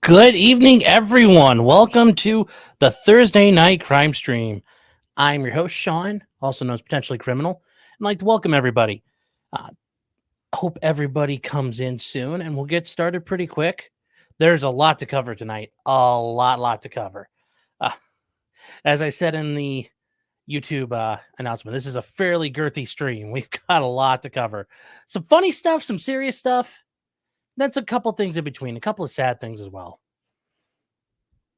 Good evening, everyone. Welcome to the Thursday Night Crime Stream. I'm your host, Sean, also known as Potentially Criminal. I'd like to welcome everybody. Hope everybody comes in soon, and we'll get started pretty quick. There's a lot to cover tonight. A lot to cover. As I said in the YouTube announcement, this is a fairly girthy stream. We've got a lot to cover. Some funny stuff, some serious stuff. That's a couple things in between, a couple of sad things as well.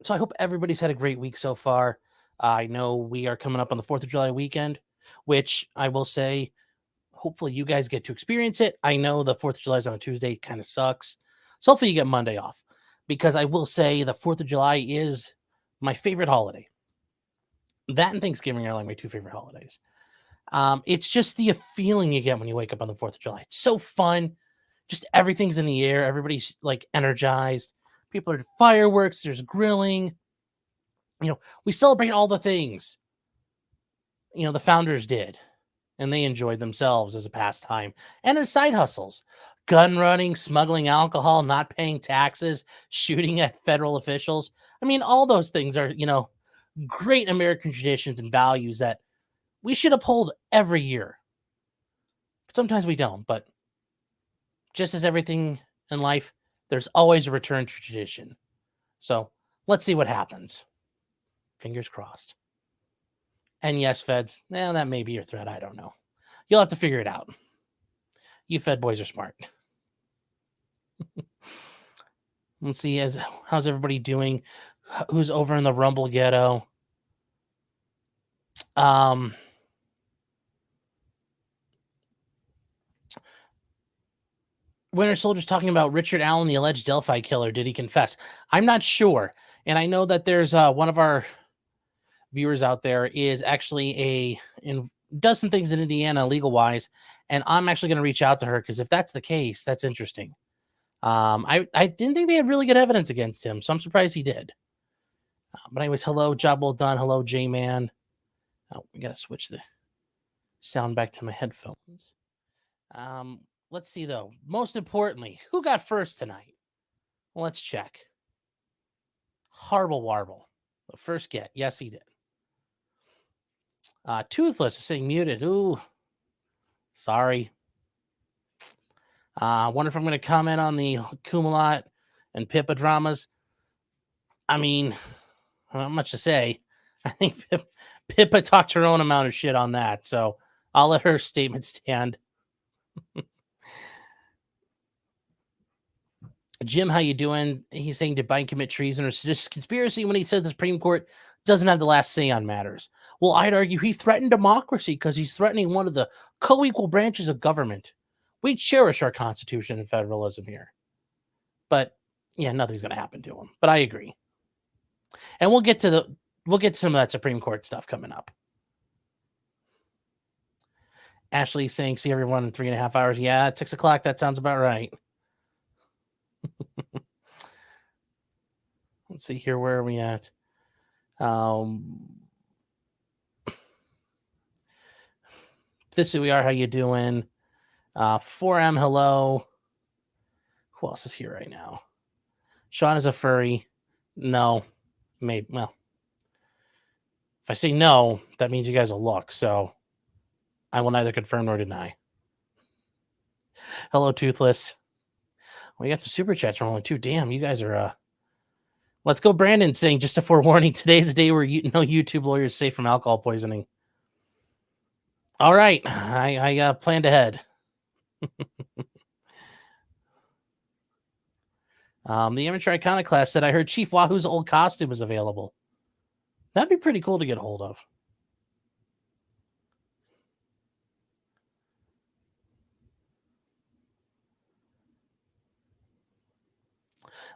So I hope everybody's had a great week so far. I know we are coming up on the 4th of July weekend, which I will say, hopefully you guys get to experience it. I know the 4th of July is on a Tuesday, kind of sucks. So hopefully you get Monday off, because I will say the 4th of July is my favorite holiday. That and Thanksgiving are like my two favorite holidays. It's just the feeling you get when you wake up on the 4th of July. It's so fun. Just everything's in the air. Everybody's like energized. People are fireworks. There's grilling. You know, we celebrate all the things, the founders did, and they enjoyed themselves as a pastime and as side hustles. Gun running, smuggling alcohol, not paying taxes, shooting at federal officials. I mean, all those things are, great American traditions and values that we should uphold every year. Sometimes we don't, but just as everything in life, there's always a return to tradition. So let's see what happens. Fingers crossed. And yes, feds, that may be your threat. I don't know. You'll have to figure it out. You Fed boys are smart. Let's see, how's everybody doing? Who's over in the Rumble ghetto? Winter Soldier's talking about Richard Allen, the alleged Delphi killer. Did he confess? I'm not sure. And I know that there's one of our viewers out there is actually does some things in Indiana legal wise, and I'm actually going to reach out to her, because if that's the case, that's interesting. I didn't think they had really good evidence against him, so I'm surprised he did. But anyways, hello, job well done. Hello, J-Man. Oh, we got to switch the sound back to my headphones. Let's see, though. Most importantly, who got first tonight? Well, let's check. Harble Warble, the first get. Yes, he did. Toothless is saying muted. Ooh, sorry. I wonder if I'm going to comment on the Kumalat and Pippa dramas. I mean, not much to say. I think Pippa talked her own amount of shit on that, so I'll let her statement stand. Jim, how you doing? He's saying, did Biden commit treason or seditious conspiracy when he said the Supreme Court doesn't have the last say on matters? Well, I'd argue he threatened democracy because he's threatening one of the co-equal branches of government. We cherish our Constitution and federalism here. But, yeah, nothing's going to happen to him. But I agree. And we'll get to some of that Supreme Court stuff coming up. Ashley saying, see everyone in 3.5 hours. Yeah, at 6 o'clock, that sounds about right. Let's see here. Where are we at? This is we are. How you doing? 4M, hello. Who else is here right now? Sean is a furry. No. Maybe. Well, if I say no, that means you guys will look. So I will neither confirm nor deny. Hello, Toothless. We got some super chats rolling too. Damn, you guys are Let's go, Brandon, saying, just a forewarning, today's the day where no YouTube lawyer is safe from alcohol poisoning. All right, I planned ahead. The amateur iconoclast said, I heard Chief Wahoo's old costume is available. That'd be pretty cool to get a hold of.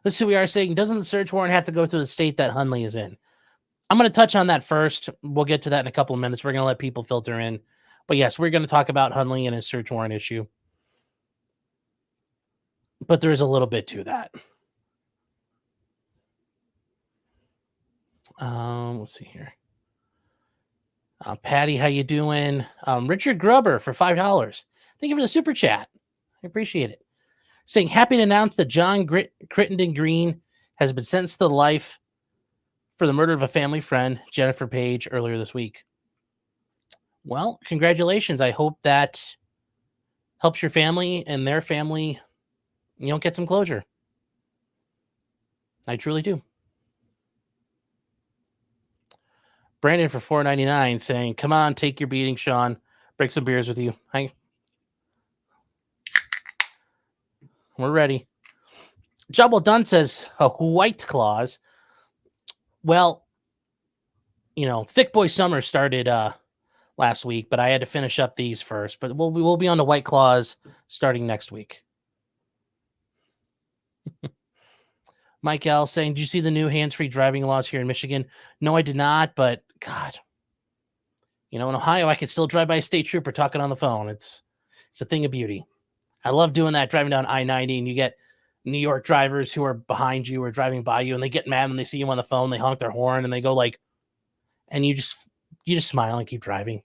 Let's see, we are saying, doesn't the search warrant have to go through the state that Hundley is in? I'm going to touch on that first. We'll get to that in a couple of minutes. We're going to let people filter in. But yes, we're going to talk about Hundley and his search warrant issue. But there is a little bit to that. Let's see here. Patty, how you doing? Richard Grubber for $5. Thank you for the super chat. I appreciate it. Saying, happy to announce that John Crittenden Green has been sentenced to life for the murder of a family friend, Jennifer Page, earlier this week. Well, congratulations. I hope that helps your family and their family, get some closure. I truly do. Brandon for $4.99 saying, "Come on, take your beating, Sean. Break some beers with you. We're ready." Jubble Dunn says, "A White Claws." Well, Thick Boy Summer started last week, but I had to finish up these first. But we'll be on the White Claws starting next week. Mike L saying, "Did you see the new hands-free driving laws here in Michigan?" No, I did not, but God, in Ohio, I could still drive by a state trooper talking on the phone. It's a thing of beauty. I love doing that, driving down I-90, and you get New York drivers who are behind you or driving by you, and they get mad when they see you on the phone. They honk their horn, and they go like, and you just smile and keep driving.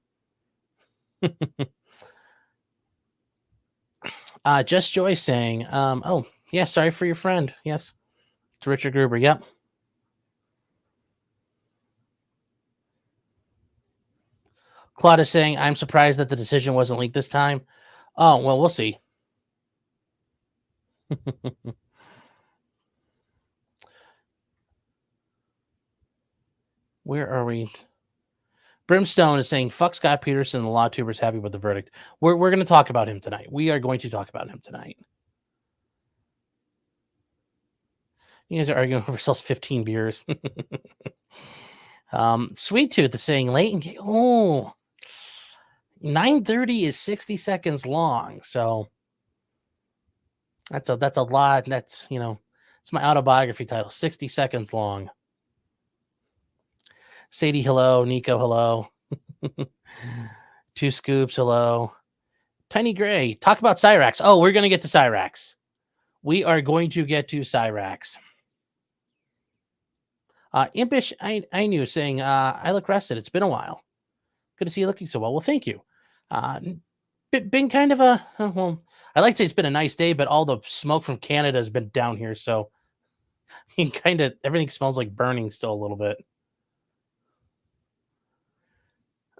Just Joy saying, "Oh, yeah, sorry for your friend." Yes. To Richard Gruber. Yep. Claude is saying, "I'm surprised that the decision wasn't leaked this time." Oh, well, we'll see. Where are we? Brimstone is saying, "Fuck Scott Peterson. The law tuber's happy with the verdict." We're going to talk about him tonight. We are going to talk about him tonight. You guys are arguing over sells 15 beers. Sweet Tooth is saying, "Late and 9:30 is 60 seconds long." So that's a lot. That's, it's my autobiography title, 60 seconds long. Sadie, hello. Nico, hello. Two Scoops, hello. Tiny Gray, talk about Cyraxx. Oh, we're going to get to Cyraxx. We are going to get to Cyraxx. Impish, I knew, saying, "I look rested. It's been a while. Good to see you looking so well." Well, thank you. Been kind of well, I'd like to say it's been a nice day, but all the smoke from Canada has been down here, so kind of everything smells like burning still a little bit.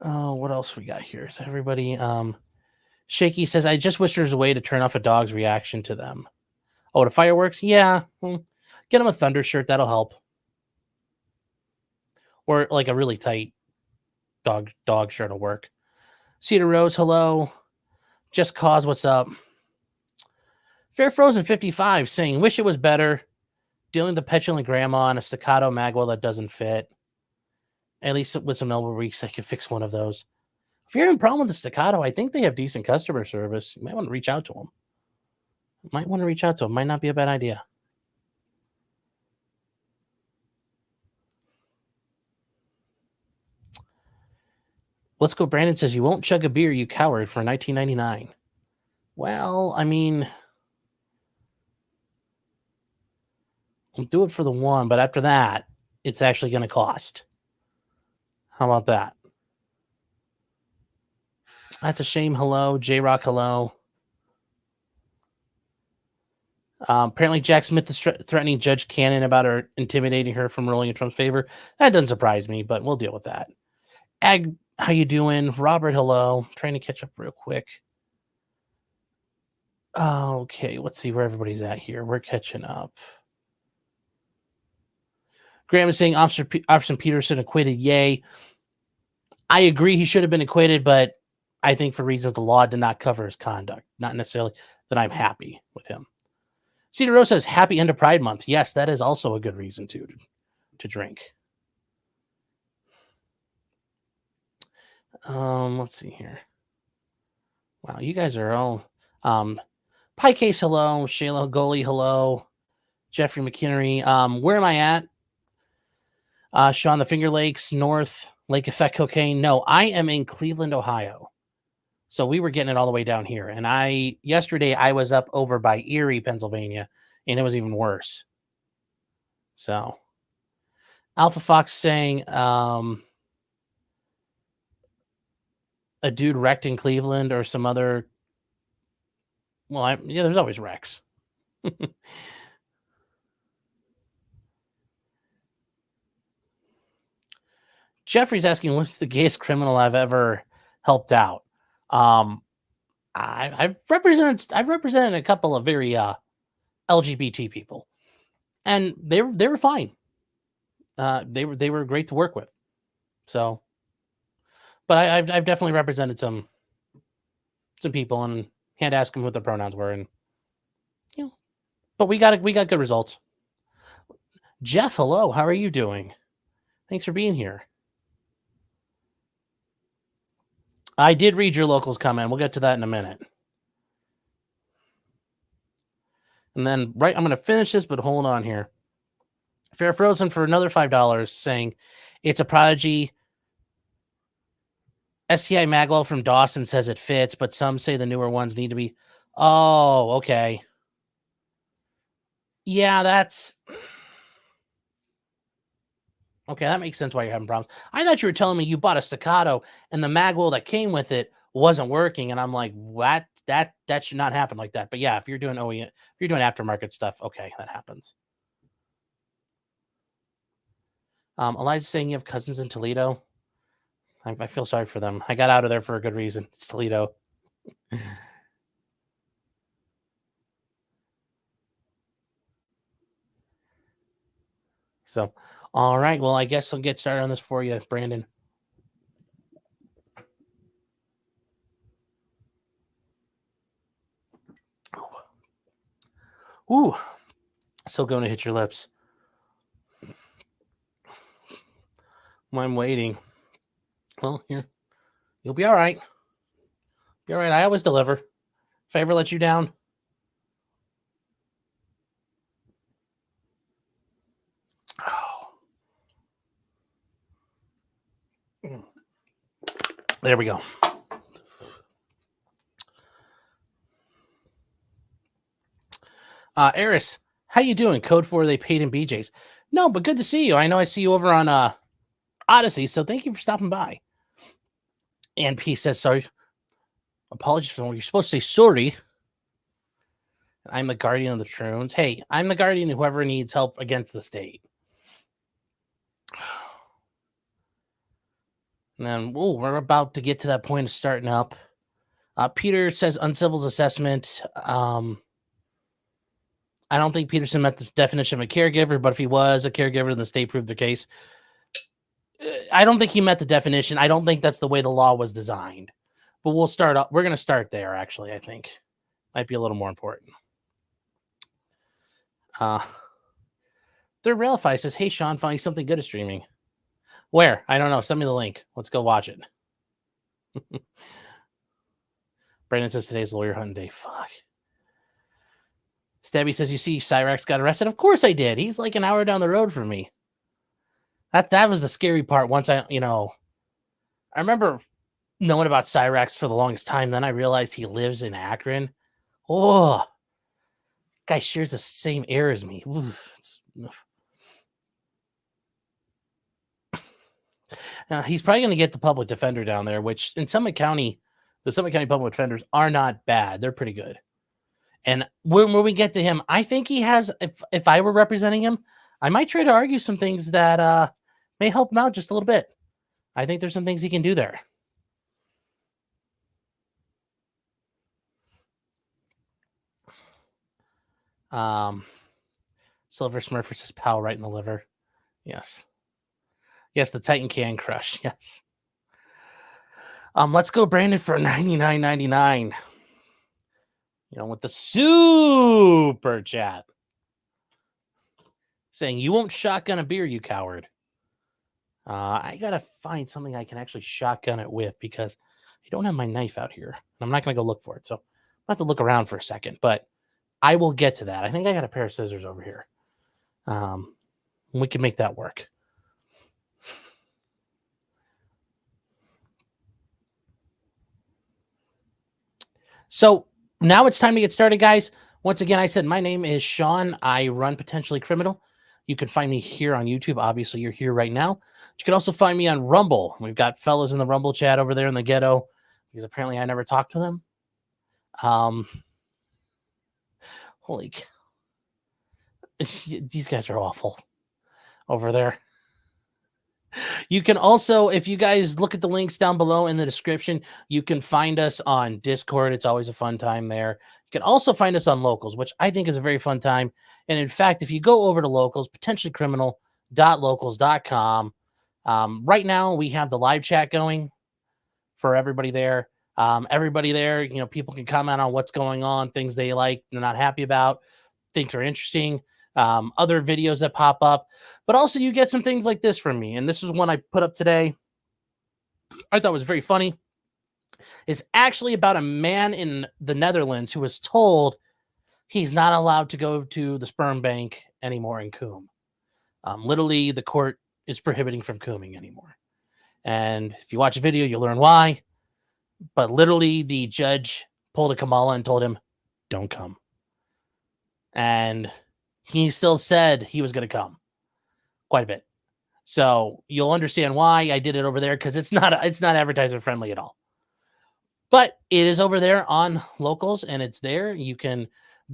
Oh, what else we got here? Is everybody? Shaky says, "I just wish there's a way to turn off a dog's reaction to them." Oh, to fireworks? Yeah. Get him a thunder shirt. That'll help. Or like a really tight dog shirt will work. Cedar Rose, hello. Just Cause, what's up? Fair Frozen 55 saying, "Wish it was better. Dealing with the petulant grandma and a staccato magwell that doesn't fit. At least with some elbow grease, I could fix one of those." If you're having a problem with the staccato, I think they have decent customer service. You might want to reach out to them. Might not be a bad idea. Let's go. Brandon says, "You won't chug a beer, you coward," for $19.99. Well, I mean, I'll do it for the one, but after that, it's actually going to cost. How about that? That's a shame. Hello. J-Rock, hello. Apparently, Jack Smith is threatening Judge Cannon about her intimidating her from ruling in Trump's favor. That doesn't surprise me, but we'll deal with that. Ag, how you doing? Robert, hello. Trying to catch up real quick. Okay, let's see where everybody's at here. We're catching up. Graham is saying Officer Peterson acquitted. Yay. I agree he should have been acquitted, but I think for reasons the law did not cover his conduct. Not necessarily that I'm happy with him. Cedar Rose says, "Happy end of Pride Month." Yes, that is also a good reason to drink. Let's see here. Wow, you guys are all Pie Case, hello. Shayla Goli, hello. Jeffrey McKinnery. Where am I at? Sean, the Finger Lakes, North, Lake Effect Cocaine. No, I am in Cleveland, Ohio. So we were getting it all the way down here. And yesterday I was up over by Erie, Pennsylvania, and it was even worse. So Alpha Fox saying a dude wrecked in Cleveland or some other. Well, there's always wrecks. Jeffrey's asking, what's the gayest criminal I've ever helped out? I've represented a couple of very LGBT people, and they were fine. They were great to work with. So, but I've definitely represented some people and had to ask them what the pronouns were, and but we got good results. Jeff, hello, how are you doing? Thanks for being here. I did read your locals comment. We'll get to that in a minute. And then, I'm going to finish this, but hold on here. Fair Frozen for another $5 saying, it's a Prodigy. STI Magwell from Dawson says it fits, but some say the newer ones need to be. Oh, okay. Yeah, that's... Okay, that makes sense why you're having problems. I thought you were telling me you bought a Staccato and the magwell that came with it wasn't working, and I'm like, what? That should not happen like that. But yeah, if you're doing OEM, if you're doing aftermarket stuff, okay, that happens. Eliza's saying you have cousins in Toledo. I feel sorry for them. I got out of there for a good reason. It's Toledo. So, all right. Well, I guess I'll get started on this for you, Brandon. Ooh, still going to hit your lips. While I'm waiting. Well, here. You'll be all right. Be all right. I always deliver. If I ever let you down. There we go. Eris, how you doing? Code 4, they paid in BJ's. No, but good to see you. I know I see you over on Odyssey, so thank you for stopping by. And P says, sorry. Apologies for you're supposed to say sorry. I'm the guardian of the Troons. Hey, I'm the guardian of whoever needs help against the state. And then, we're about to get to that point of starting up. Peter says uncivil's assessment. I don't think Peterson met the definition of a caregiver, but if he was a caregiver, then the state proved the case. I don't think he met the definition. I don't think that's the way the law was designed. But we'll start up. We're going to start there, actually, I think. Might be a little more important. Third Railify says, hey, Sean, finding something good at streaming. Where? I don't know. Send me the link. Let's go watch it. Brandon says today's lawyer hunting day. Fuck. Stabby says, you see Cyraxx got arrested? Of course I did. He's like an hour down the road from me. That was the scary part. Once I remember knowing about Cyraxx for the longest time. Then I realized he lives in Akron. Oh, guy shares the same air as me. Now, he's probably going to get the public defender down there, which in Summit County, the Summit County public defenders are not bad. They're pretty good. And when we get to him, I think he has, if I were representing him, I might try to argue some things that may help him out just a little bit. I think there's some things he can do there. Silver Smurfer says pow right in the liver. Yes. Yes, the Titan can crush. Yes. Let's go, Brandon, for $99.99. With the super chat. Saying, you won't shotgun a beer, you coward. I got to find something I can actually shotgun it with because I don't have my knife out here. I'm not going to go look for it. So I'll have to look around for a second, but I will get to that. I think I got a pair of scissors over here. We can make that work. So now it's time to get started, guys. Once again, I said my name is Sean. I run Potentially Criminal. You can find me here on YouTube. Obviously, you're here right now. You can also find me on Rumble. We've got fellas in the Rumble chat over there in the ghetto because apparently I never talked to them. Holy cow. These guys are awful over there. You can also, if you guys look at the links down below in the description, you can find us on Discord. It's always a fun time there. You can also find us on Locals, which I think is a very fun time. And in fact, if you go over to Locals, potentiallycriminal.locals.com, right now we have the live chat going for everybody there. Everybody there, you know, people can comment on what's going on, things they like, they're not happy about, think are interesting, other videos that pop up. But also you get some things like this from me. And this is one I put up today. I thought was very funny. It's actually about a man in the Netherlands who was told he's not allowed to go to the sperm bank anymore in Coombe. Literally, the court is prohibiting from combing anymore. And if you watch a video, you'll learn why. But literally, the judge pulled a Kamala and told him, don't come. And he still said he was going to come quite a bit. So you'll understand why I did it over there, because it's not advertiser friendly at all. But it is over there on Locals, and it's there. You can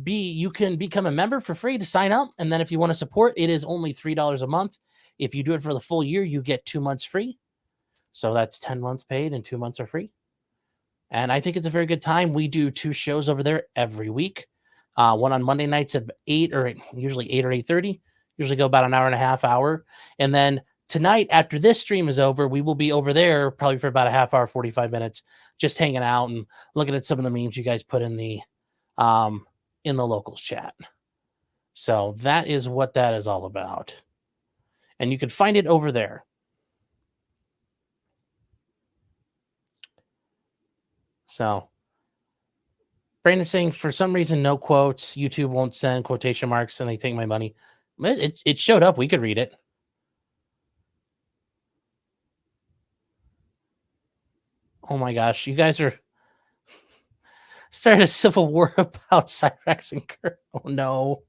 become a member for free to sign up. And then if you want to support, it is only $3 a month. If you do it for the full year, you get 2 months free. So that's 10 months paid and 2 months are free. And I think it's a very good time. We do 2 shows over there every week. One on Monday nights at 8 or usually 8 or 8:30. Usually go about an hour and a half hour. And then tonight, after this stream is over, we will be over there probably for about a half hour, 45 minutes, just hanging out and looking at some of the memes you guys put in the Locals chat. So that is what that is all about. And you can find it over there. So Brandon saying, for some reason, no quotes. YouTube won't send quotation marks and they take my money. It showed up. We could read it. Oh my gosh. You guys are starting a civil war about Cyraxx and Kurt. Oh no.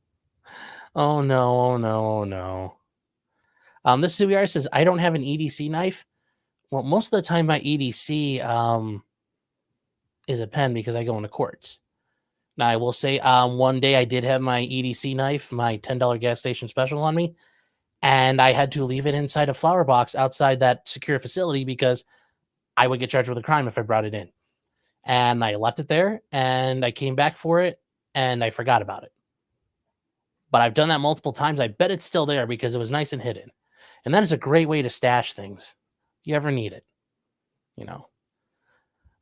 Oh no. Oh no. Oh no. This CBR says, I don't have an EDC knife. Well, most of the time my EDC is a pen because I go into courts. Now, I will say one day I did have my EDC knife, my $10 gas station special on me, and I had to leave it inside a flower box outside that secure facility because I would get charged with a crime if I brought it in. And I left it there, and I came back for it, and I forgot about it. But I've done that multiple times. I bet it's still there because it was nice and hidden. And that is a great way to stash things. If you ever need it, you know.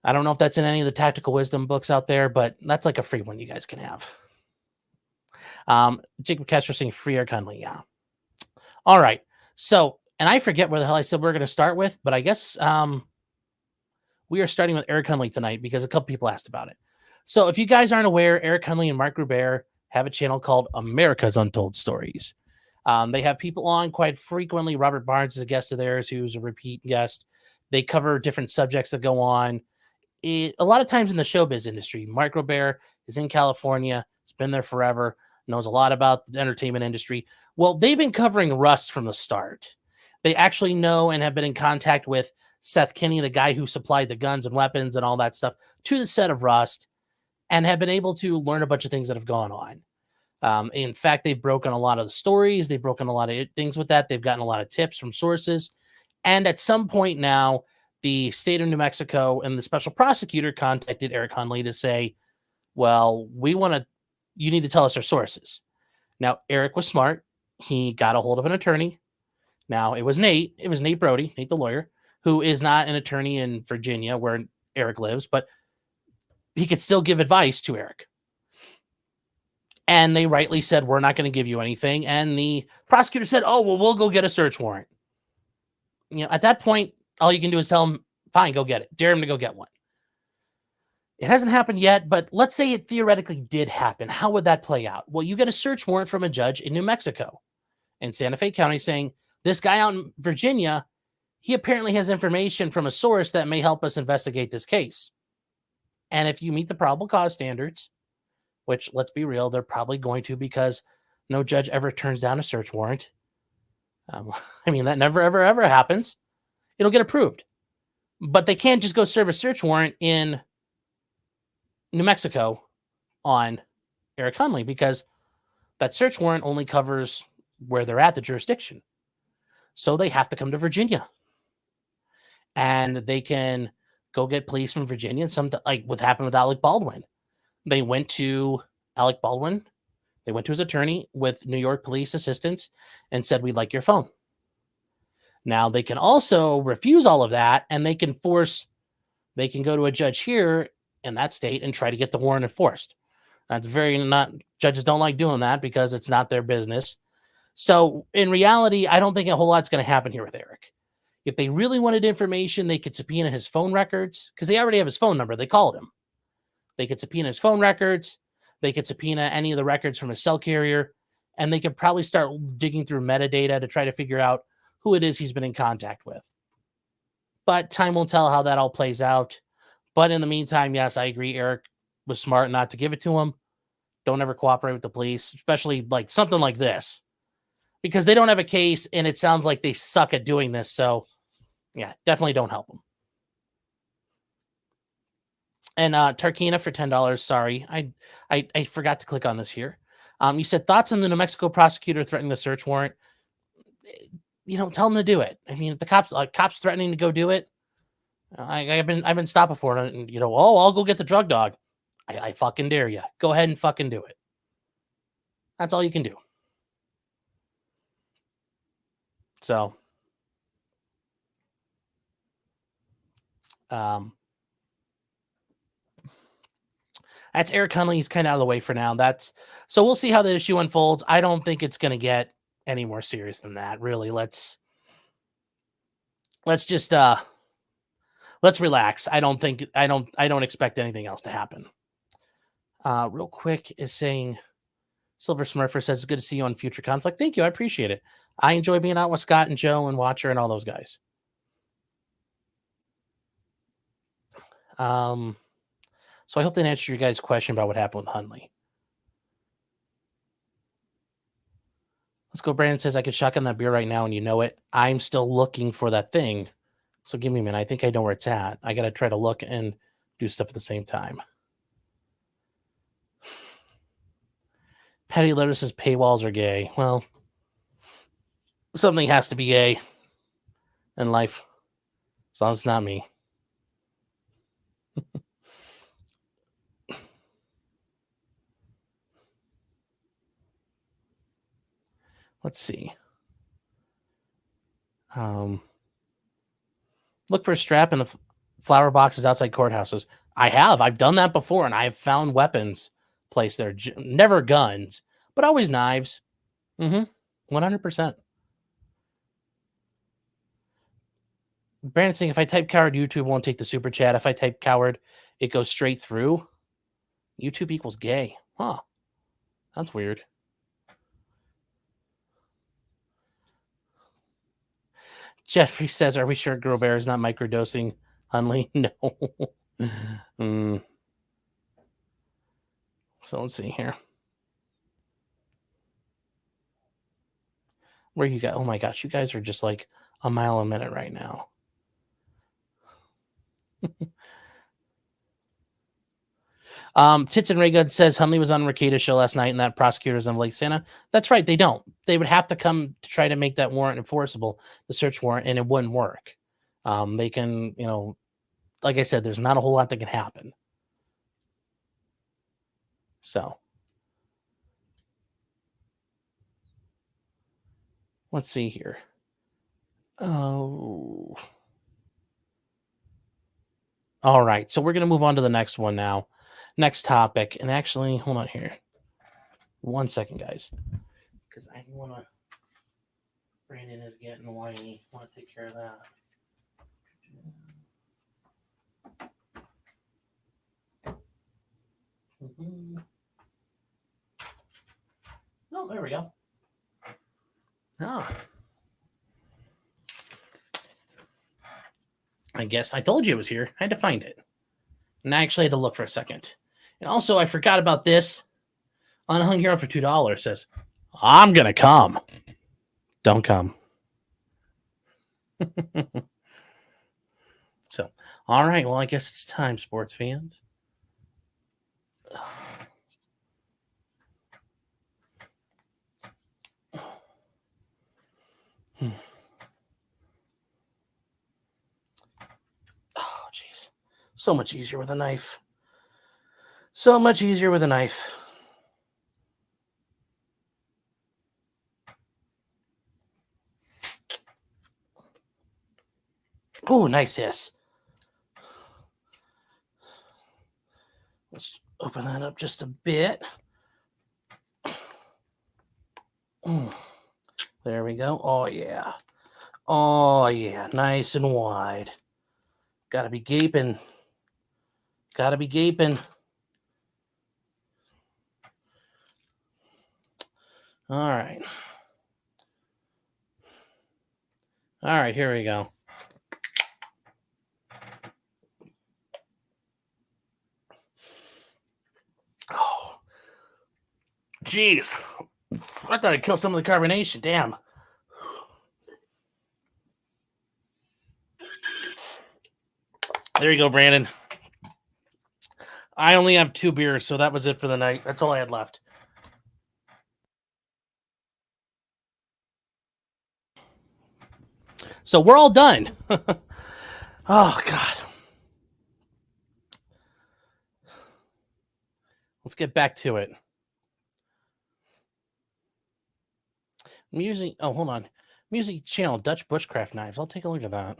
I don't know if that's in any of the tactical wisdom books out there, but that's like a free one you guys can have. Jacob Castro saying free Eric Hundley. Yeah. All right. So, and I forget where the hell I said we're going to start with, but I guess we are starting with Eric Hundley tonight because a couple people asked about it. So if you guys aren't aware, Eric Hundley and Mark Gruber have a channel called America's Untold Stories. They have people on quite frequently. Robert Barnes is a guest of theirs who's a repeat guest. They cover different subjects that go on. A lot of times in the showbiz industry. Mark Gruber is in California. He's been there forever. Knows a lot about the entertainment industry. Well, they've been covering Rust from the start. They actually know and have been in contact with Seth Kinney, the guy who supplied the guns and weapons and all that stuff to the set of Rust, and have been able to learn a bunch of things that have gone on. In fact, they've broken a lot of the stories. They've broken a lot of things with that. They've gotten a lot of tips from sources. And at some point now, the state of New Mexico and the special prosecutor contacted Eric Hundley to say, well, you need to tell us our sources. Now, Eric was smart. He got a hold of an attorney. Now, it was Nate Brody, Nate the lawyer, who is not an attorney in Virginia where Eric lives, but he could still give advice to Eric. And they rightly said, we're not going to give you anything. And the prosecutor said, oh, well, we'll go get a search warrant. You know, at that point, all you can do is tell him, fine, go get it. Dare him to go get one. It hasn't happened yet, but let's say it theoretically did happen. How would that play out? Well, you get a search warrant from a judge in New Mexico and Santa Fe County saying, this guy out in Virginia, he apparently has information from a source that may help us investigate this case. And if you meet the probable cause standards, which, let's be real, they're probably going to, because no judge ever turns down a search warrant. I mean, that never, ever, ever happens. It'll get approved. But they can't just go serve a search warrant in New Mexico on Eric Hundley because that search warrant only covers where they're at, the jurisdiction. So they have to come to Virginia. And they can go get police from Virginia. And like what happened with Alec Baldwin. They went to Alec Baldwin. They went to his attorney with New York police assistance and said, we'd like your phone. Now they can also refuse all of that, and they can go to a judge here in that state and try to get the warrant enforced. That's judges don't like doing that because it's not their business. So in reality, I don't think a whole lot's going to happen here with Eric. If they really wanted information, they could subpoena his phone records because they already have his phone number. They called him. They could subpoena his phone records. They could subpoena any of the records from his cell carrier, and they could probably start digging through metadata to try to figure out who it is he's been in contact with. But time will tell how that all plays out. But in the meantime, yes, I agree. Eric was smart not to give it to him. Don't ever cooperate with the police, especially like something like this, because they don't have a case, and it sounds like they suck at doing this. So, yeah, definitely don't help them. And Tarkina for $10. Sorry, I forgot to click on this here. You said thoughts on the New Mexico prosecutor threatening the search warrant. Tell them to do it. I mean, if the cops threatening to go do it, I've been stopped before, and I'll go get the drug dog. I fucking dare you. Go ahead and fucking do it. That's all you can do. So, that's Eric Hundley. He's kind of out of the way for now. So we'll see how the issue unfolds. I don't think it's going to get any more serious than that. Really, let's just let's relax. I don't expect anything else to happen. Real quick is saying Silver Smurfer says it's good to see you on Future Conflict. Thank you. I appreciate it. I enjoy being out with Scott and Joe and Watcher and all those guys. So I hope that answered your guys' question about what happened with Hundley. Let's go. Brandon says I could shotgun that beer right now and you know it. I'm still looking for that thing. So give me a minute. I think I know where it's at. I got to try to look and do stuff at the same time. Patty Letter says paywalls are gay. Well, something has to be gay in life. As long as it's not me. Let's see. Look for a strap in the flower boxes outside courthouses. I've done that before, and I've found weapons placed there. Never guns, but always knives. 100%. Brandon saying if I type coward, YouTube won't take the super chat. If I type coward, it goes straight through. YouTube equals gay. Huh. That's weird. Jeffrey says, are we sure Girl Bear is not microdosing Hundley? No. So let's see here. Where you got? Oh my gosh, you guys are just like a mile a minute right now. Tits and Raygood says Hundley was on Mercator's show last night and that prosecutors on Lake Santa. That's right. They don't. They would have to come to try to make that warrant enforceable, the search warrant, and it wouldn't work. They can, like I said, there's not a whole lot that can happen. So let's see here. Oh. All right. So we're going to move on to the next one now. Next topic. And actually, hold on here. 1 second, guys. Because I want to... Brandon is getting whiny. I want to take care of that. Oh, there we go. I guess I told you it was here. I had to find it. And I actually had to look for a second. And also, I forgot about this. Unhung Hero for $2 says, I'm going to come. Don't come. So, all right. Well, I guess it's time, sports fans. So much easier with a knife. So much easier with a knife. Oh, nice hiss. Let's open that up just a bit. There we go. Oh, yeah. Oh, yeah. Nice and wide. Gotta be gaping. Gotta be gaping. All right. All right, here we go. Oh, jeez. I thought I'd kill some of the carbonation. Damn. There you go, Brandon. I only have 2 beers, so that was it for the night. That's all I had left. So we're all done. Oh, God. Let's get back to it. I'm using, oh, hold on. Music channel, Dutch Bushcraft Knives. I'll take a look at that.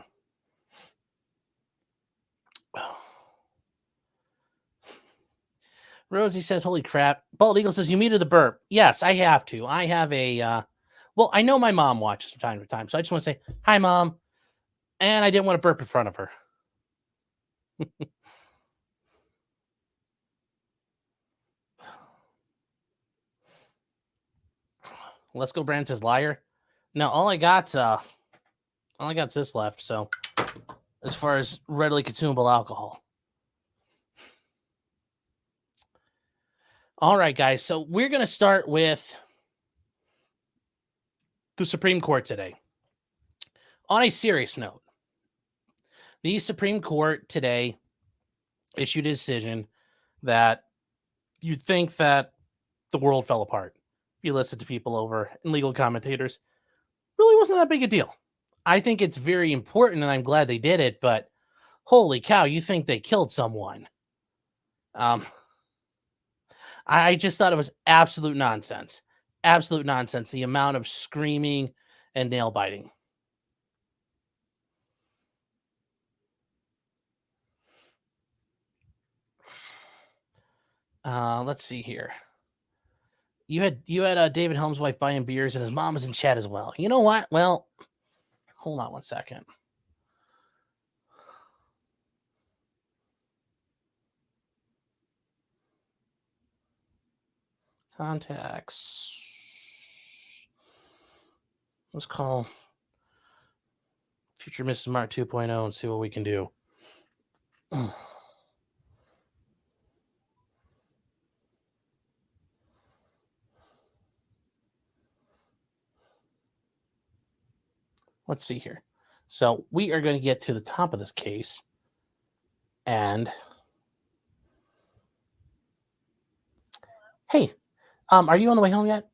Rosie says, holy crap. Bald Eagle says, you muted the burp. Yes, I have to. I have a, well, I know my mom watches from time to time, so I just want to say, hi, Mom. And I didn't want to burp in front of her. Let's go, Brand says, liar. No, all I got's this left, so as far as readily consumable alcohol. All right, guys, so we're going to start with the Supreme Court today. On a serious note, the Supreme Court today issued a decision that you'd think that the world fell apart. If you listen to people over and legal commentators, really wasn't that big a deal. I think it's very important, and I'm glad they did it, but holy cow, you think they killed someone. I just thought it was absolute nonsense. Absolute nonsense. The amount of screaming and nail biting. Let's see here. You had David Helm's wife buying beers, and his mom was in chat as well. You know what? Well, hold on one second. Contacts. Let's call future Mrs. Mart 2.0 and see what we can do. Let's see here. So we are going to get to the top of this case. And hey, are you on the way home yet?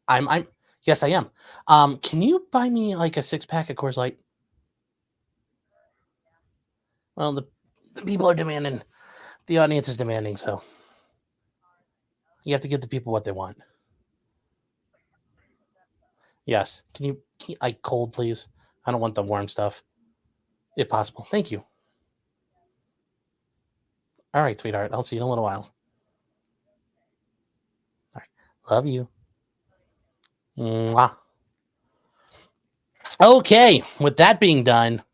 I'm yes, I am. Can you buy me like a 6-pack of Coors Light? Well, the people are demanding. The audience is demanding, so you have to give the people what they want. Yes. Can you like cold, please? I don't want the warm stuff, if possible. Thank you. All right, sweetheart. I'll see you in a little while. All right. Love you. Mwah. Okay. With that being done,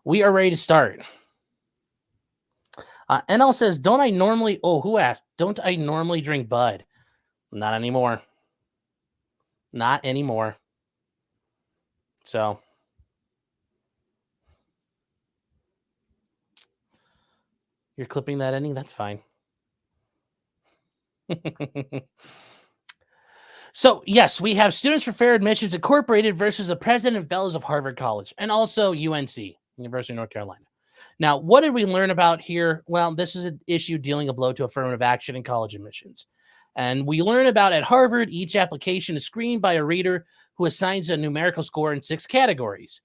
we are ready to start. NL says, don't I normally... Oh, who asked? Don't I normally drink Bud? Not anymore. Not anymore. So... You're clipping that ending? That's fine. So, yes, we have Students for Fair Admissions Incorporated versus the President and Fellows of Harvard College and also UNC, University of North Carolina. Now, what did we learn about here? Well, this is an issue dealing a blow to affirmative action in college admissions. And we learn about at Harvard, each application is screened by a reader who assigns a numerical score in 6 categories.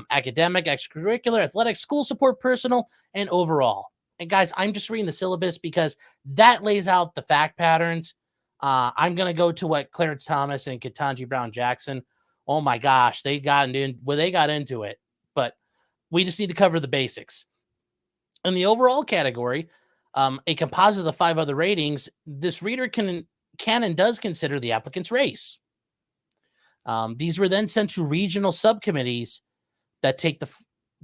academic, extracurricular, athletic, school support, personal, and overall. And guys, I'm just reading the syllabus because that lays out the fact patterns. I'm going to go to what Clarence Thomas and Ketanji Brown Jackson. Oh my gosh, they got into it, but we just need to cover the basics. In the overall category, a composite of the 5 other ratings, this reader can and does consider the applicant's race. These were then sent to regional subcommittees that take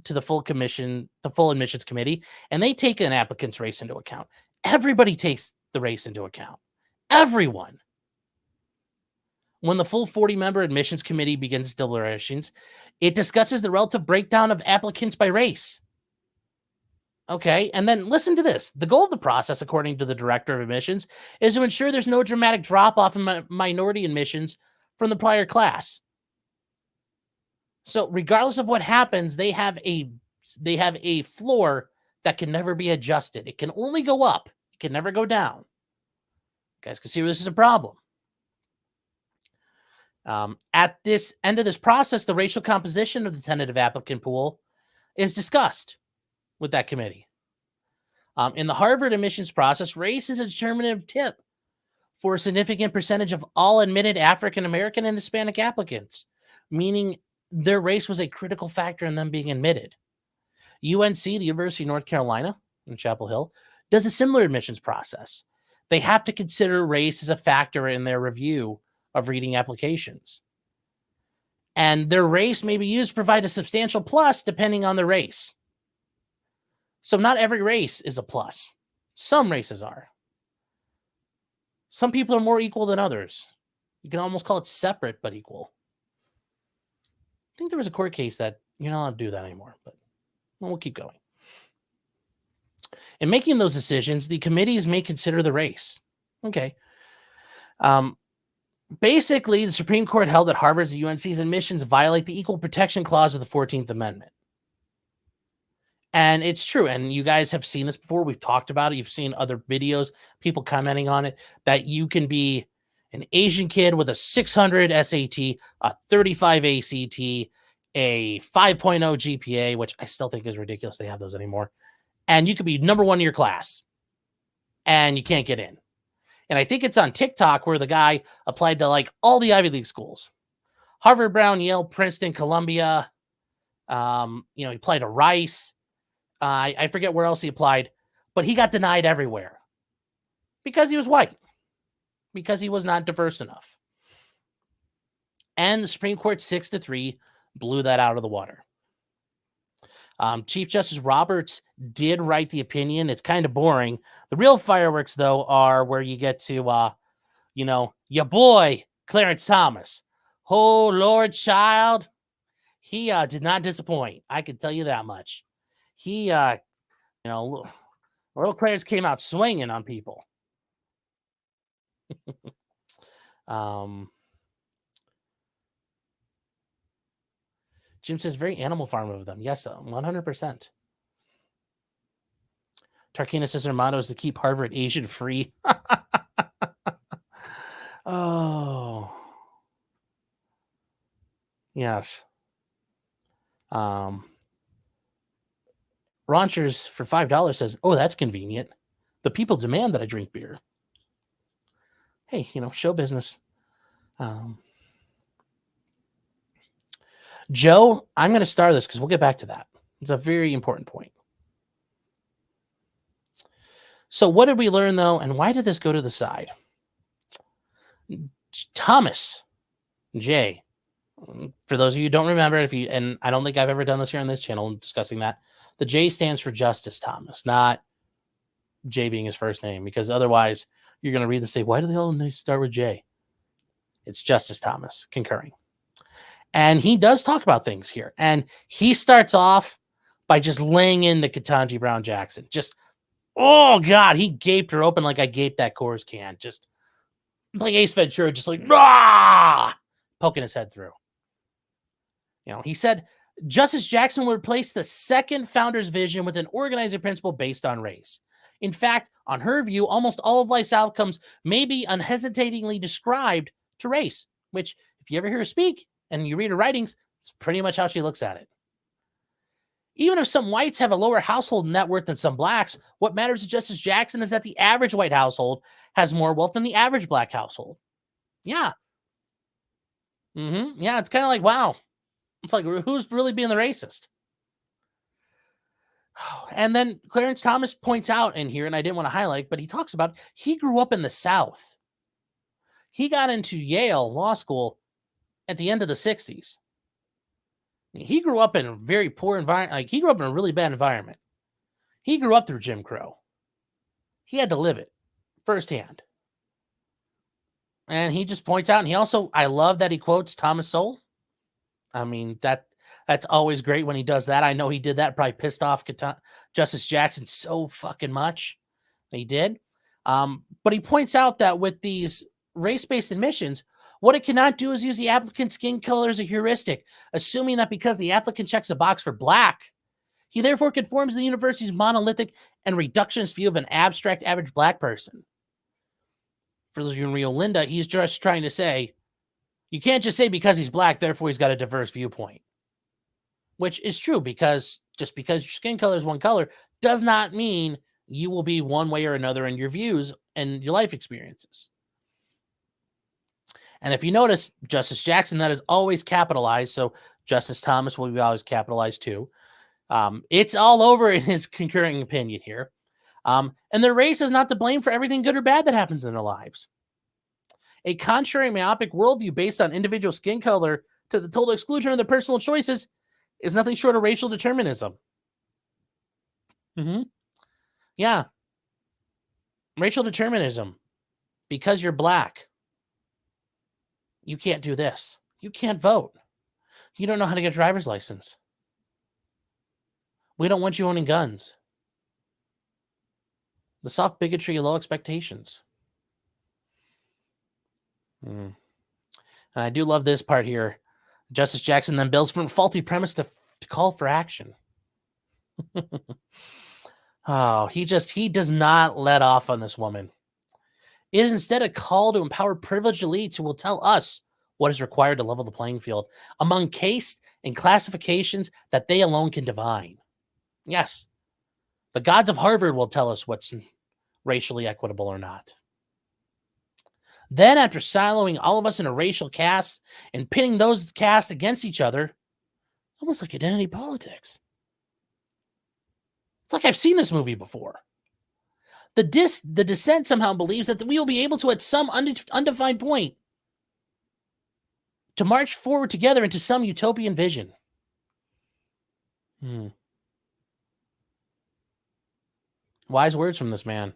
to the full admissions committee, and they take an applicant's race into account. Everybody takes the race into account. Everyone. When the full 40-member admissions committee begins deliberations, it discusses the relative breakdown of applicants by race. Okay, and then listen to this. The goal of the process, according to the director of admissions, is to ensure there's no dramatic drop-off in minority admissions from the prior class. So regardless of what happens, they have a floor that can never be adjusted. It can only go up. It can never go down. You guys can see where this is a problem. At this end of this process, the racial composition of the tentative applicant pool is discussed with that committee. In the Harvard admissions process, race is a determinative tip for a significant percentage of all admitted African American and Hispanic applicants, meaning their race was a critical factor in them being admitted. UNC, the University of North Carolina in Chapel Hill, does a similar admissions process. They have to consider race as a factor in their review of reading applications. And their race may be used to provide a substantial plus depending on the race. So not every race is a plus. Some races are. Some people are more equal than others. You can almost call it separate but equal. I think there was a court case that you're not allowed to do that anymore, but we'll keep going. In making those decisions, the committees may consider the race. Okay. Basically, the Supreme Court held that Harvard's and UNC's admissions violate the Equal Protection Clause of the 14th Amendment. And it's true. And you guys have seen this before. We've talked about it. You've seen other videos, people commenting on it, that you can be an Asian kid with a 600 SAT, a 35 ACT, a 5.0 GPA, which I still think is ridiculous they have those anymore. And you could be number 1 in your class and you can't get in. And I think it's on TikTok where the guy applied to like all the Ivy League schools, Harvard, Brown, Yale, Princeton, Columbia. He applied to Rice. I forget where else he applied, but he got denied everywhere because he was white, because he was not diverse enough. And the Supreme Court 6-3 blew that out of the water. Chief Justice Roberts did write the opinion. It's kind of boring. The real fireworks, though, are where you get to, your boy, Clarence Thomas. Oh, Lord, child. He did not disappoint. I can tell you that much. He, little Clarence came out swinging on people. Jim says, very Animal Farm of them. Yes, 100%. Tarkina says their motto is to keep Harvard Asian free. Oh. Yes. Ranchers for $5 says, oh, that's convenient. The people demand that I drink beer. Hey, show business. Joe, I'm going to start this because we'll get back to that. It's a very important point. So what did we learn, though, and why did this go to the side? Thomas J. For those of you who don't remember, and I don't think I've ever done this here on this channel discussing that, the J stands for Justice Thomas, not J being his first name, because otherwise you're going to read this and say, why do they all start with J? It's Justice Thomas concurring. And he does talk about things here. And he starts off by just laying into Ketanji Brown Jackson. Just, oh, God, he gaped her open like I gaped that Coors can. Just like Ace Ventura, just like, rah, poking his head through. He said, Justice Jackson would replace the second founder's vision with an organizing principle based on race. In fact, on her view, almost all of life's outcomes may be unhesitatingly described to race, which, if you ever hear her speak and you read her writings, it's pretty much how she looks at it. Even if some whites have a lower household net worth than some blacks, what matters to Justice Jackson is that the average white household has more wealth than the average black household. Yeah. Yeah, it's kind of like, wow. It's like, who's really being the racist? And then Clarence Thomas points out in here, and I didn't want to highlight, but he talks about he grew up in the South. He got into Yale Law School at the end of the 60s. He grew up in a very poor environment. Like, he grew up in a really bad environment. He grew up through Jim Crow. He had to live it firsthand. And he just points out, and he also, I love that he quotes Thomas Sowell. I mean, that's always great when he does that. I know he did that, probably pissed off Justice Jackson so fucking much. He did. But he points out that with these race-based admissions, what it cannot do is use the applicant's skin color as a heuristic, assuming that because the applicant checks a box for black, he therefore conforms to the university's monolithic and reductionist view of an abstract average black person. For those of you in Rio Linda, he's just trying to say, you can't just say because he's black, therefore he's got a diverse viewpoint. Which is true, because just because your skin color is one color does not mean you will be one way or another in your views and your life experiences. And if you notice, Justice Jackson, that is always capitalized. So Justice Thomas will be always capitalized too. It's all over in his concurring opinion here. And their race is not to blame for everything good or bad that happens in their lives. A contrary myopic worldview based on individual skin color to the total exclusion of their personal choices is nothing short of racial determinism. Yeah. Racial determinism. Because you're black, you can't do this. You can't vote. You don't know how to get a driver's license. We don't want you owning guns. The soft bigotry of low expectations. And I do love this part here. Justice Jackson then builds from a faulty premise to call for action. Oh, he does not let off on this woman. It is instead a call to empower privileged elites who will tell us what is required to level the playing field among castes and classifications that they alone can divine. Yes, the gods of Harvard will tell us what's racially equitable or not. Then, after siloing all of us in a racial caste and pitting those castes against each other, almost like identity politics. It's like I've seen this movie before. The dissent somehow believes that we will be able to, at some undefined point, to march forward together into some utopian vision. Wise words from this man.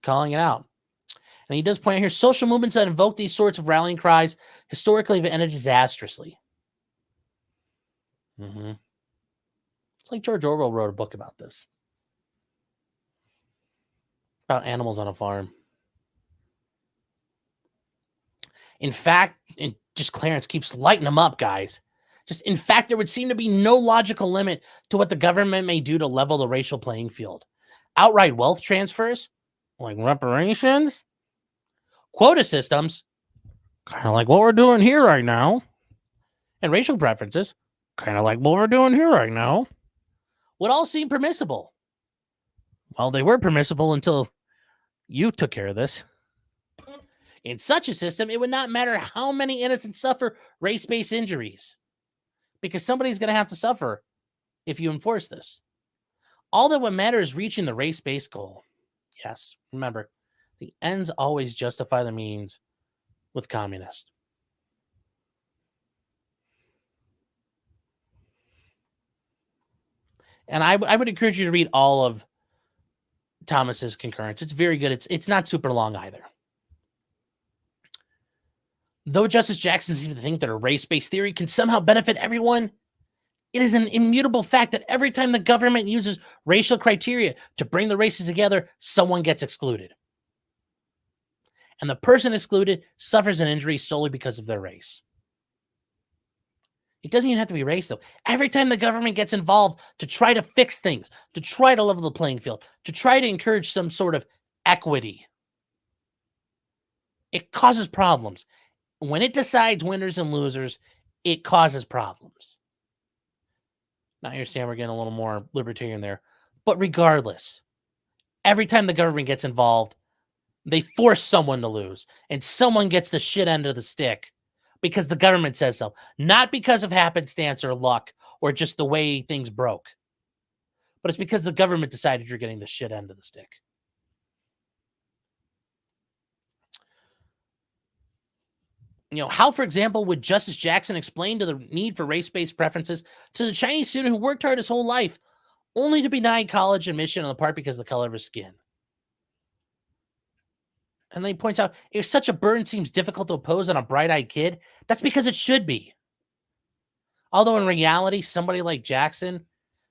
Calling it out. And he does point out here, social movements that invoke these sorts of rallying cries historically have ended disastrously. It's like George Orwell wrote a book about this. About animals on a farm. In fact, and just Clarence keeps lighting them up, guys. In fact, there would seem to be no logical limit to what the government may do to level the racial playing field. Outright wealth transfers, like reparations, quota systems, kind of like what we're doing here right now, and racial preferences, kind of like what we're doing here right now, would all seem permissible. Well, they were permissible until you took care of this. In such a system, it would not matter how many innocents suffer race-based injuries, because somebody's going to have to suffer if you enforce this. All that would matter is reaching the race-based goal. Yes, remember, the ends always justify the means with communists. And I would encourage you to read all of Thomas's concurrence. It's very good. It's not super long either. Though Justice Jackson seems to think that a race-based theory can somehow benefit everyone, it is an immutable fact that every time the government uses racial criteria to bring the races together, someone gets excluded. And the person excluded suffers an injury solely because of their race. It doesn't even have to be race, though. Every time the government gets involved to try to fix things, to try to level the playing field, to try to encourage some sort of equity, it causes problems. When it decides winners and losers, it causes problems. Now I understand we're getting a little more libertarian there. But regardless, every time the government gets involved, they force someone to lose. And someone gets the shit end of the stick because the government says so. Not because of happenstance or luck or just the way things broke. But it's because the government decided you're getting the shit end of the stick. How, for example, would Justice Jackson explain to the need for race-based preferences to the Chinese student who worked hard his whole life only to be denied college admission in the part because of the color of his skin? And then he points out, if such a burden seems difficult to oppose on a bright-eyed kid, that's because it should be. Although in reality, somebody like Jackson,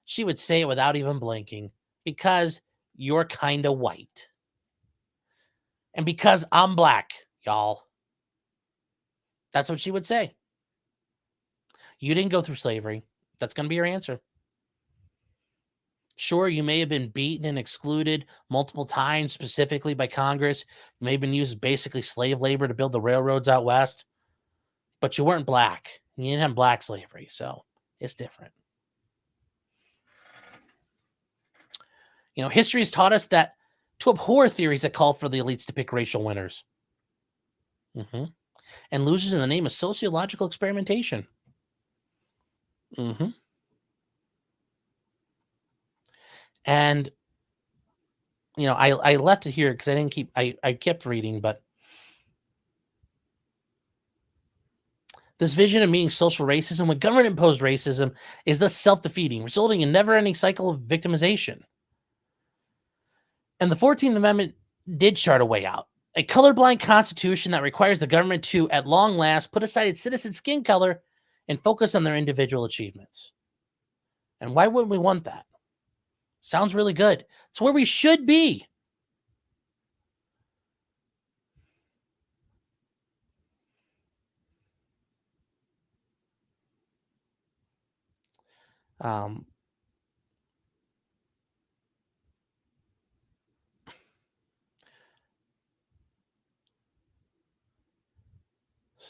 she would say it without even blinking, because you're kind of white. And because I'm black, y'all. That's what she would say. You didn't go through slavery. That's going to be your answer. Sure, you may have been beaten and excluded multiple times, specifically by Congress. You may have been used as basically slave labor to build the railroads out west. But you weren't black. You didn't have black slavery, so it's different. History has taught us that to abhor theories that call for the elites to pick racial winners. And losers in the name of sociological experimentation. And, I left it here because I didn't keep, I kept reading, but this vision of meeting social racism with government-imposed racism is thus self-defeating, resulting in never-ending cycle of victimization. And the 14th Amendment did chart a way out. A colorblind constitution that requires the government to, at long last, put aside its citizen skin color and focus on their individual achievements. And why wouldn't we want that? Sounds really good. It's where we should be.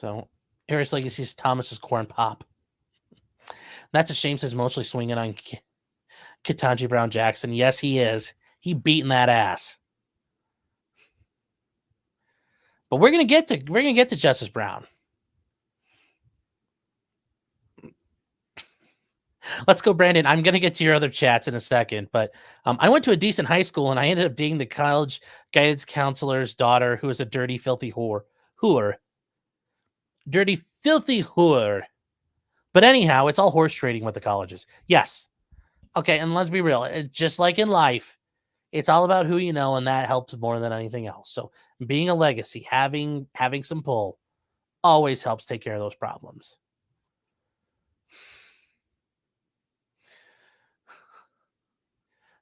So, Harris Legacy says Thomas's corn pop. That's a shame, says mostly swinging on Ketanji Brown Jackson. Yes, he is. He beating that ass. But we're gonna get to Justice Brown. Let's go, Brandon. I'm gonna get to your other chats in a second, but I went to a decent high school and I ended up dating the college guidance counselor's daughter, who is a dirty, filthy whore. Dirty, filthy whore. But anyhow, it's all horse trading with the colleges. Yes. Okay, and let's be real. It's just like in life, it's all about who you know, and that helps more than anything else. So being a legacy, having some pull, always helps take care of those problems.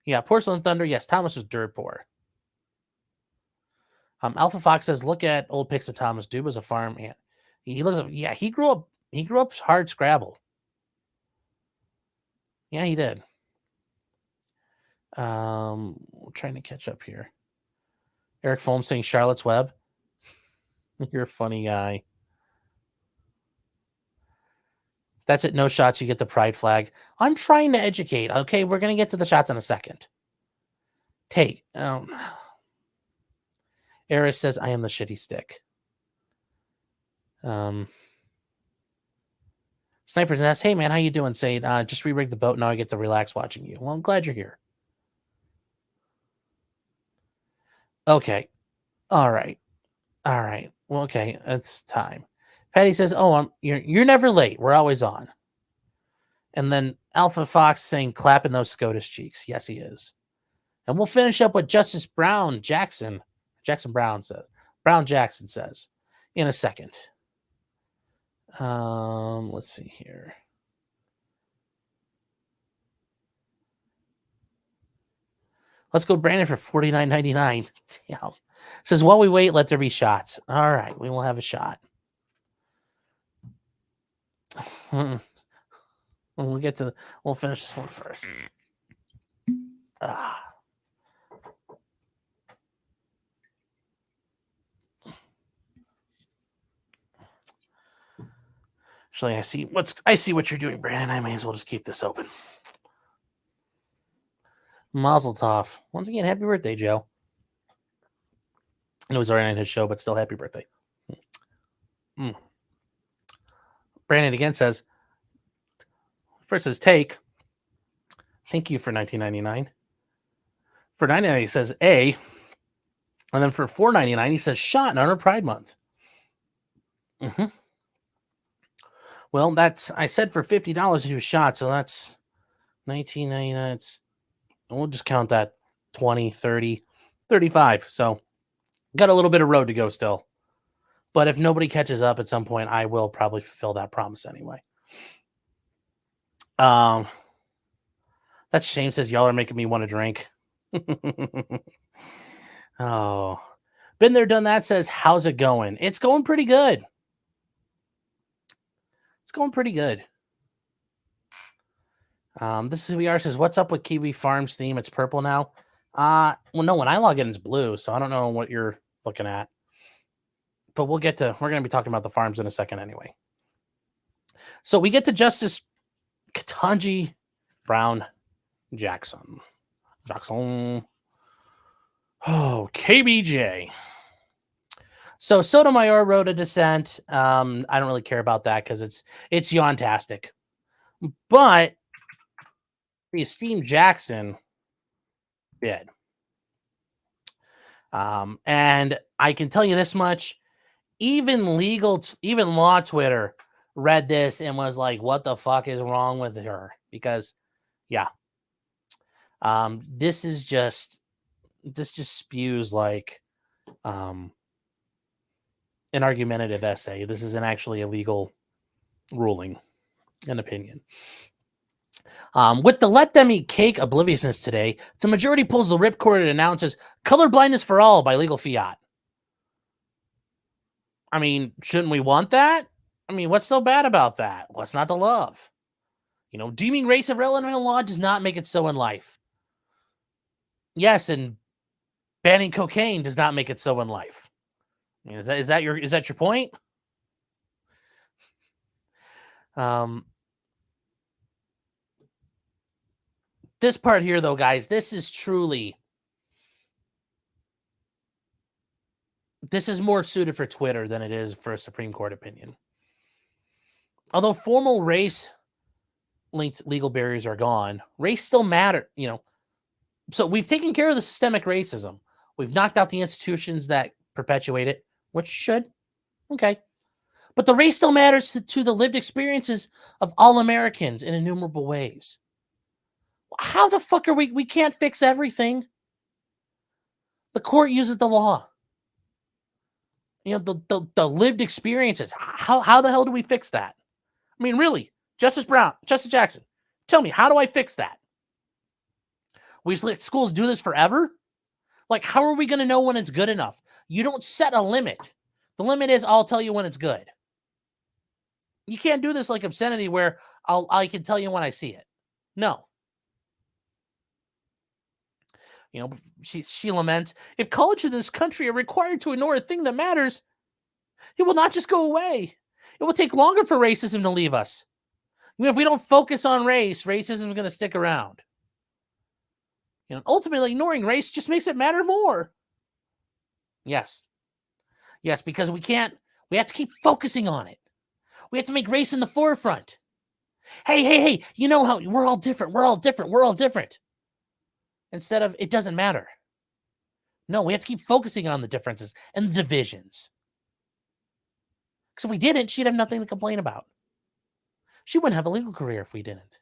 Yeah, Porcelain Thunder. Yes, Thomas was dirt poor. Alpha Fox says, look at old pics of Thomas. Dude was a farm ant. He looks. Yeah, he grew up hard Scrabble. Yeah, he did. We're trying to catch up here. Eric Foam saying Charlotte's Web. You're a funny guy. That's it. No shots. You get the pride flag. I'm trying to educate. Okay, we're going to get to the shots in a second. Take. Eris says, I am the shitty stick. Sniper's Nest. Hey, man, how you doing? Saying, just re-rigged the boat. Now I get to relax watching you. Well, I'm glad you're here. Okay. All right. Well, okay. It's time. Patty says, oh, you're never late. We're always on. And then Alpha Fox saying, clapping those SCOTUS cheeks. Yes, he is. And we'll finish up what Justice Brown Jackson Jackson says in a second. Let's see here. Let's go, Brandon, for $49.99. Damn. Says, while we wait, let there be shots. All right, we will have a shot. When we'll finish this one first. Actually, I see what you're doing, Brandon. I may as well just keep this open. Mazel tov. Once again, happy birthday, Joe. I know he's already on his show, but still happy birthday. Brandon again says, first says take. Thank you for $19.99. For $9.99, he says A. And then for $4.99, he says shot in honor of Pride Month. Well, I said for $50 he was shot, so that's $19.99. We'll just count that 20, 30, 35. So got a little bit of road to go still. But if nobody catches up at some point, I will probably fulfill that promise anyway. That's a shame, says y'all are making me want to drink. Oh. Been there, done that, says, how's it going? It's going pretty good. It's going pretty good. This is who we are, says, what's up with Kiwi Farms theme? It's purple now. Well, no, when I log in, it's blue, so I don't know what you're looking at. But we're going to be talking about the farms in a second anyway. So we get to Justice Ketanji Brown Jackson. Oh, KBJ. So Sotomayor wrote a dissent. I don't really care about that because it's yawntastic. But the esteemed Jackson did. And I can tell you this much. Even law Twitter read this and was like, what the fuck is wrong with her? Because, yeah. This just spews like an argumentative essay. This isn't actually a legal ruling, an opinion. With the let them eat cake obliviousness today, the majority pulls the ripcord and announces colorblindness for all by legal fiat. I mean, shouldn't we want that? I mean, what's so bad about that? What's not to love? Deeming race a relevant law does not make it so in life. Yes, and banning cocaine does not make it so in life. I mean, is that your point? This part here, though, guys, this is more suited for Twitter than it is for a Supreme Court opinion. Although formal race-linked legal barriers are gone, race still matters. So we've taken care of the systemic racism. We've knocked out the institutions that perpetuate it, which should. Okay. But the race still matters to the lived experiences of all Americans in innumerable ways. How the fuck are we can't fix everything. The court uses the law. The lived experiences. How the hell do we fix that? I mean, really, Justice Jackson, tell me, how do I fix that? We just let schools do this forever? Like, how are we going to know when it's good enough? You don't set a limit. The limit is I'll tell you when it's good. You can't do this like obscenity where I can tell you when I see it. No. She laments, if colleges in this country are required to ignore a thing that matters, it will not just go away. It will take longer for racism to leave us. If we don't focus on race, racism is going to stick around. Ultimately, ignoring race just makes it matter more. Yes, because we have to keep focusing on it. We have to make race in the forefront. Hey, you know how we're all different. Instead of, it doesn't matter. No, we have to keep focusing on the differences and the divisions. Because if we didn't, she'd have nothing to complain about. She wouldn't have a legal career if we didn't.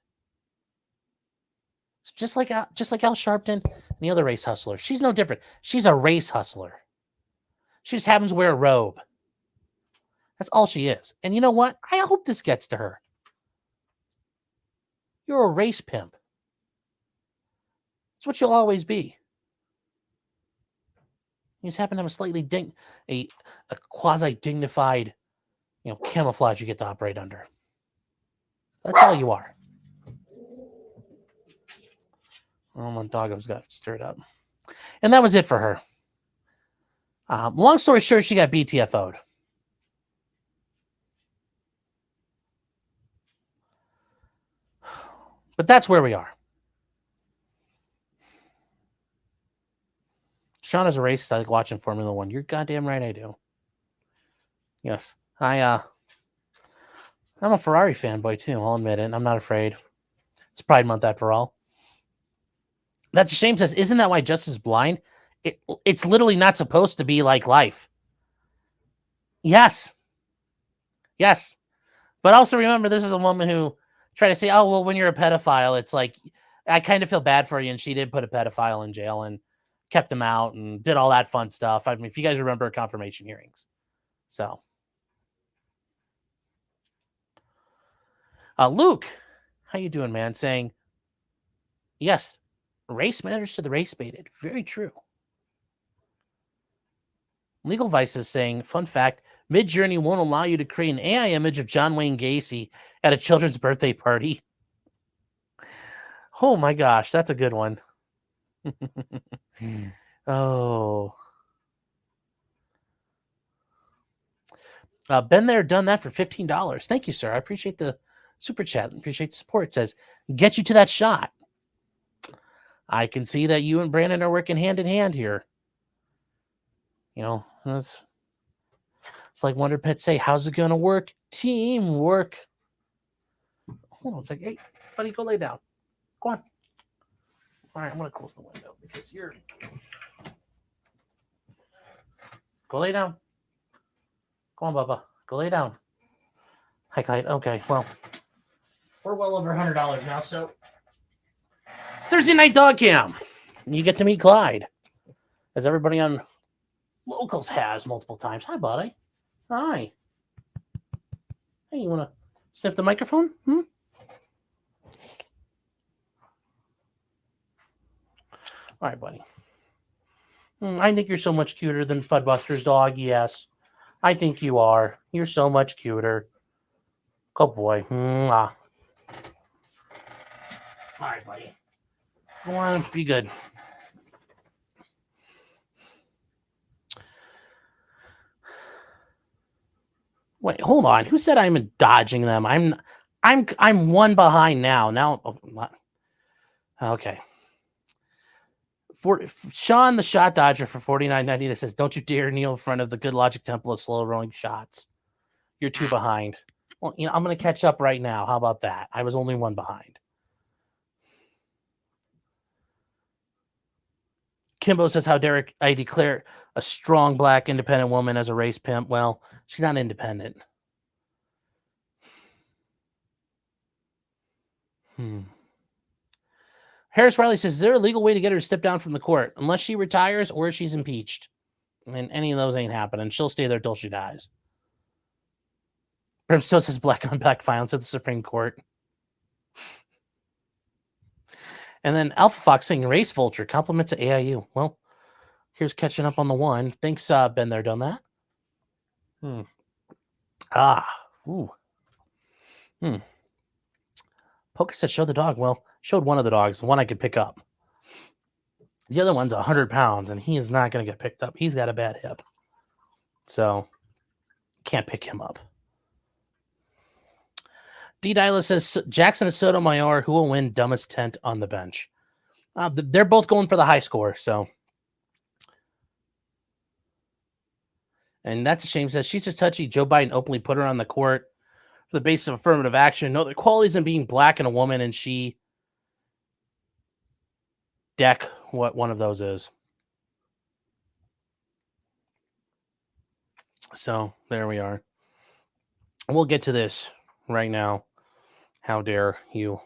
It's just like Al Sharpton and the other race hustler. She's no different. She's a race hustler. She just happens to wear a robe. That's all she is. And you know what? I hope this gets to her. You're a race pimp. It's what you'll always be. You just happen to have a slightly a quasi-dignified, camouflage you get to operate under. That's all you are. Oh, my dog got stirred up. And that was it for her. Long story short, she got BTFO'd. But that's where we are. Sean has a race. I like watching Formula One. You're goddamn right I do. Yes. I'm a Ferrari fanboy too. I'll admit it. I'm not afraid. It's Pride Month after all. That's a shame. Says, isn't that why Justice is blind? It's literally not supposed to be like life. Yes. Yes. But also remember, this is a woman who tried to say, oh, well, when you're a pedophile, it's like, I kind of feel bad for you. And she did put a pedophile in jail and kept him out and did all that fun stuff. I mean, if you guys remember confirmation hearings. So. Luke, how you doing, man? Saying, yes, race matters to the race baited. Very true. Legal Vice is saying, fun fact, Midjourney won't allow you to create an AI image of John Wayne Gacy at a children's birthday party. Oh my gosh, that's a good one. Oh. Been there, done that for $15. Thank you, sir. I appreciate the super chat. Appreciate the support. It says, get you to that shot. I can see that you and Brandon are working hand in hand here. You know, it's like Wonder Pet say, how's it going to work? Teamwork. Hold on a second. Hey, buddy, go lay down. Go on. All right, I'm going to close the window because you're... Go lay down. Go on, Bubba. Go lay down. Hi, Clyde. Okay, well, we're well over $100 now, so Thursday night dog cam. You get to meet Clyde, as everybody on Locals has multiple times. Hi, buddy. Hi. Hey, you want to sniff the microphone? All right, buddy. I think you're so much cuter than Fudbuster's dog. Yes, I think you are. You're so much cuter. Good boy. All right, buddy. Go on. Be good. Wait, hold on. Who said I'm dodging them? I'm one behind now. Okay. For Sean, the shot dodger for $49.90 that says, "Don't you dare kneel in front of the Good Logic Temple of slow rolling shots. You're two behind." Well, you know, I'm going to catch up right now. How about that? I was only one behind. Kimbo says, "How dare I declare a strong black independent woman as a race pimp?" Well, she's not independent. Harris Riley says, "Is there a legal way to get her to step down from the court unless she retires or she's impeached?" And any of those ain't happening. She'll stay there till she dies. Brim still says black on black violence at the Supreme Court. And then Alpha Fox saying race vulture compliments at AIU. Well, here's catching up on the one. Thanks, been there, done that. Poker said show the dog. Well, showed one of the dogs, the one I could pick up. The other one's 100 pounds, and he is not going to get picked up. He's got a bad hip. So, can't pick him up. D. Dyla says, Jackson and Sotomayor, who will win dumbest tent on the bench? They're both going for the high score, so. And that's a shame. Says, she's just touchy. Joe Biden openly put her on the court for the basis of affirmative action. No, the qualities in being black and a woman, and she deck what one of those is. So there we are. We'll get to this right now. How dare you?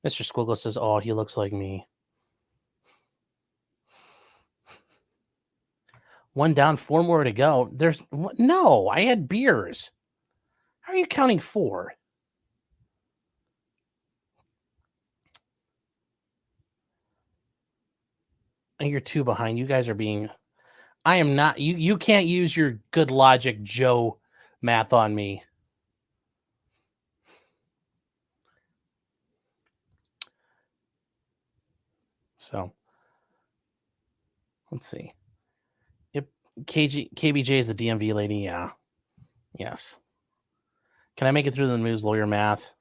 Mr. Squiggle says, oh, he looks like me. One down, 4 more to go. No, I had beers. How are you counting 4? And you're 2 behind. You guys are being... I am not... You can't use your good logic Joe math on me. So, let's see. Yep, KBJ is the DMV lady. Yeah. Yes. Can I make it through the news lawyer math?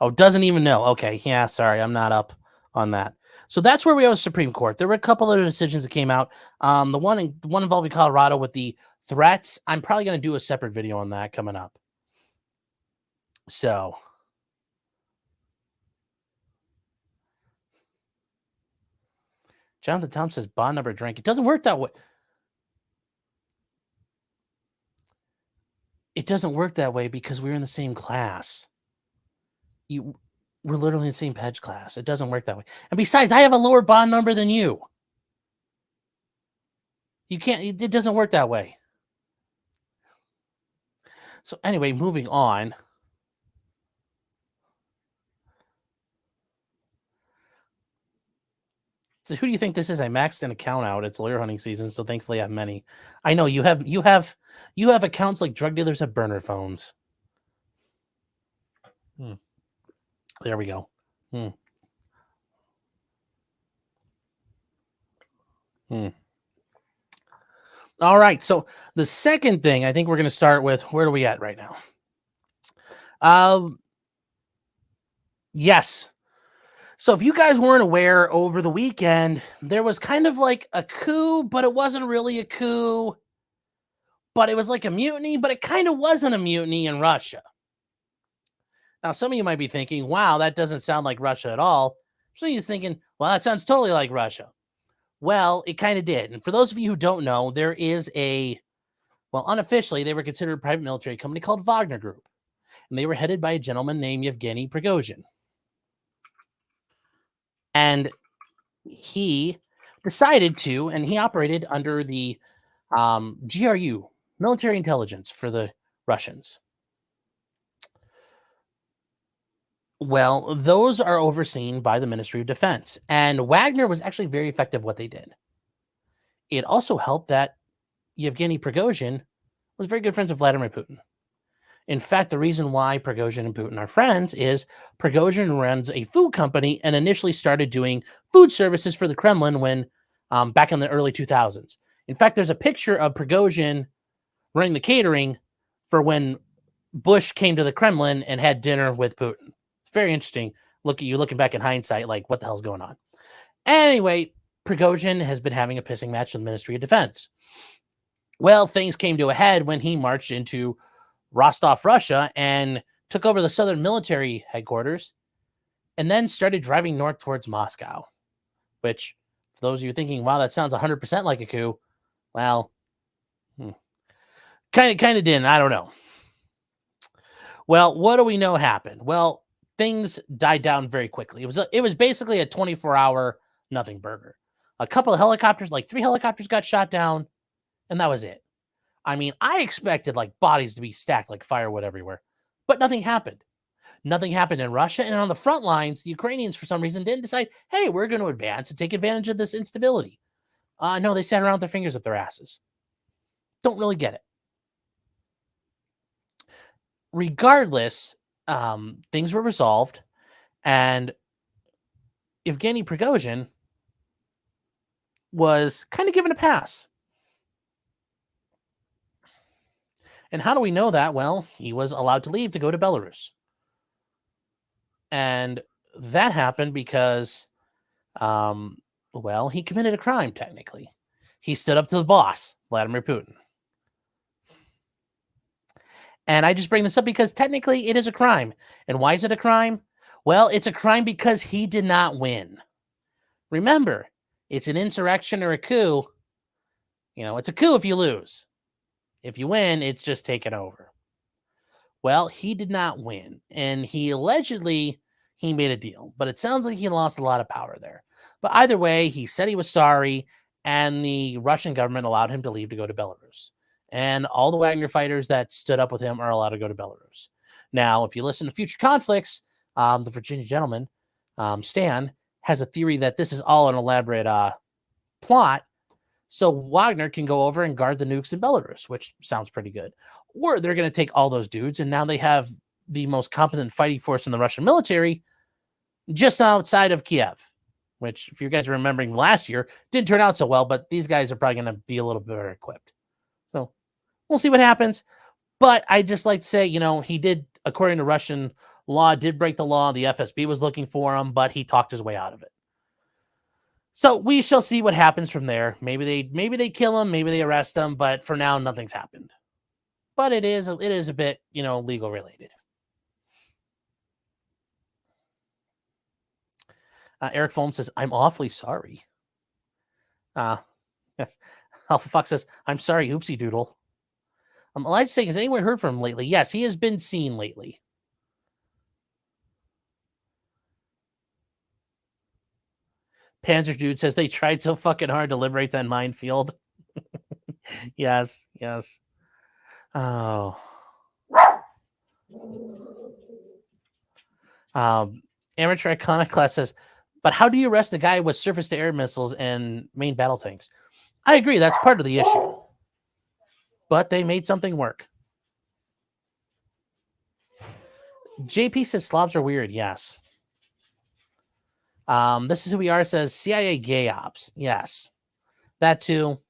Oh, doesn't even know. Okay, yeah, sorry, I'm not up on that. So that's where we are with Supreme Court. There were a couple other decisions that came out. The one involving Colorado with the threats. I'm probably going to do a separate video on that coming up. So, Jonathan Tom says bond number drink. It doesn't work that way. It doesn't work that way because we're in the same class. We're literally in the same pledge class. It doesn't work that way. And besides, I have a lower bond number than you. You can't, it doesn't work that way. So anyway, moving on. So who do you think this is? I maxed an account out. It's lawyer hunting season, so thankfully I have many. I know you have accounts like drug dealers have burner phones. There we go. All right. So the second thing I think we're going to start with, where are we at right now? Yes. So if you guys weren't aware, over the weekend, there was kind of like a coup, but it wasn't really a coup. But it was like a mutiny, but it kind of wasn't a mutiny in Russia. Now, some of you might be thinking, wow, that doesn't sound like Russia at all. Some of you thinking, well, that sounds totally like Russia. Well, it kind of did. And for those of you who don't know, there is unofficially, they were considered a private military company called Wagner Group. And they were headed by a gentleman named Yevgeny Prighozhin. And he decided to, and he operated under the GRU, military intelligence for the Russians. Well, those are overseen by the Ministry of Defense. And Wagner was actually very effective at what they did. It also helped that Yevgeny Prighozhin was very good friends with Vladimir Putin. In fact, the reason why Prighozhin and Putin are friends is Prighozhin runs a food company and initially started doing food services for the Kremlin when back in the early 2000s. In fact, there's a picture of Prighozhin running the catering for when Bush came to the Kremlin and had dinner with Putin. It's very interesting. Looking back in hindsight, like what the hell's going on? Anyway, Prighozhin has been having a pissing match with the Ministry of Defense. Well, things came to a head when he marched into Rostov, Russia, and took over the southern military headquarters, and then started driving north towards Moscow, which, for those of you thinking, wow, that sounds 100% like a coup, well, kind of didn't. I don't know. Well, what do we know happened? Well, things died down very quickly. It was basically a 24-hour nothing burger. A couple of helicopters, like 3 helicopters got shot down, and that was it. I mean, I expected like bodies to be stacked like firewood everywhere, but nothing happened. Nothing happened in Russia. And on the front lines, the Ukrainians, for some reason, didn't decide, hey, we're going to advance and take advantage of this instability. No, they sat around with their fingers up their asses. Don't really get it. Regardless, things were resolved, and Yevgeny Prighozhin was kind of given a pass. And how do we know that? Well, he was allowed to leave to go to Belarus. And that happened because, he committed a crime, technically. He stood up to the boss, Vladimir Putin. And I just bring this up because technically it is a crime. And why is it a crime? Well, it's a crime because he did not win. Remember, it's an insurrection or a coup. It's a coup if you lose. If you win, it's just taken over. Well, he did not win, and he allegedly made a deal, but it sounds like he lost a lot of power there. But either way, he said he was sorry, and the Russian government allowed him to leave to go to Belarus. And all the Wagner fighters that stood up with him are allowed to go to Belarus. Now, if you listen to Future Conflicts, the Virginia gentleman, Stan, has a theory that this is all an elaborate plot, so Wagner can go over and guard the nukes in Belarus, which sounds pretty good. Or they're going to take all those dudes, and now they have the most competent fighting force in the Russian military just outside of Kiev, which, if you guys are remembering last year, didn't turn out so well, but these guys are probably going to be a little bit better equipped. So we'll see what happens. But I just like to say, he did, according to Russian Law did break the law. The FSB was looking for him, but he talked his way out of it. So we shall see what happens from there. Maybe they kill him, maybe they arrest him, but for now, nothing's happened. But it is a bit, legal related. Eric Foam says, "I'm awfully sorry." Yes. Alpha Fox says, "I'm sorry, oopsie doodle." Elijah saying, "Has anyone heard from him lately?" Yes, he has been seen lately. Panzer Dude says they tried so fucking hard to liberate that minefield. Yes. Oh. Amateur Iconoclast says, "But how do you arrest the guy with surface-to-air missiles and main battle tanks?" I agree, that's part of the issue. But they made something work. JP says slobs are weird. Yes. This is who we are says CIA gay ops. Yes. That too.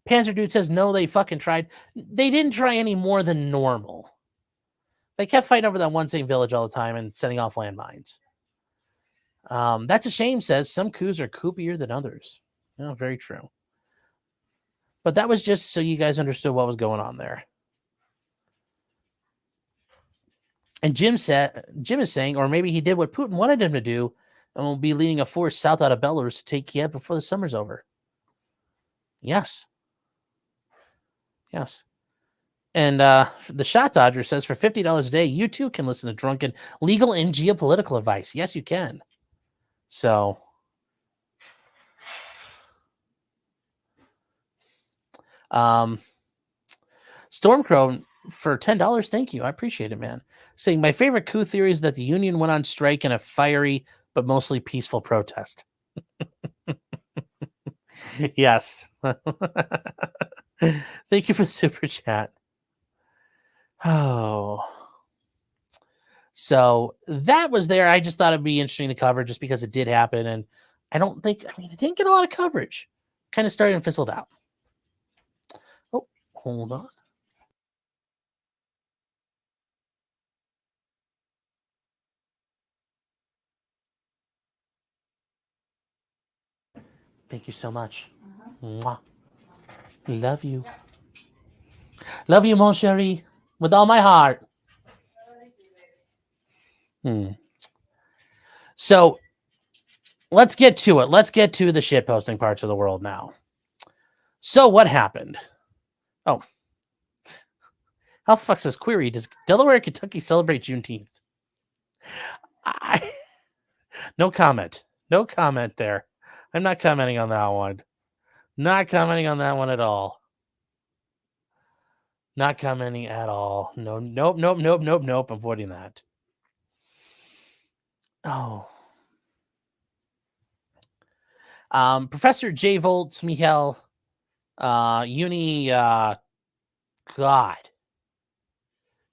Panzer Dude says no, they fucking tried. They didn't try any more than normal. They kept fighting over that one same village all the time and setting off landmines. That's a shame, says some coups are coupier than others. No, very true. But that was just so you guys understood what was going on there. And Jim is saying, or maybe he did what Putin wanted him to do and will be leading a force south out of Belarus to take Kiev before the summer's over. Yes. And the Shot Dodger says, for $50 a day, you too can listen to drunken legal and geopolitical advice. Yes, you can. So, Stormcrow for $10, thank you. I appreciate it, man. Saying, my favorite coup theory is that the union went on strike in a fiery but mostly peaceful protest. Yes. Thank you for the super chat. Oh. So that was there. I just thought it'd be interesting to cover just because it did happen. And it didn't get a lot of coverage. Kind of started and fizzled out. Oh, hold on. Thank you so much. Mwah. Love you. Love you, mon chéri. With all my heart. So let's get to it. Let's get to the shitposting parts of the world now. So what happened? Oh. How the fuck says query? Does Delaware and Kentucky celebrate Juneteenth? No comment. No comment there. I'm not commenting on that one. Not commenting on that one at all. Not commenting at all. No, nope. Avoiding that. Oh. Professor J. Volts, Michael, Uni, God.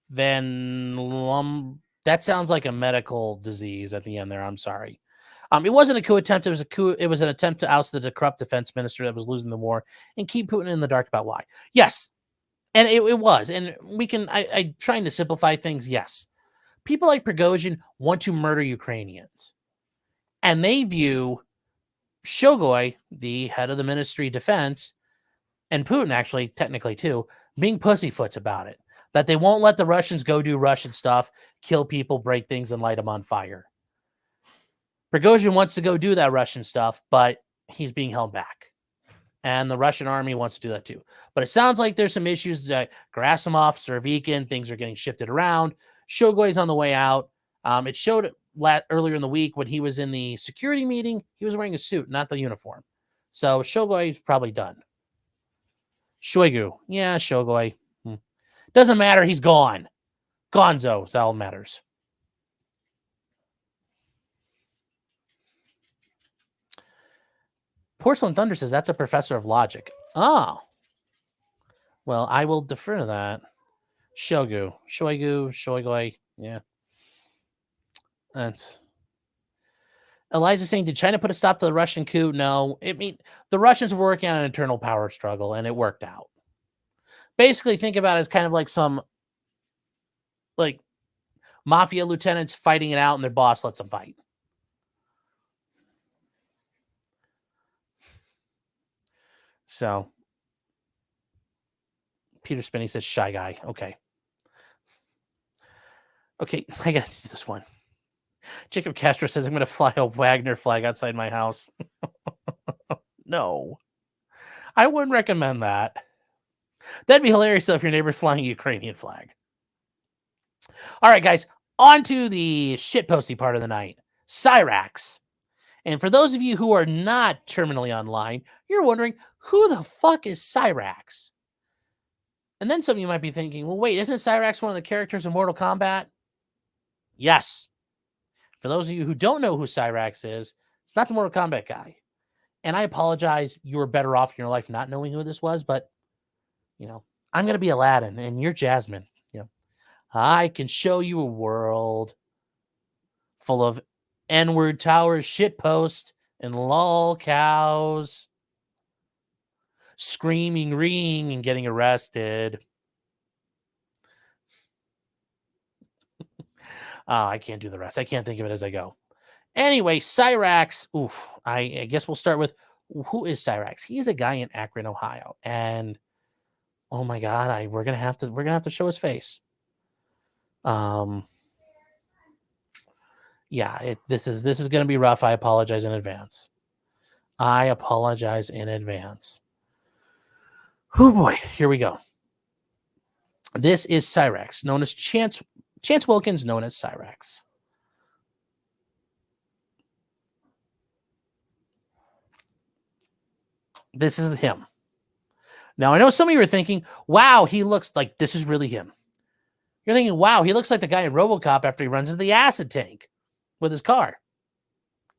That sounds like a medical disease at the end there. I'm sorry. It wasn't a coup attempt. It was a coup. It was an attempt to oust the corrupt defense minister that was losing the war and keep Putin in the dark about why. Yes. And it was. And I'm trying to simplify things. Yes. People like Prighozhin want to murder Ukrainians. And they view Shogoi, the head of the Ministry of Defense, and Putin actually, technically too, being pussyfoots about it. That they won't let the Russians go do Russian stuff, kill people, break things, and light them on fire. Prighozhin wants to go do that Russian stuff, but he's being held back. And the Russian army wants to do that too. But it sounds like there's some issues. Gerasimov, Surovikin, things are getting shifted around. Shogoi's on the way out. It showed earlier in the week when he was in the security meeting, he was wearing a suit, not the uniform. So Shogoi's probably done. Shoigu. Yeah, Shogoi. Doesn't matter. He's gone. Gonzo. That's all that matters. Porcelain Thunder says that's a professor of logic. Oh. Well, I will defer to that. Shoigu. Shoigoi. Yeah. That's... Eliza saying, did China put a stop to the Russian coup? No. The Russians were working on an internal power struggle, and it worked out. Basically, think about it as kind of like some, mafia lieutenants fighting it out and their boss lets them fight. So Peter Spinney says shy guy. Okay. Okay, I gotta see this one. Jacob Castro says I'm gonna fly a Wagner flag outside my house. No. I wouldn't recommend that. That'd be hilarious though if your neighbor's flying a Ukrainian flag. All right, guys, on to the shitposty part of the night. Cyraxx. And for those of you who are not terminally online, you're wondering, who the fuck is Cyraxx? And then some of you might be thinking, well, wait, isn't Cyraxx one of the characters in Mortal Kombat? Yes. For those of you who don't know who Cyraxx is, it's not the Mortal Kombat guy. And I apologize, you were better off in your life not knowing who this was, but, you know, I'm going to be Aladdin and you're Jasmine. You know, I can show you a world full of N-word towers, shitpost, and lol cows, screaming, ring, and getting arrested. I can't do the rest. I can't think of it as I go. Anyway, Cyraxx. Oof. I guess we'll start with, who is Cyraxx? He's a guy in Akron, Ohio, and oh my god, we're gonna have to show his face. Yeah, this is gonna be rough. I apologize in advance. Oh boy, here we go. This is Cyraxx, known as Chance Wilkins, known as Cyraxx. This is him. Now, I know some of you are thinking, wow, he looks like this is really him. You're thinking, wow, he looks like the guy in RoboCop after he runs into the acid tank with his car.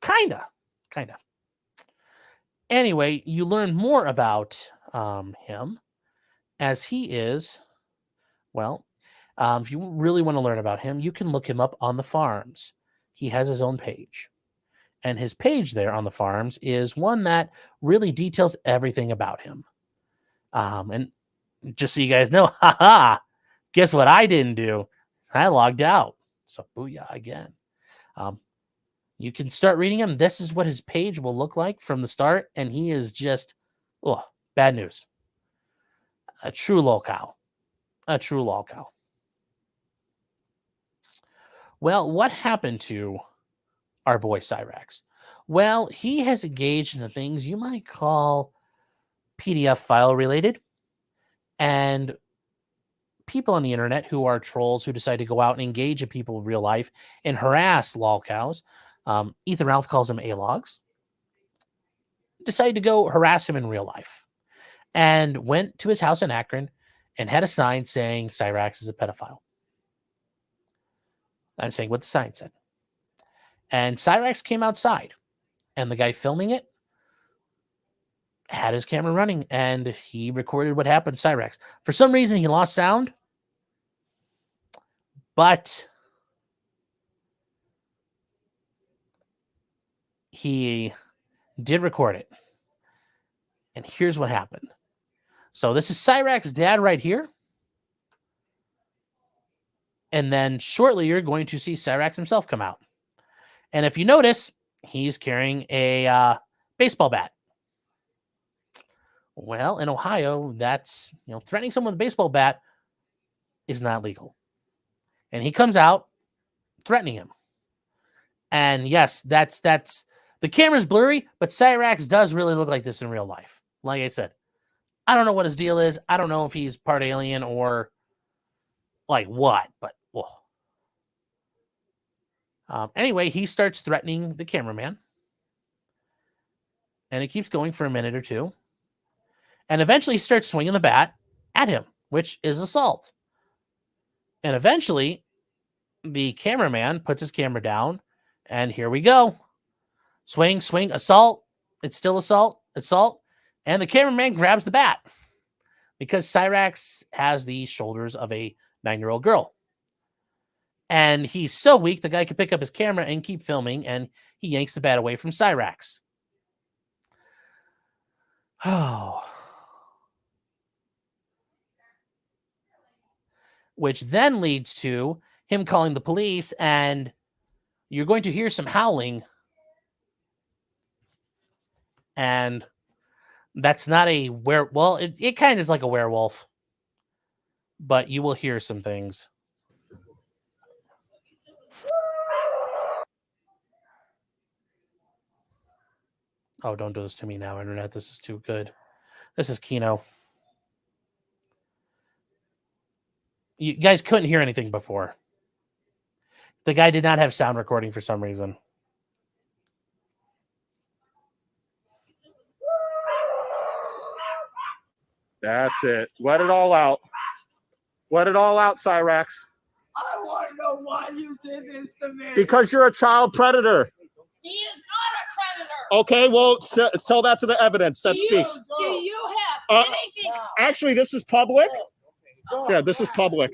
Kinda. Anyway, you learn more about him as he is, well, if you really want to learn about him, you can look him up on the forums. He has his own page. And his page there on the forums is one that really details everything about him. And just so you guys know, guess what I didn't do? I logged out. So booyah again. You can start reading him. This is what his page will look like from the start. And he is just, bad news. A true lol cow. Well, what happened to our boy Cyraxx? Well, he has engaged in the things you might call PDF file related, and people on the internet who are trolls who decide to go out and engage in people in real life and harass lol cows. Ethan Ralph calls them A-logs. Decided to go harass him in real life and went to his house in Akron and had a sign saying Cyraxx is a pedophile. I'm saying what the sign said. And Cyraxx came outside, and the guy filming it had his camera running, and he recorded what happened to Cyraxx. For some reason, he lost sound, but he did record it. And here's what happened. So this is Cyraxx's dad right here. And then shortly, you're going to see Cyraxx himself come out. And if you notice, he's carrying a baseball bat. Well, in Ohio, that's, threatening someone with a baseball bat is not legal. And he comes out threatening him. And yes, that's the camera's blurry, but Cyraxx does really look like this in real life. Like I said, I don't know what his deal is. I don't know if he's part alien or like what, but anyway, he starts threatening the cameraman. And it keeps going for a minute or two. And eventually he starts swinging the bat at him, which is assault. And eventually the cameraman puts his camera down, and here we go. Swing, assault. It's still assault. And the cameraman grabs the bat because Cyraxx has the shoulders of a 9-year-old girl. And he's so weak, the guy can pick up his camera and keep filming, and he yanks the bat away from Cyraxx. Oh. Which then leads to him calling the police, and you're going to hear some howling. And that's not a well, it kind of is like a werewolf, but you will hear some things. Oh, don't do this to me now, internet. This is too good. This is Kino. You guys couldn't hear anything before. The guy did not have sound recording for some reason. That's it. Let it all out. Let it all out, Cyraxx. I want to know why you did this to me. Because you're a child predator. He is not a predator. Okay, well, tell that to the evidence that speaks. Do you have anything? Actually, this is public. Yeah, this is public.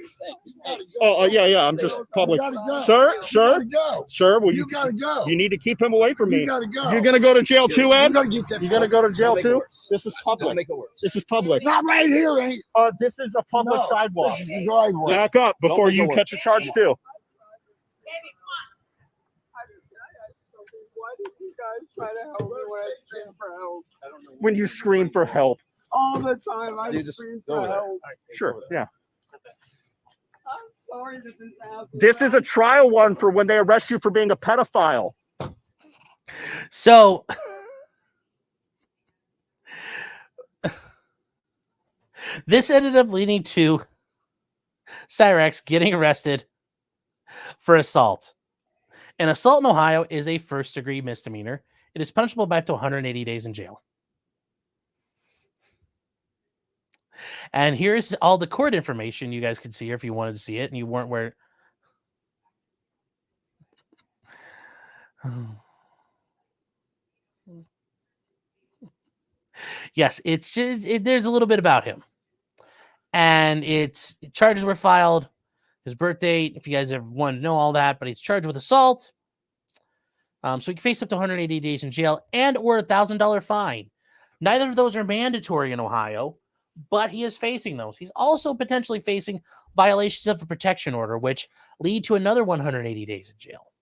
Oh, yeah, I'm just public. Sir, will You gotta go. You need to keep him away from me. You gotta go. You're gonna go to jail too, Ed? You're gonna go to jail too? This is public. This is public. Not right here, ain't. This is a public sidewalk. This is the driveway. Back up before you catch a charge too. Baby, why did you guys try to help me when I screamed for help? When you scream for help. All the time I scream for help. Sure, yeah. I'm sorry that this happened. This is a trial one for when they arrest you for being a pedophile. So this ended up leading to Cyraxx getting arrested for assault. An assault in Ohio is a first-degree misdemeanor. It is punishable by up to 180 days in jail. And here's all the court information you guys could see here if you wanted to see it and you weren't where. Yes, it's just, there's a little bit about him. And it's charges were filed, his birth date, if you guys ever want to know all that, but he's charged with assault. So he can face up to 180 days in jail and or $1,000 fine. Neither of those are mandatory in Ohio, but he is facing those. He's also potentially facing violations of a protection order, which lead to another 180 days in jail.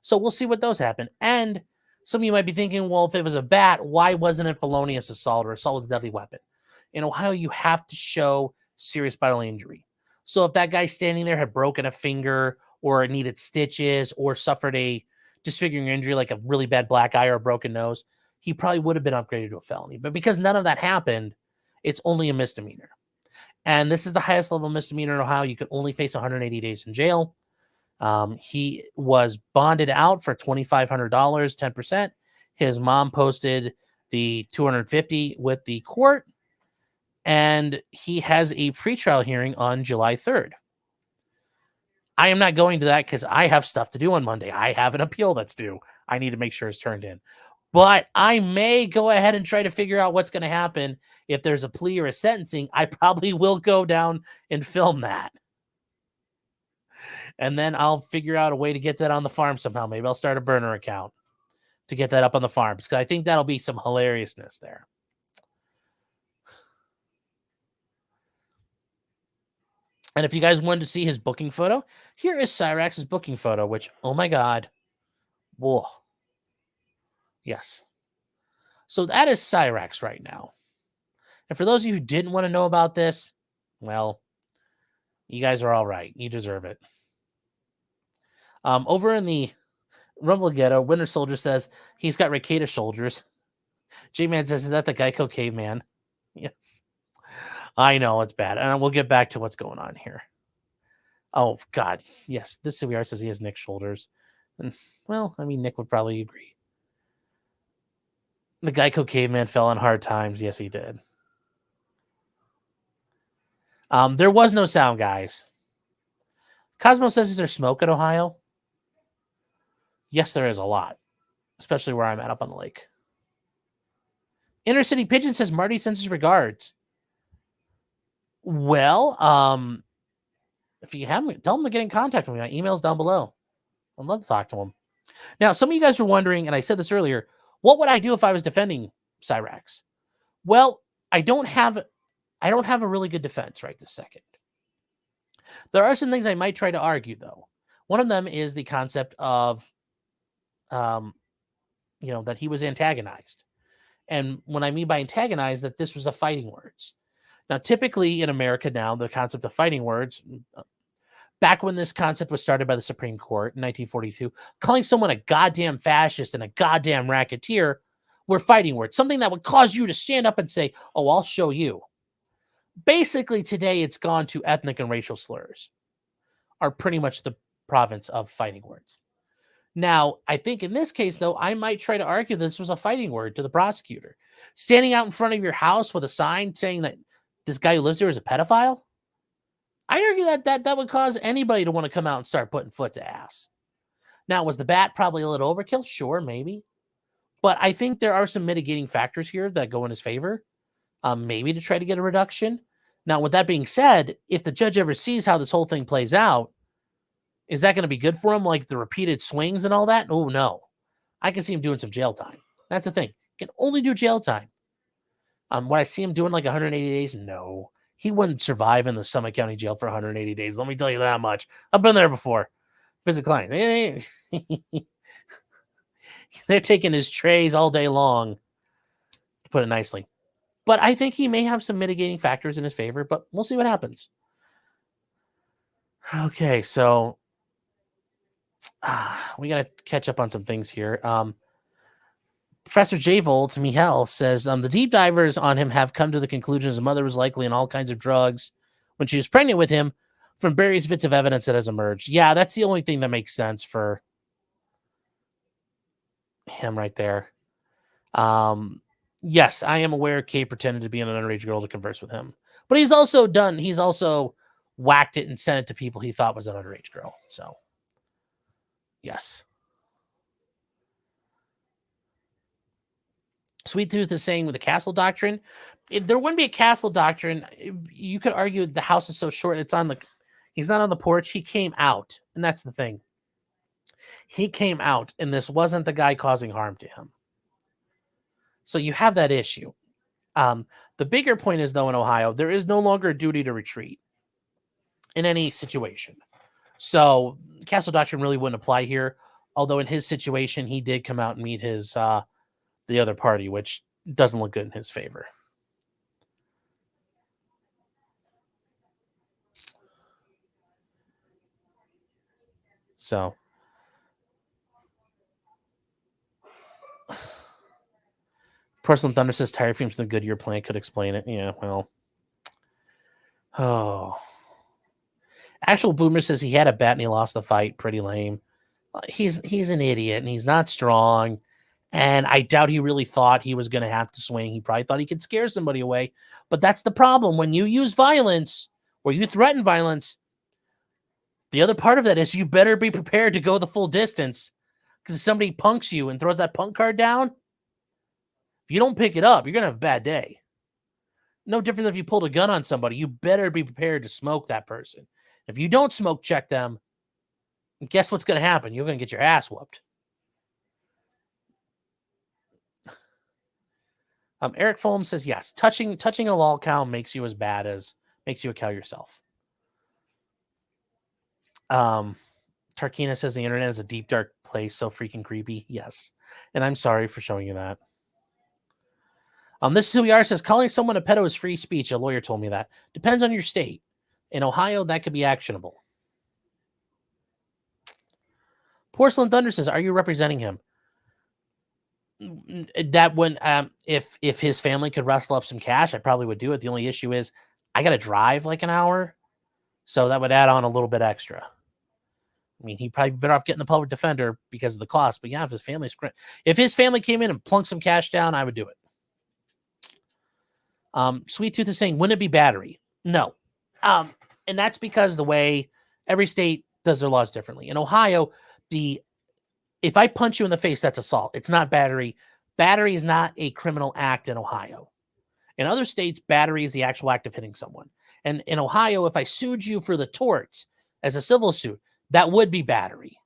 So we'll see what those happen. And some of you might be thinking, well, if it was a bat, why wasn't it felonious assault or assault with a deadly weapon? In Ohio, you have to show serious bodily injury. So if that guy standing there had broken a finger or needed stitches or suffered a disfiguring injury like a really bad black eye or a broken nose, he probably would have been upgraded to a felony. But because none of that happened, it's only a misdemeanor. And this is the highest level misdemeanor in Ohio. You could only face 180 days in jail. He was bonded out for $2,500, 10%. His mom posted the $250 with the court. And he has a pretrial hearing on July 3rd. I am not going to that because I have stuff to do on Monday. I have an appeal that's due. I need to make sure it's turned in. But I may go ahead and try to figure out what's going to happen if there's a plea or a sentencing. I probably will go down and film that. And then I'll figure out a way to get that on the farm somehow. Maybe I'll start a burner account to get that up on the farms because I think that'll be some hilariousness there. And if you guys wanted to see his booking photo, here is Cyraxx's booking photo, which, oh my God. Whoa. Yes. So that is Cyraxx right now. And for those of you who didn't want to know about this, well, you guys are all right. You deserve it. Over in the Rumble Ghetto, Winter Soldier says he's got Ricada shoulders. J-Man says, is that the Geico caveman? Yes. I know it's bad. And we'll get back to what's going on here. Oh, God. Yes. This CVR says he has Nick's shoulders. And, well, I mean, Nick would probably agree. The Geico caveman fell on hard times. Yes, he did. There was no sound, guys. Cosmo says, is there smoke in Ohio? Yes, there is a lot. Especially where I'm at up on the lake. Inner City Pigeon says, Marty sends his regards. Well, if you haven't, tell him to get in contact with me. My email's down below. I'd love to talk to him. Now, some of you guys were wondering, and I said this earlier, what would I do if I was defending Cyraxx? Well, I don't have a really good defense right this second. There are some things I might try to argue, though. One of them is the concept of, that he was antagonized. And when I mean by antagonized, that this was a fighting words. Now, typically in America now, the concept of fighting words, back when this concept was started by the Supreme Court in 1942, calling someone a goddamn fascist and a goddamn racketeer were fighting words, something that would cause you to stand up and say, oh, I'll show you. Basically, today it's gone to ethnic and racial slurs are pretty much the province of fighting words. Now, I think in this case, though, I might try to argue this was a fighting word to the prosecutor. Standing out in front of your house with a sign saying that this guy who lives there is a pedophile? I'd argue that would cause anybody to want to come out and start putting foot to ass. Now, was the bat probably a little overkill? Sure, maybe. But I think there are some mitigating factors here that go in his favor, maybe to try to get a reduction. Now, with that being said, if the judge ever sees how this whole thing plays out, is that going to be good for him, like the repeated swings and all that? Oh, no. I can see him doing some jail time. That's the thing. He can only do jail time. Would I see him doing like 180 days? No. He wouldn't survive in the Summit County Jail for 180 days. Let me tell you that much. I've been there before. Visit clients. They're taking his trays all day long, to put it nicely. But I think he may have some mitigating factors in his favor, but we'll see what happens. Okay, so we got to catch up on some things here. Professor J. Volt, Michel, says the deep divers on him have come to the conclusion his mother was likely on all kinds of drugs when she was pregnant with him from various bits of evidence that has emerged. Yeah, that's the only thing that makes sense for him right there. Yes, I am aware Kate pretended to be an underage girl to converse with him. But he's also whacked it and sent it to people he thought was an underage girl. So, yes. Sweet Tooth is saying with the castle doctrine, there wouldn't be a castle doctrine. You could argue the house is so short. He's not on the porch. He came out, and that's the thing. He came out, and this wasn't the guy causing harm to him. So you have that issue. The bigger point is, though, in Ohio, there is no longer a duty to retreat in any situation. So castle doctrine really wouldn't apply here. Although in his situation, he did come out and meet his the other party, which doesn't look good in his favor. So Porcelain Thunder says tire fumes from the Goodyear plant could explain it. Yeah, well. Oh. Actual Boomer says he had a bat and he lost the fight. Pretty lame. He's an idiot and he's not strong. And I doubt he really thought he was going to have to swing. He probably thought he could scare somebody away. But that's the problem. When you use violence or you threaten violence, the other part of that is you better be prepared to go the full distance. Because if somebody punks you and throws that punk card down, if you don't pick it up, you're going to have a bad day. No different than if you pulled a gun on somebody. You better be prepared to smoke that person. If you don't smoke check them, guess what's going to happen? You're going to get your ass whooped. Eric Fulham says, yes, touching a lol cow makes you a cow yourself. Tarkina says the internet is a deep, dark place, so freaking creepy. Yes. And I'm sorry for showing you that. This is who we are, says calling someone a pedo is free speech. A lawyer told me that. Depends on your state. In Ohio, that could be actionable. Porcelain Thunder says, are you representing him? That when if his family could wrestle up some cash, I probably would do it. The only issue is I got to drive like an hour, so that would add on a little bit extra. I mean, he'd probably be better off getting the public defender because of the cost. But yeah, if his family came in and plunked some cash down, I would do it. Sweet Tooth is saying, wouldn't it be battery? No, and that's because the way every state does their laws differently. In Ohio, if I punch you in the face, that's assault. It's not battery. Battery is not a criminal act in Ohio. In other states, battery is the actual act of hitting someone. And in Ohio, if I sued you for the torts as a civil suit, that would be battery.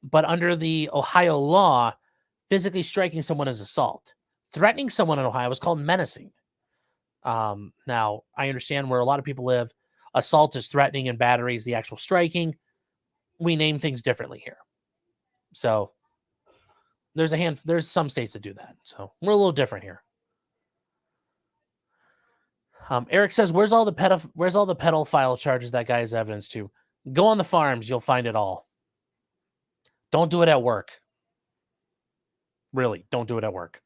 But under the Ohio law, physically striking someone is assault. Threatening someone in Ohio is called menacing. Now, I understand where a lot of people live. assault is threatening and battery is the actual striking. We name things differently here. So there's some states that do that. So we're a little different here. Eric says, where's all the pedophile charges that guy has evidence to? Go on the farms, you'll find it all. Don't do it at work. Really, don't do it at work.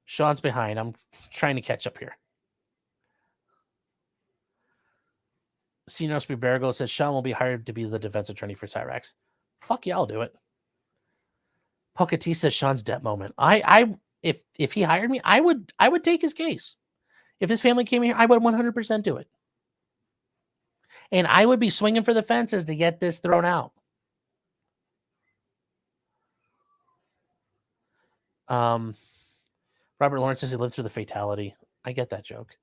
Sean's behind. I'm trying to catch up here. Sinos Bergo says Sean will be hired to be the defense attorney for Cyraxx. Fuck yeah, I'll do it. Poca T says Sean's debt moment. If he hired me, I would take his case. If his family came here, I would 100% do it. And I would be swinging for the fences to get this thrown out. Robert Lawrence says he lived through the fatality. I get that joke.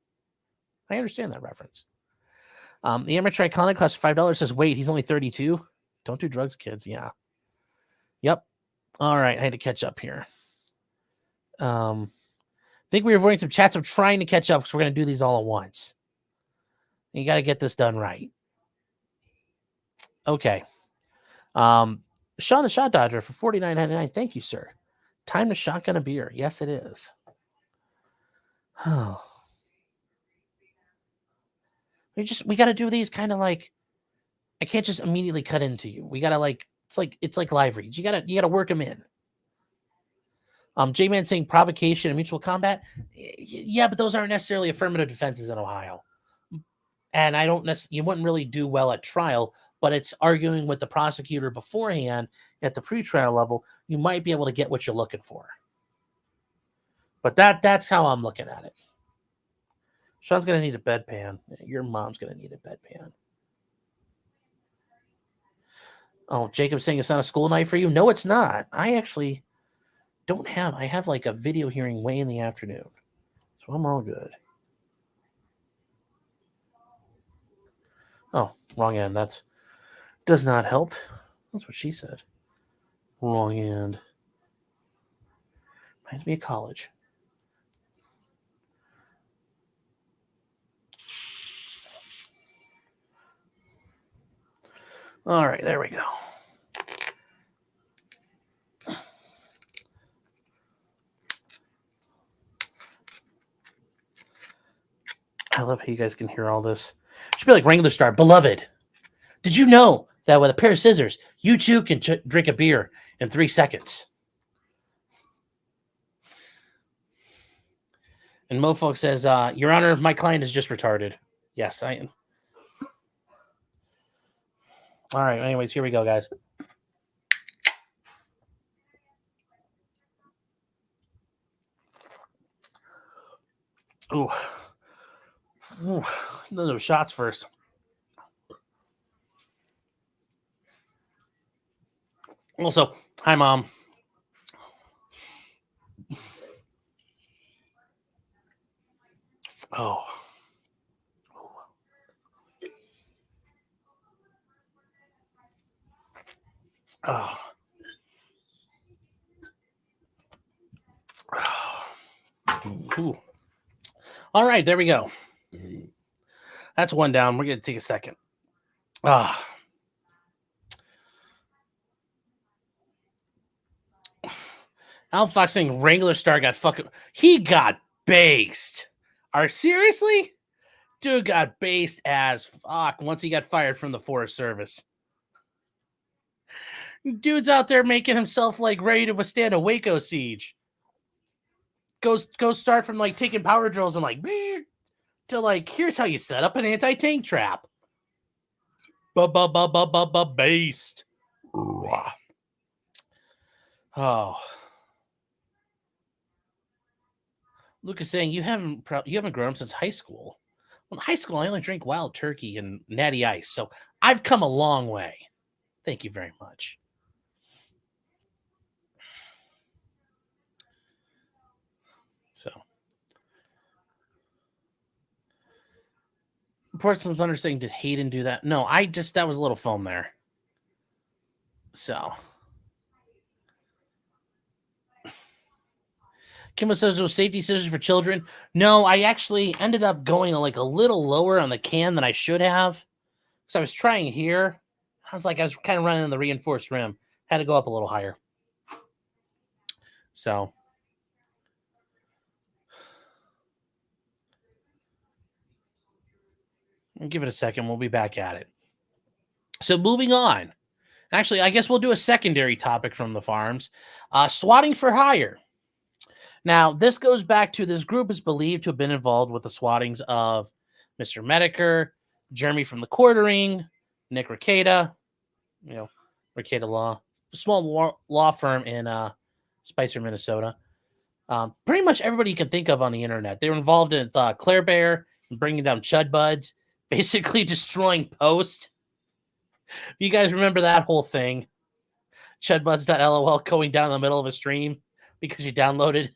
I understand that reference. The amateur iconoclast $5 says, wait, he's only 32? Don't do drugs, kids. Yeah. Yep. All right. I had to catch up here. I think we were avoiding some chats. I'm trying to catch up because we're going to do these all at once. You got to get this done right. Okay. Sean the Shot Dodger for $49.99. Thank you, sir. Time to shotgun a beer. Yes, it is. Oh. We got to do these kind of like, I can't just immediately cut into you. We got to it's like live reads. You got to work them in. J-Man saying provocation and mutual combat. Yeah, but those aren't necessarily affirmative defenses in Ohio. And you wouldn't really do well at trial, but it's arguing with the prosecutor beforehand at the pretrial level. You might be able to get what you're looking for. But that's how I'm looking at it. Sean's going to need a bedpan. Your mom's going to need a bedpan. Oh, Jacob's saying it's not a school night for you? No, it's not. I actually I have like a video hearing way in the afternoon. So I'm all good. Oh, wrong end. That does not help. That's what she said. Wrong end. Reminds me of college. All right, there we go. I love how you guys can hear all this. Should be like Wrangler Star. Beloved, did you know that with a pair of scissors, you too can drink a beer in 3 seconds? And Mofolk says, Your Honor, my client is just retarded. Yes, I am. All right, anyways, here we go, guys. Ooh. Those shots first. Also, hi, Mom. Oh. Oh. Ooh. All right, there we go. That's one down. We're going to take a second. Al Fox saying Wrangler Star got he got based. Seriously? Dude got based as fuck once he got fired from the Forest Service. Dude's out there making himself like ready to withstand a Waco siege. Go start from like taking power drills and like to like, here's how you set up an anti-tank trap. Based. Oh. Lucas saying you haven't grown up since high school. Well, in high school, I only drink Wild Turkey and Natty Ice, so I've come a long way. Thank you very much. So, Portsmouth Thunder saying, did Hayden do that? No, that was a little foam there. So, Kimball says those safety scissors for children. No, I actually ended up going like a little lower on the can than I should have. So I was trying here. I was kind of running in the reinforced rim. Had to go up a little higher. So I'll give it a second. We'll be back at it. So moving on. Actually, I guess we'll do a secondary topic from the farms. Swatting for hire. Now, this goes back to this group is believed to have been involved with the swattings of Mr. Mediker, Jeremy from the Quartering, Nick Ricada, Ricada Law, a small law firm in Spicer, Minnesota. Pretty much everybody you can think of on the internet. They were involved in Claire Bear and bringing down Chud Buds, basically destroying Post. You guys remember that whole thing? Chudbuds.lol going down the middle of a stream because you downloaded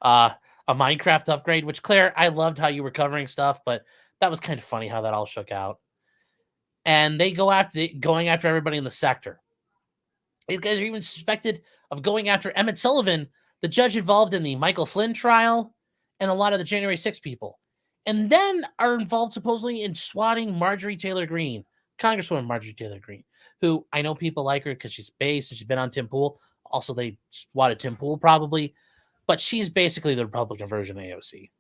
a Minecraft upgrade, which, Claire, I loved how you were covering stuff, but that was kind of funny how that all shook out. And they going after everybody in the sector. These guys are even suspected of going after Emmett Sullivan, the judge involved in the Michael Flynn trial, and a lot of the January 6 people. And then are involved supposedly in swatting Marjorie Taylor Greene, Congresswoman Marjorie Taylor Greene, who I know people like her because she's based and she's been on Tim Pool. Also, they swatted Tim Pool probably, but she's basically the Republican version of AOC.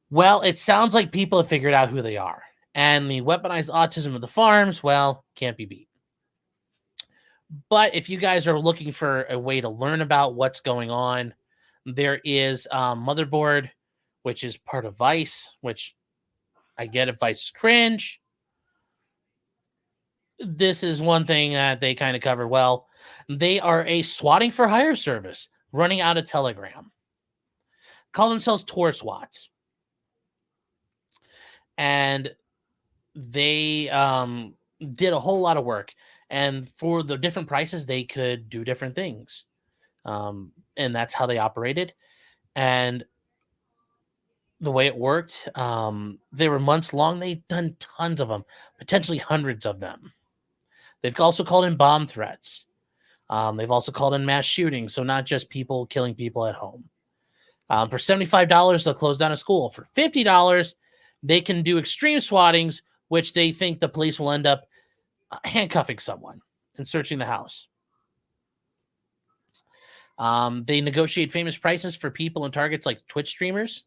Well, it sounds like people have figured out who they are. And the weaponized autism of the farms, well, can't be beat. But if you guys are looking for a way to learn about what's going on, there is Motherboard, which is part of Vice, which I get if Vice is cringe. This is one thing that they kind of covered well. They are a swatting for hire service running out of Telegram. Call themselves Tor Swats. And they did a whole lot of work. And for the different prices, they could do different things. And that's how they operated. And the way it worked, they were months long. They've done tons of them, potentially hundreds of them. They've also called in bomb threats. They've also called in mass shootings, so not just people killing people at home. For $75, they'll close down a school. For $50, they can do extreme swattings, which they think the police will end up handcuffing someone and searching the house. They negotiate famous prices for people and targets like Twitch streamers.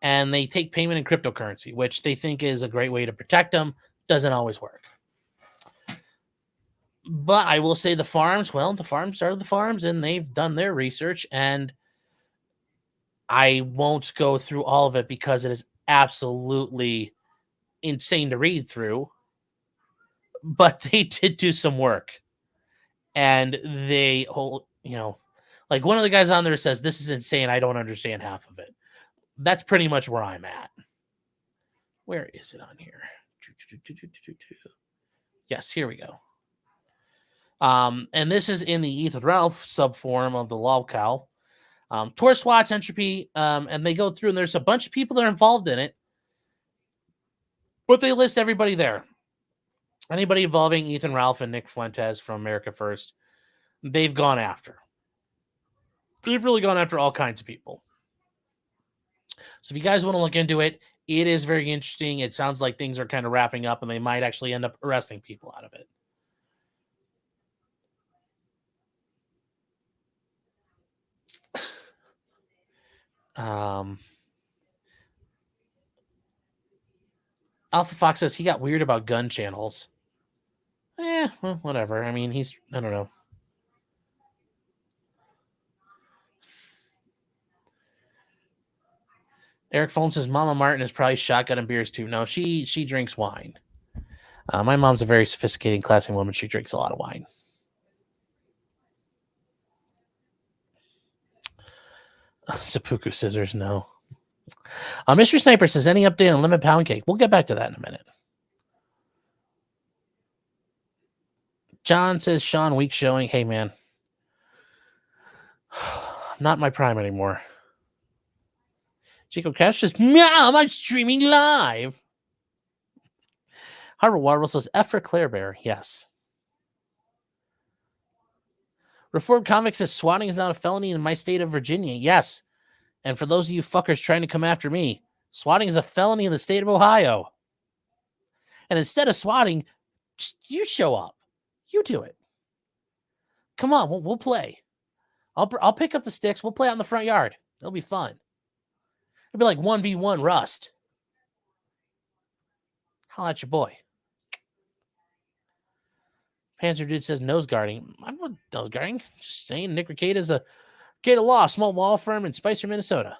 And they take payment in cryptocurrency, which they think is a great way to protect them. Doesn't always work. But I will say the farms are the farms, and they've done their research. And I won't go through all of it because it is absolutely insane to read through. But they did do some work. And they, like one of the guys on there says, "This is insane. I don't understand half of it." That's pretty much where I'm at. Where is it on here? Yes, here we go. And this is in the Ethan Ralph subforum of the lolcow. Tor Swats, Entropy, and they go through, and there's a bunch of people that are involved in it. But they list everybody there. Anybody involving Ethan Ralph and Nick Fuentes from America First, they've gone after. They've really gone after all kinds of people. So if you guys want to look into it, it is very interesting. It sounds like things are kind of wrapping up, and they might actually end up arresting people out of it. Alpha Fox says he got weird about gun channels. Well, whatever. I mean, I don't know. Eric Foam says Mama Martin is probably shotgun and beers too. No, she drinks wine. My mom's a very sophisticated, classy woman. She drinks a lot of wine. Seppuku scissors, no. Mystery Sniper says, any update on Lemon Pound Cake? We'll get back to that in a minute. John says, Sean, weak showing. Hey, man. Not my prime anymore. Chico Cash says, Mom, I'm streaming live. Harbor Waterwell says, F for Claire Bear. Yes. Reformed Comics says swatting is not a felony in my state of Virginia. Yes. And for those of you fuckers trying to come after me, swatting is a felony in the state of Ohio. And instead of swatting, just you show up. You do it. Come on, we'll play. I'll pick up the sticks. We'll play out in the front yard. It'll be fun. It'll be like 1v1 Rust. Holla at your boy. Panzer Dude says nose guarding. I'm not nose guarding. Just saying Nick Ricada is a Ricada Law, small law firm in Spicer, Minnesota.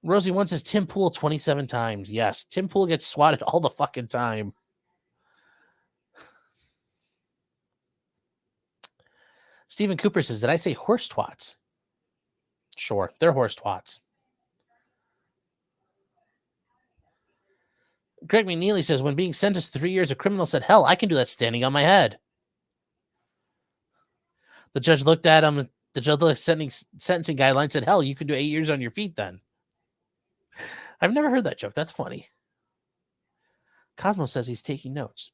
Rosie once says Tim Pool 27 times. Yes, Tim Pool gets swatted all the fucking time. Stephen Cooper says, did I say horse twats? Sure, they're horse twats. Greg McNeely says, when being sentenced to 3 years, a criminal said, hell, I can do that standing on my head. The judge looked at him. The judge looked at sentencing guidelines, said, hell, you can do 8 years on your feet then. I've never heard that joke. That's funny. Cosmo says he's taking notes.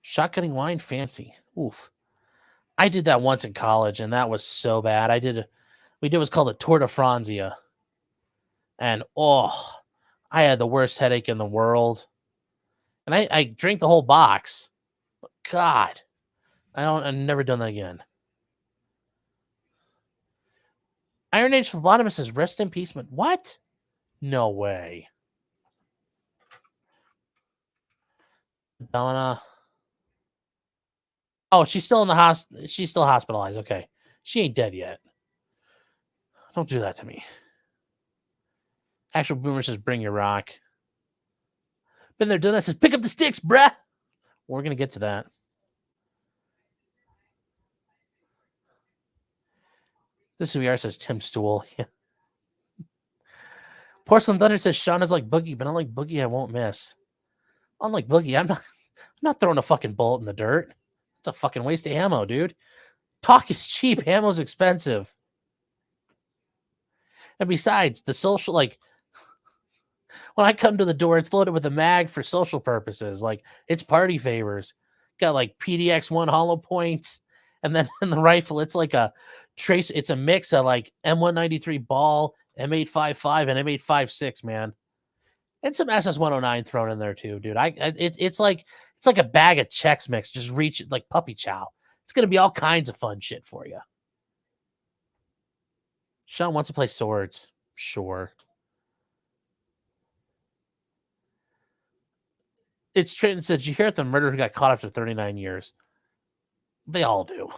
Shotgunning wine, fancy. Oof. I did that once in college, and that was so bad. We did what's called a Tour de Franzia. And, I had the worst headache in the world. And I drank the whole box. But God, I've never done that again. Iron Age Phlebotomist says, rest in peace. What? No way. Donna. Oh, she's still in the hospital. She's still hospitalized. Okay. She ain't dead yet. Don't do that to me. Actual Boomer says, bring your rock. Been there, done that. Says, pick up the sticks, bruh. We're going to get to that. This is who we are, says Tim Stool. Yeah. Porcelain Thunder says, Sean is like Boogie, but unlike Boogie, I won't miss. Unlike Boogie, I'm not throwing a fucking bullet in the dirt. It's a fucking waste of ammo, dude. Talk is cheap. Ammo's expensive. And besides, the social, like, when I come to the door, it's loaded with a mag for social purposes. Like, it's party favors. Got, like, PDX-1 hollow points. And then in the rifle, it's like a trace. It's a mix of, like, M193 ball, M855, and M856, man. And some SS-109 thrown in there, too, dude. It's like a bag of Chex Mix. Just reach it like puppy chow. It's going to be all kinds of fun shit for you. Sean wants to play swords. Sure. It's Trenton said, you hear it? The murderer who got caught after 39 years. They all do.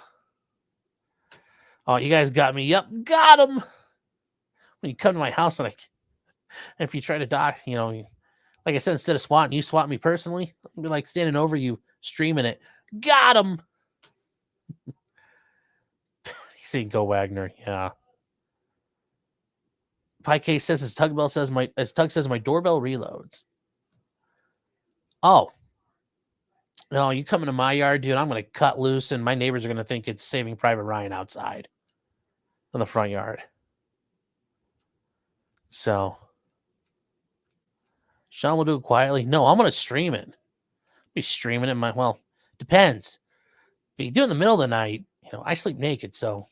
Oh, you guys got me. Yep, got him. When you come to my house and if you try to die, like I said, instead of swatting, you swat me personally. I'll be like standing over you, streaming it. Got him. You see, go Wagner. Yeah. Pike says as Tug says my doorbell reloads. Oh. No, you come into my yard, dude, I'm going to cut loose, and my neighbors are going to think it's Saving Private Ryan outside in the front yard. So, Sean will do it quietly. No, I'm going to stream it. I'll be streaming it. Depends. If you do it in the middle of the night, I sleep naked, so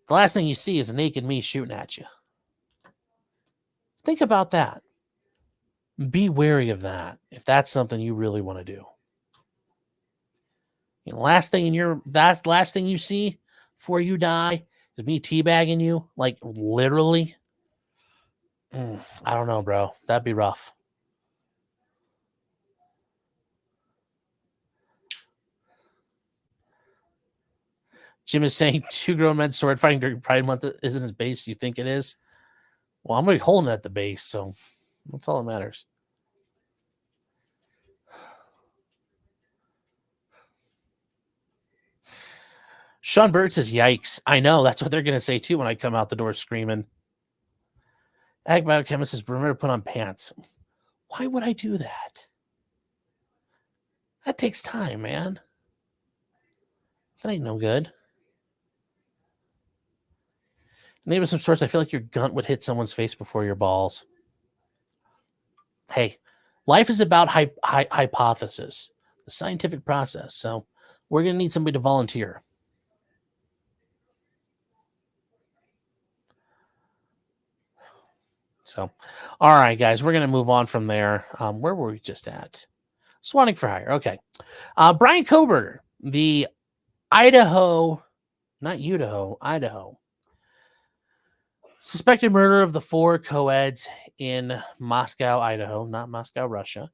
the last thing you see is a naked me shooting at you. Think about that. Be wary of that if that's something you really want to do. Last thing you see before you die is me teabagging you, like literally. I don't know, bro. That'd be rough. Jim is saying 2 grown men sword fighting during Pride Month isn't as base you think it is. Well, I'm going to be holding it at the base, so that's all that matters. Sean Bird says, yikes. I know. That's what they're going to say, too, when I come out the door screaming. Ag Biochemist says, remember to put on pants. Why would I do that? That takes time, man. That ain't no good. Name of some sorts, I feel like your gun would hit someone's face before your balls. hey, life is about hypothesis, the scientific process. So we're going to need somebody to volunteer. So, all right, guys, we're going to move on from there. Where were we just at? Swatting for hire. Okay. Brian Kohberger, the Idaho, not Idaho, Idaho, suspected murder of the 4 co-eds in Moscow, Idaho, not Moscow, Russia,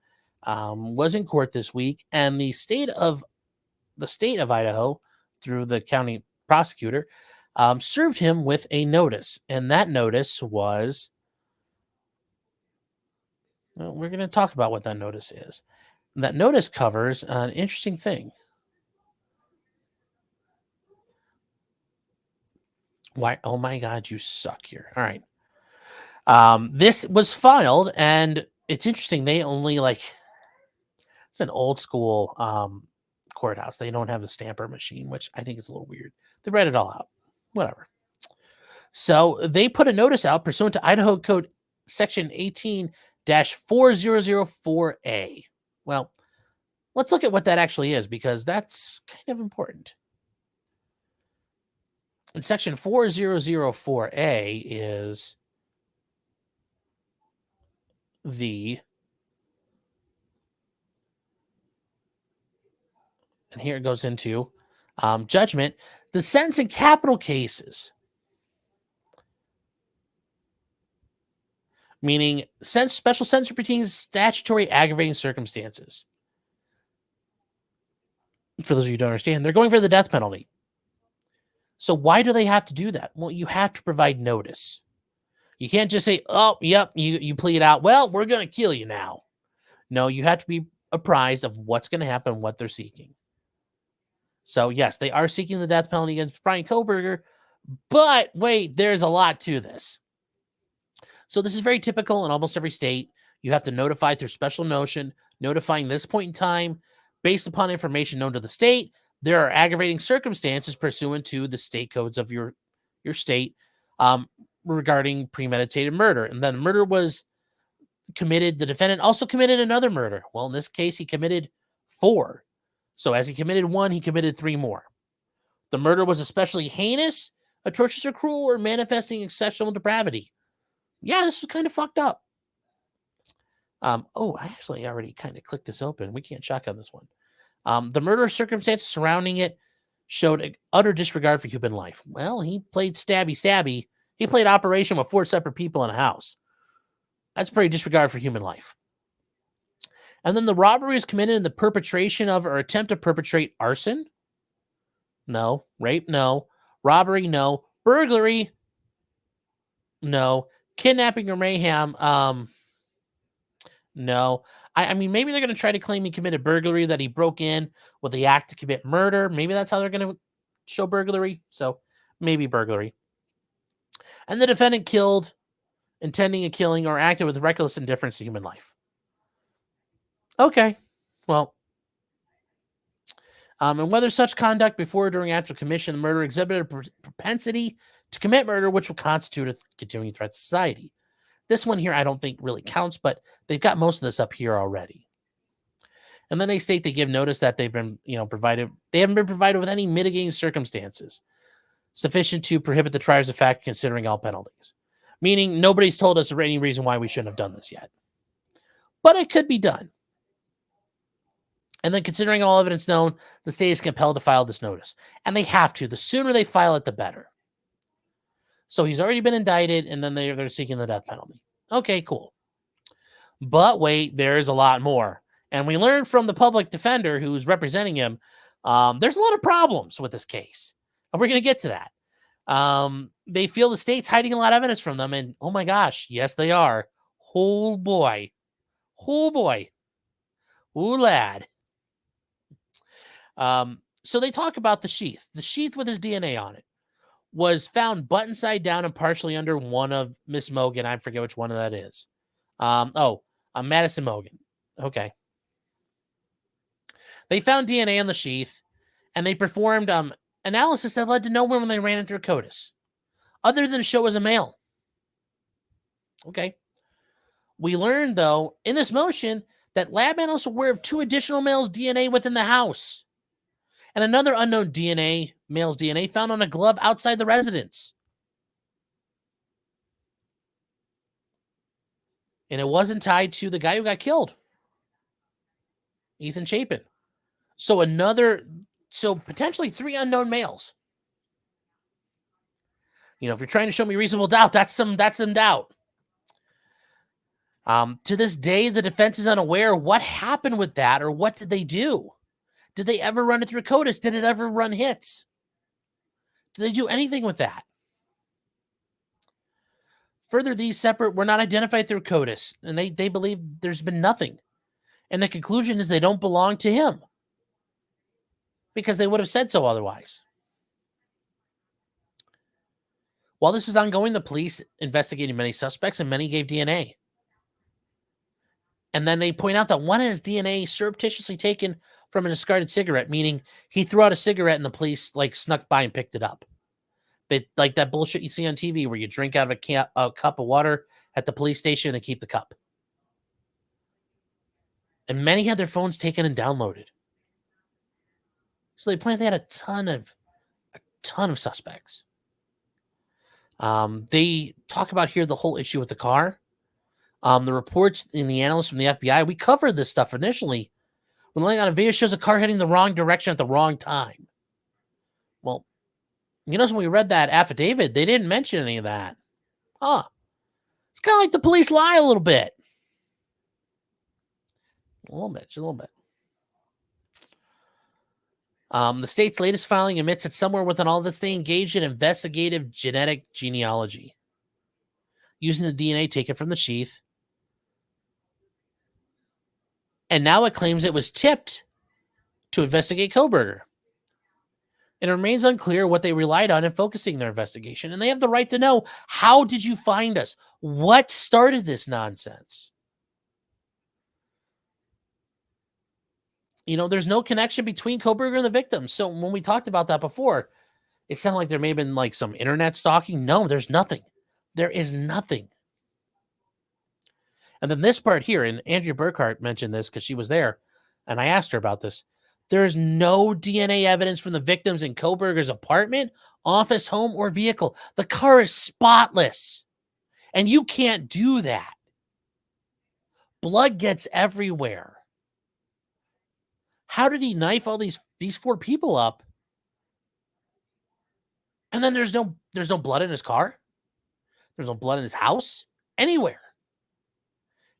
was in court this week, and the state of Idaho, through the county prosecutor, served him with a notice, and that notice was. Well, we're going to talk about what that notice is. And that notice covers an interesting thing. Why? Oh my God, you suck here. All right. This was filed, and it's interesting. They only it's an old school courthouse. They don't have the stamper machine, which I think is a little weird. They read it all out. Whatever. So they put a notice out pursuant to Idaho Code Section 18-4004A. Well, let's look at what that actually is, because that's kind of important. And Section 4004A is and here it goes into judgment, the sentence in capital cases, meaning special sentence pertains to statutory aggravating circumstances. For those of you who don't understand, they're going for the death penalty. So why do they have to do that? Well, you have to provide notice. You can't just say, oh, yep, you plead out, well, we're going to kill you now. No, you have to be apprised of what's going to happen, what they're seeking. So, yes, they are seeking the death penalty against Brian Kohberger, but wait, there's a lot to this. So this is very typical in almost every state. You have to notify through special notion, notifying this point in time, based upon information known to the state. There are aggravating circumstances pursuant to the state codes of your state regarding premeditated murder. And then the murder was committed. The defendant also committed another murder. Well, in this case, he committed 4. So as he committed 1, he committed 3 more. The murder was especially heinous, atrocious, or cruel, or manifesting exceptional depravity. Yeah, this was kind of fucked up. I actually already kind of clicked this open. We can't shotgun this one. The murder circumstances surrounding it showed an utter disregard for human life. Well, he played stabby. He played operation with 4 separate people in a house. That's pretty disregard for human life. And then the robbery was committed in the perpetration of or attempt to perpetrate arson. No. Rape, no. Robbery, no. Burglary, no. Kidnapping or mayhem, no. I mean, maybe they're going to try to claim he committed burglary, that he broke in with the act to commit murder. Maybe that's how they're going to show burglary. So maybe burglary. And the defendant killed, intending a killing, or acted with reckless indifference to human life. Okay. Well, and whether such conduct before, during, after commission of the murder exhibited a propensity to commit murder, which will constitute a continuing threat to society. This one here, I don't think really counts, but they've got most of this up here already. And then they state they give notice that they've been, provided. They haven't been provided with any mitigating circumstances sufficient to prohibit the triers of fact considering all penalties. Meaning nobody's told us any reason why we shouldn't have done this yet. But it could be done. And then considering all evidence known, the state is compelled to file this notice. And they have to. The sooner they file it, the better. So he's already been indicted, and then they're seeking the death penalty. Okay, cool. But wait, there's a lot more. And we learned from the public defender who's representing him, there's a lot of problems with this case. And we're going to get to that. They feel the state's hiding a lot of evidence from them, and oh my gosh, yes, they are. Oh boy. Oh boy. Ooh, lad. So they talk about the sheath. The sheath with his DNA on it was found button side down and partially under one of Miss Mogan. I forget which one of that is. Madison Mogan. Okay. They found DNA on the sheath, and they performed analysis that led to nowhere when they ran into COTUS, other than to show as a male. Okay. We learned, though, in this motion that lab analysts were aware of 2 additional males' DNA within the house and another unknown male's DNA found on a glove outside the residence. And it wasn't tied to the guy who got killed, Ethan Chapin. So potentially 3 unknown males. If you're trying to show me reasonable doubt, that's some doubt. To this day, the defense is unaware what happened with that or what did they do. Did they ever run it through SCOTUS? Did it ever run hits? Did they do anything with that? Further, these separate were not identified through SCOTUS, and they believe there's been nothing. And the conclusion is they don't belong to him because they would have said so otherwise. While this was ongoing, the police investigated many suspects and many gave DNA. And then they point out that one has DNA surreptitiously taken from a discarded cigarette, meaning he threw out a cigarette and the police snuck by and picked it up. They, like that bullshit you see on TV where you drink out of a cup of water at the police station and they keep the cup. And many had their phones taken and downloaded. So they had a ton of suspects. They talk about here the whole issue with the car. The reports in the analysts from the FBI, we covered this stuff initially. When laying on a video shows a car heading the wrong direction at the wrong time. Well, when we read that affidavit, they didn't mention any of that. It's kind of like the police lie a little bit. Just a little bit. The state's latest filing admits that somewhere within all this, they engaged in investigative genetic genealogy, using the DNA taken from the sheath. And now it claims it was tipped to investigate Kohberger. And it remains unclear what they relied on in focusing their investigation. And they have the right to know, how did you find us? What started this nonsense? There's no connection between Kohberger and the victims. So when we talked about that before, it sounded like there may have been some internet stalking. No, there's nothing. There is nothing. And then this part here, and Andrea Burkhart mentioned this because she was there, and I asked her about this. There is no DNA evidence from the victims in Kohberger's apartment, office, home, or vehicle. The car is spotless, and you can't do that. Blood gets everywhere. How did he knife all these 4 people up? And then there's no blood in his car. There's no blood in his house, anywhere.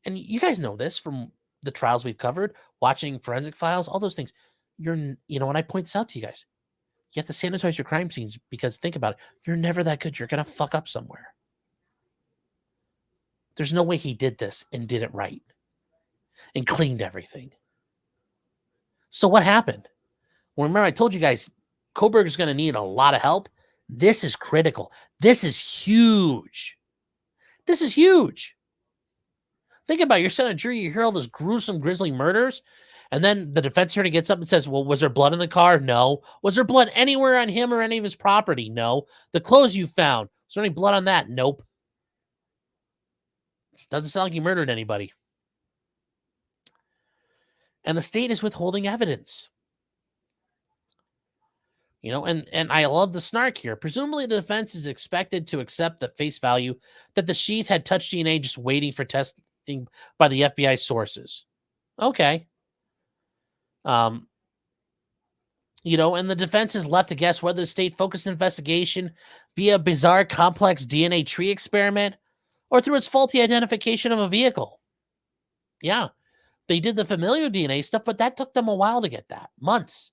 And you guys know this from the trials we've covered, watching forensic files, all those things. When I point this out to you guys, you have to sanitize your crime scenes because think about it. You're never that good. You're going to fuck up somewhere. There's no way he did this and did it right and cleaned everything. So what happened? Well, remember I told you guys, Kohberger's going to need a lot of help. This is critical. This is huge. This is huge. Think about it. You're sitting on a jury, you hear all those gruesome, grisly murders, and then the defense attorney gets up and says, well, was there blood in the car? No. Was there blood anywhere on him or any of his property? No. The clothes you found, was there any blood on that? Nope. Doesn't sound like he murdered anybody. And the state is withholding evidence. And I love the snark here. Presumably the defense is expected to accept the face value that the sheath had touched DNA just waiting for testing by the FBI sources. Okay. And the defense is left to guess whether the state focused investigation via a bizarre complex DNA tree experiment or through its faulty identification of a vehicle. Yeah, they did the familiar DNA stuff, but that took them a while to get that. Months.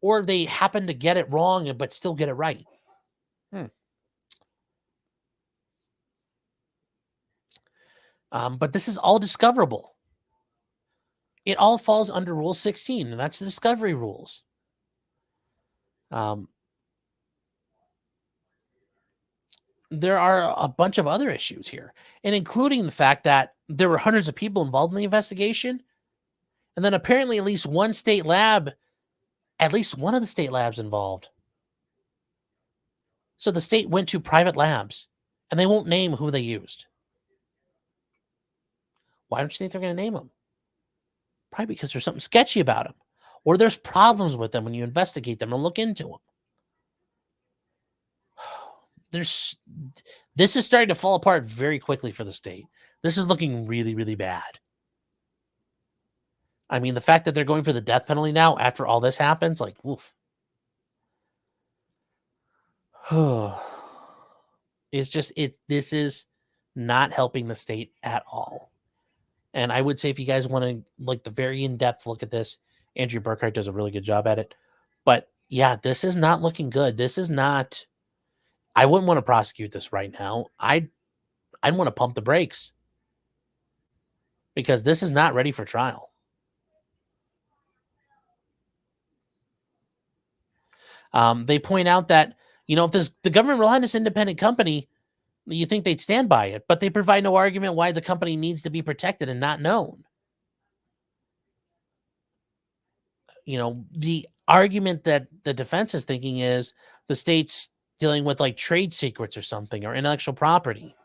Or they happened to get it wrong, but still get it right. But this is all discoverable. It all falls under Rule 16, and that's the discovery rules. There are a bunch of other issues here, and including the fact that there were hundreds of people involved in the investigation, and then apparently at least one of the state labs involved. So the state went to private labs, and they won't name who they used. Why don't you think they're going to name him? Probably because there's something sketchy about him, or there's problems with them when you investigate them and look into them. This is starting to fall apart very quickly for the state. This is looking really, really bad. I mean, the fact that they're going for the death penalty now after all this happens, like, woof. It's just, this is not helping the state at all. And I would say if you guys want to, like, the very in-depth look at this, Andrea Burkhart does a really good job at it. But yeah, this is not looking good. This is not, I wouldn't want to prosecute this right now. I'd want to pump the brakes because this is not ready for trial. They point out that, if the government relied on this independent company, you think they'd stand by it, but they provide no argument why the company needs to be protected and not known. The argument that the defense is thinking is the state's dealing with like trade secrets or something or intellectual property.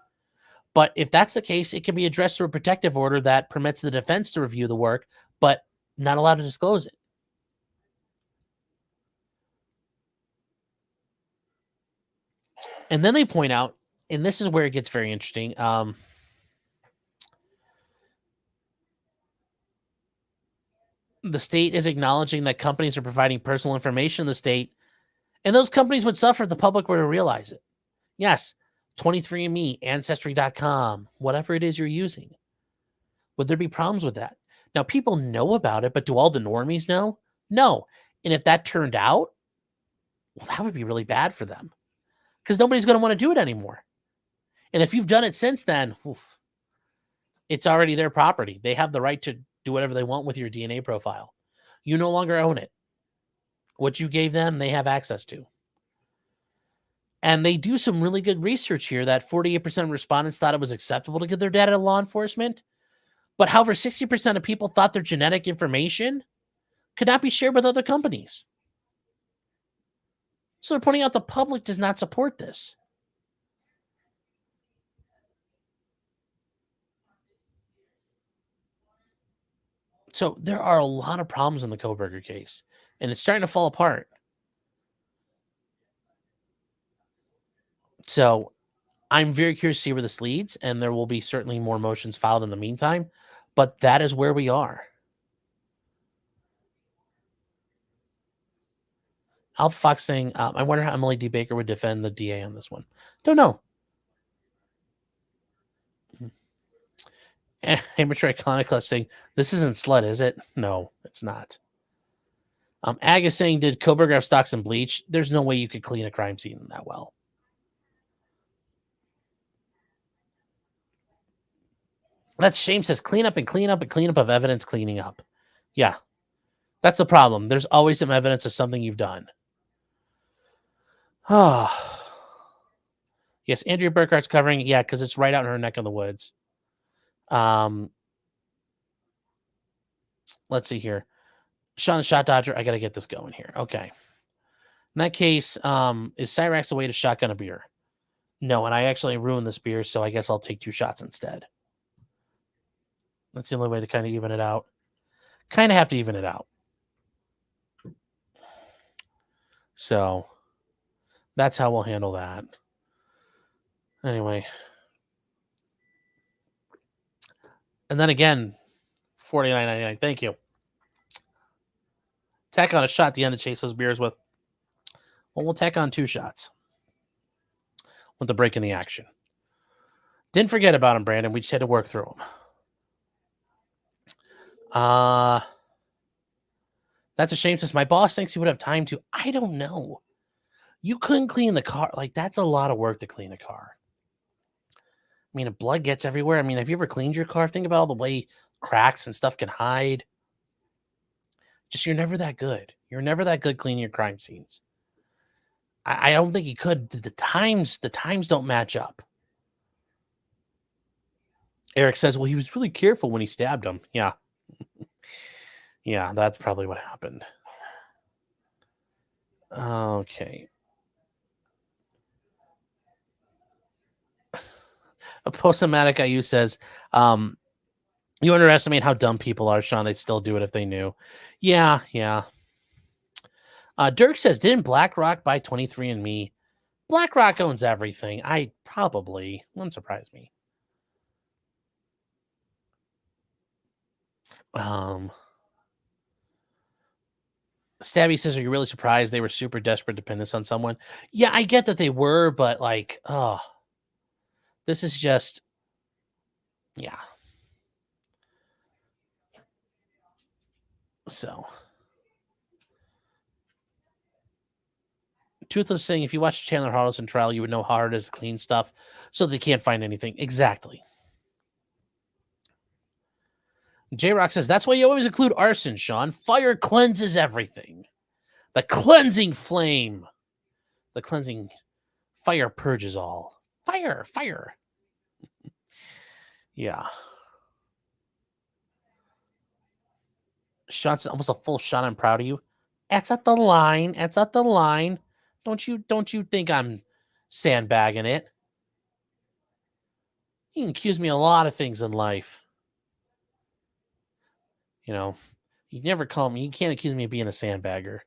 But if that's the case, it can be addressed through a protective order that permits the defense to review the work, but not allowed to disclose it. And then they point out, and this is where it gets very interesting. The state is acknowledging that companies are providing personal information in the state, and those companies would suffer if the public were to realize it. Yes, 23andMe, Ancestry.com, whatever it is you're using. Would there be problems with that? Now, people know about it, but do all the normies know? No. And if that turned out, well, that would be really bad for them because nobody's going to want to do it anymore. And if you've done it since then, it's already their property. They have the right to do whatever they want with your DNA profile. You no longer own it. What you gave them, they have access to. And they do some really good research here that 48% of respondents thought it was acceptable to give their data to law enforcement. But however, 60% of people thought their genetic information could not be shared with other companies. So they're pointing out the public does not support this. So there are a lot of problems in the Kohberger case, and it's starting to fall apart. So I'm very curious to see where this leads, and there will be certainly more motions filed in the meantime, but that is where we are. Alpha Fox saying, I wonder how Emily D. Baker would defend the DA on this one. Don't know. Amateur Iconoclast saying, this isn't Slut, is it? No, it's not. Ag is saying, did Kohberger have stocks and bleach? There's no way you could clean a crime scene that well. That's Shame says, clean up and clean up and clean up of evidence cleaning up. Yeah, that's the problem. There's always some evidence of something you've done. Oh. Yes, Andrea Burkhart's covering it. Yeah, because it's right out in her neck of the woods. Let's see here. Sean the Shot Dodger, I got to get this going here. Okay. In that case, is Cyraxx a way to shotgun a beer? No, and I actually ruined this beer, so I guess I'll take 2 shots instead. That's the only way to kind of even it out. Kind of have to even it out. So that's how we'll handle that. Anyway. And then again, $49.99. Thank you. Tack on a shot at the end to chase those beers with. Well, we'll tack on 2 shots with the break in the action. Didn't forget about him, Brandon. We just had to work through him. That's a shame since my boss thinks he would have time to. I don't know. You couldn't clean the car. Like, that's a lot of work to clean a car. I mean, if blood gets everywhere. I mean, have you ever cleaned your car? Think about all the way cracks and stuff can hide. Just, you're never that good. You're never that good cleaning your crime scenes. I don't think he could. The times don't match up. Eric says, well, he was really careful when he stabbed him. Yeah. Yeah, that's probably what happened. Okay. A Post-Somatic IU says, You underestimate how dumb people are, Sean. They'd still do it if they knew. Yeah. Dirk says, didn't BlackRock buy 23andMe? BlackRock owns everything. I probably wouldn't surprise me. Stabby says, are you really surprised they were super desperate dependence on someone? Yeah, I get that they were, but like, this is just, yeah. So, Toothless saying, if you watch Chandler Harrelson trial, you would know how hard it is to clean stuff, so they can't find anything. Exactly. J-Rock says, that's why you always include arson, Sean. Fire cleanses everything. The cleansing flame. The cleansing fire purges all. Fire. Yeah. Sean's almost a full shot. I'm proud of you. That's at the line. Don't you think I'm sandbagging it? You can accuse me of a lot of things in life. You know, you never call me. You can't accuse me of being a sandbagger.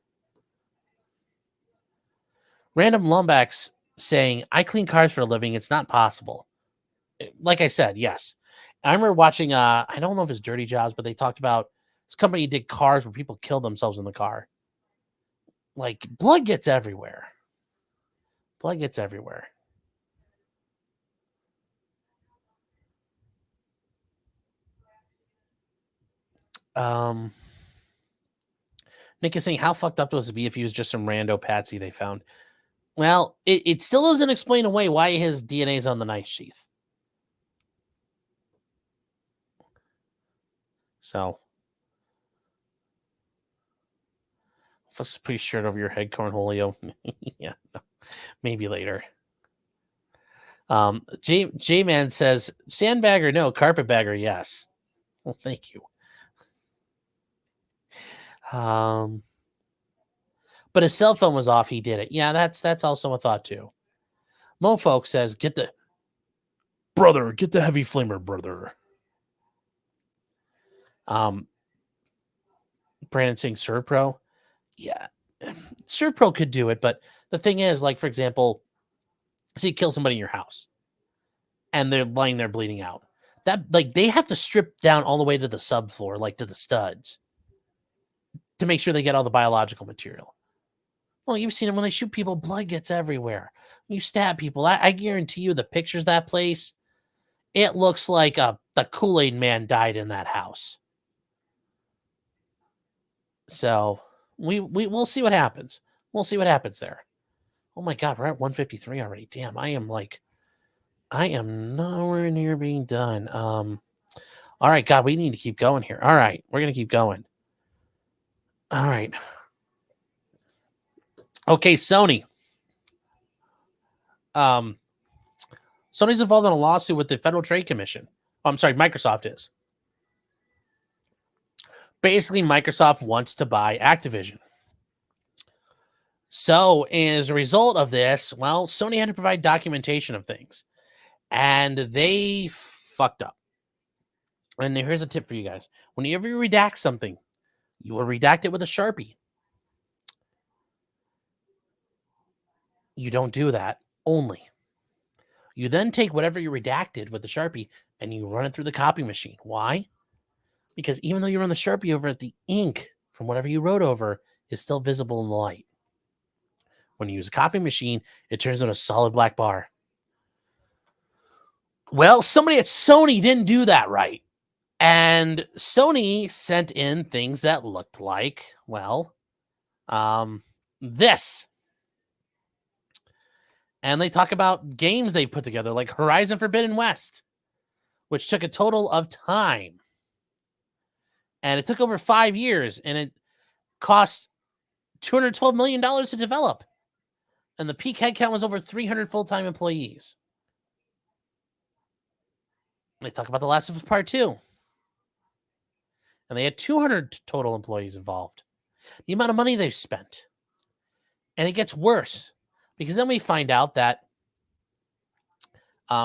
Random Lumbax saying, I clean cars for a living. It's not possible. Like I said, yes. I remember watching, I don't know if it's Dirty Jobs, but they talked about this company did cars where people killed themselves in the car. Like, blood gets everywhere. Nick is saying, how fucked up would it be if he was just some rando patsy they found? Well, it still doesn't explain away why his DNA is on the knife sheath. So, let's put your shirt over your head, Cornholio. Yeah, no, maybe later. J-Man says, sandbagger, no. Carpetbagger, yes. Well, thank you. But his cell phone was off. He did it. Yeah, that's also a thought too. Mofolk says, get the heavy flamer, brother. Brandon saying Servpro. Yeah, Servpro could do it, but the thing is, like, for example, say you kill somebody in your house and they're lying there bleeding out. That, like, they have to strip down all the way to the subfloor, like to the studs, to make sure they get all the biological material. Well, you've seen it when they shoot people, blood gets everywhere. When you stab people, I guarantee you the pictures of that place, it looks like the Kool-Aid man died in that house. So we'll see what happens. We'll see what happens there. Oh my God, we're at 153 already. Damn, I am nowhere near being done. All right, God, we need to keep going here. All right, we're gonna keep going. All right. Okay, Sony. Sony's involved in a lawsuit with the Federal Trade Commission. Oh, I'm sorry, Microsoft is. Basically, Microsoft wants to buy Activision. So, as a result of this, well, Sony had to provide documentation of things. And they fucked up. And here's a tip for you guys. Whenever you redact something, you will redact it with a Sharpie. You don't do that only. You then take whatever you redacted with the Sharpie and you run it through the copy machine. Why? Because even though you run the Sharpie over it, the ink from whatever you wrote over is still visible in the light. When you use a copy machine, it turns into a solid black bar. Well, somebody at Sony didn't do that right. And Sony sent in things that looked like, well, this. And they talk about games they put together, like Horizon Forbidden West, which took a total of time. And it took over 5 years, and it cost $212 million to develop. And the peak headcount was over 300 full-time employees. They talk about The Last of Us Part 2. And they had 200 total employees involved. The amount of money they've spent. And it gets worse. Because then we find out that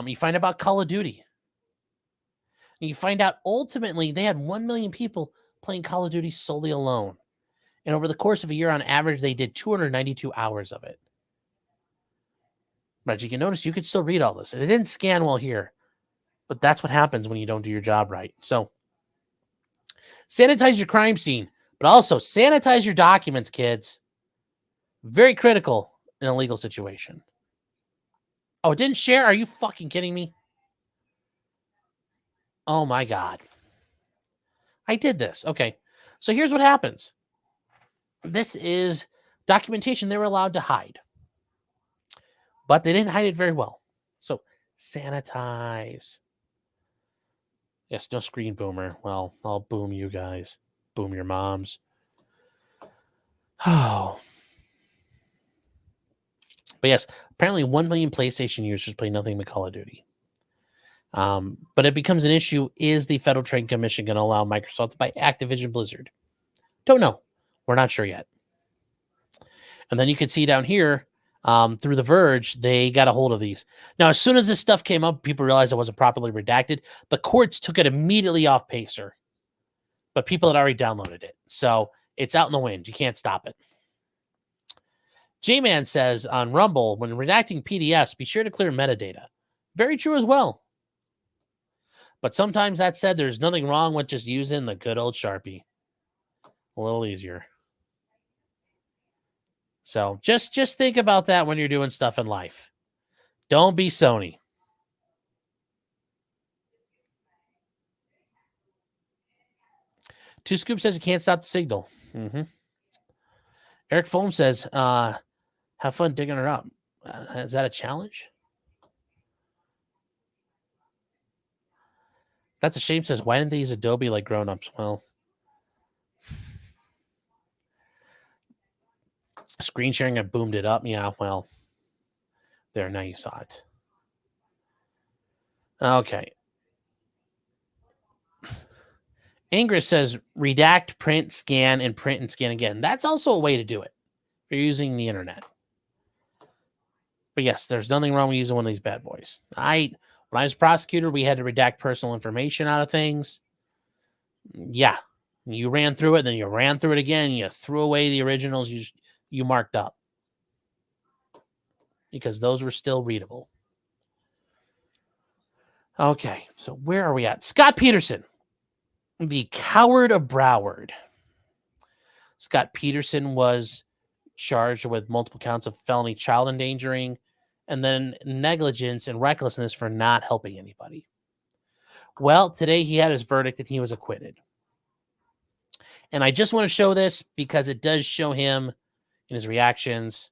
you find about Call of Duty. And you find out ultimately they had 1 million people playing Call of Duty solely alone. And over the course of a year, on average, they did 292 hours of it. But as you can notice, you could still read all this. And it didn't scan well here. But that's what happens when you don't do your job right. So sanitize your crime scene, but also sanitize your documents, kids. Very critical in a legal situation. Oh, it didn't share? Are you fucking kidding me? Oh my God. I did this. Okay. So here's what happens. This is documentation they were allowed to hide. But they didn't hide it very well. So sanitize. Yes, no screen boomer. Well, I'll boom you guys. Boom your moms. Oh. But yes, apparently 1 million PlayStation users play nothing but Call of Duty. But it becomes an issue. Is the Federal Trade Commission going to allow Microsoft to buy Activision Blizzard? Don't know. We're not sure yet. And then you can see down here, through The Verge, they got a hold of these. Now, as soon as this stuff came up, people realized it wasn't properly redacted. The courts took it immediately off Pacer. But people had already downloaded it. So it's out in the wind. You can't stop it. J-Man says on Rumble, when redacting PDFs, be sure to clear metadata. Very true as well. But sometimes that said, there's nothing wrong with just using the good old Sharpie. A little easier. So just think about that when you're doing stuff in life. Don't be Sony. Two Scoop says he can't stop the signal. Eric Foam says, have fun digging her up. Is that a challenge? That's a shame. Says, why didn't they use Adobe like grown-ups? Well, screen sharing and boomed it up. Yeah, well, there, now you saw it. Okay. Ingress says, redact, print, scan, and print and scan again. That's also a way to do it if you're using the internet. But yes, there's nothing wrong with using one of these bad boys. When I was a prosecutor, we had to redact personal information out of things. Yeah. You ran through it, then you ran through it again, and you threw away the originals you marked up. Because those were still readable. Okay, so where are we at? Scott Peterson, the coward of Broward. Scott Peterson was charged with multiple counts of felony child endangering and then negligence and recklessness for not helping anybody. Well, today he had his verdict and he was acquitted. And I just want to show this because it does show him in his reactions.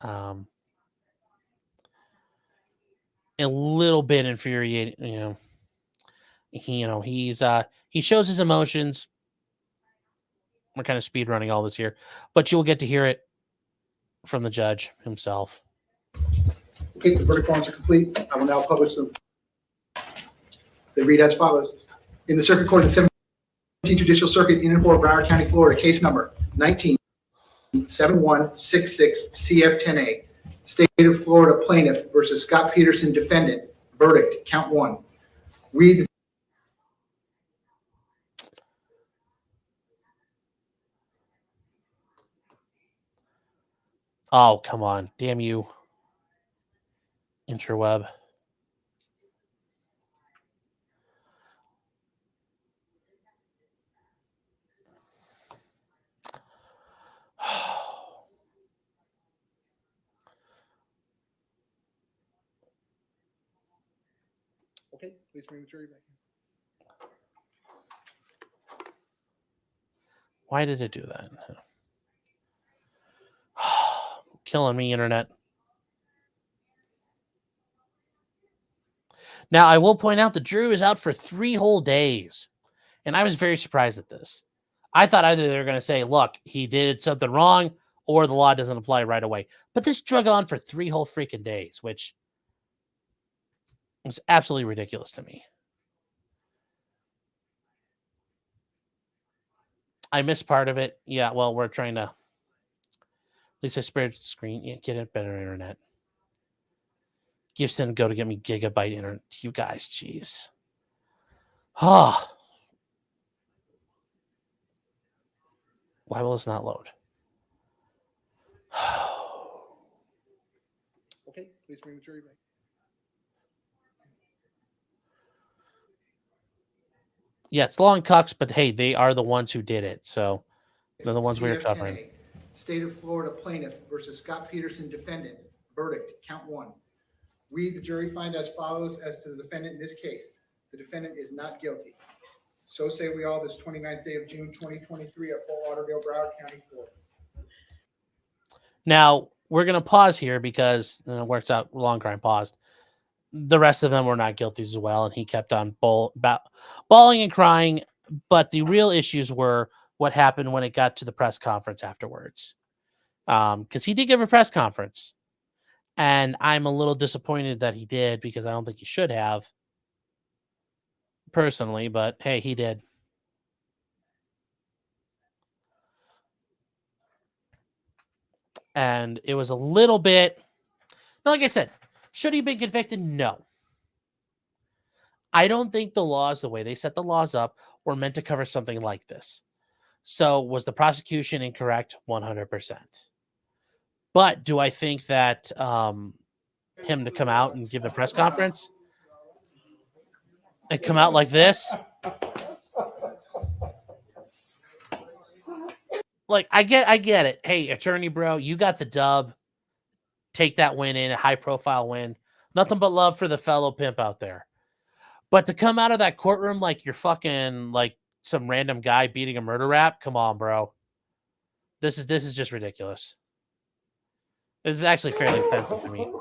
A little bit infuriating, he shows his emotions. We're kind of speed running all this here, but you will get to hear it from the judge himself. Okay, the verdict forms are complete. I will now publish them. They read as follows. In the Circuit Court of the 17th Judicial Circuit in and for Broward County, Florida, case number 19-7166 CF10A, State of Florida plaintiff versus Scott Peterson defendant. Verdict, count one. Read the Oh, come on. Damn you. Interweb. Okay, please bring the jury back. Why did it do that? Killing me, internet. Now, I will point out the jury was out for 3 whole days. And I was very surprised at this. I thought either they were going to say, look, he did something wrong, or the law doesn't apply right away. But this drug on for 3 whole freaking days, which was absolutely ridiculous to me. I missed part of it. Yeah, well, we're trying to... At least I spared the screen. Yeah, get a better internet. Gibson, go to get me gigabyte internet. You guys, jeez. Ah. Why will this not load? Okay, please bring the jury back. Yeah, it's long cucks, but hey, they are the ones who did it. So they're the ones we were CF10A, covering. State of Florida plaintiff versus Scott Peterson defendant. Verdict, count 1. We, the jury, find as follows as to the defendant in this case. The defendant is not guilty. So say we all this 29th day of June 2023 at Fort Lauderdale, Broward County, Florida. Now, we're going to pause here because it works out. Long crime paused. The rest of them were not guilty as well, and he kept on bawling and crying. But the real issues were what happened when it got to the press conference afterwards. Because he did give a press conference, and I'm a little disappointed that he did because I don't think he should have, personally, but hey, he did. And it was a little bit, like I said, should he have been convicted? No. I don't think the laws, the way they set the laws up, were meant to cover something like this. So was the prosecution incorrect? 100%. But do I think that him to come out and give a press conference and come out like this? Like, I get it. Hey, attorney bro, you got the dub. Take that win in, a high-profile win. Nothing but love for the fellow pimp out there. But to come out of that courtroom like you're fucking like some random guy beating a murder rap, come on, bro. This is just ridiculous. It's actually fairly offensive to me.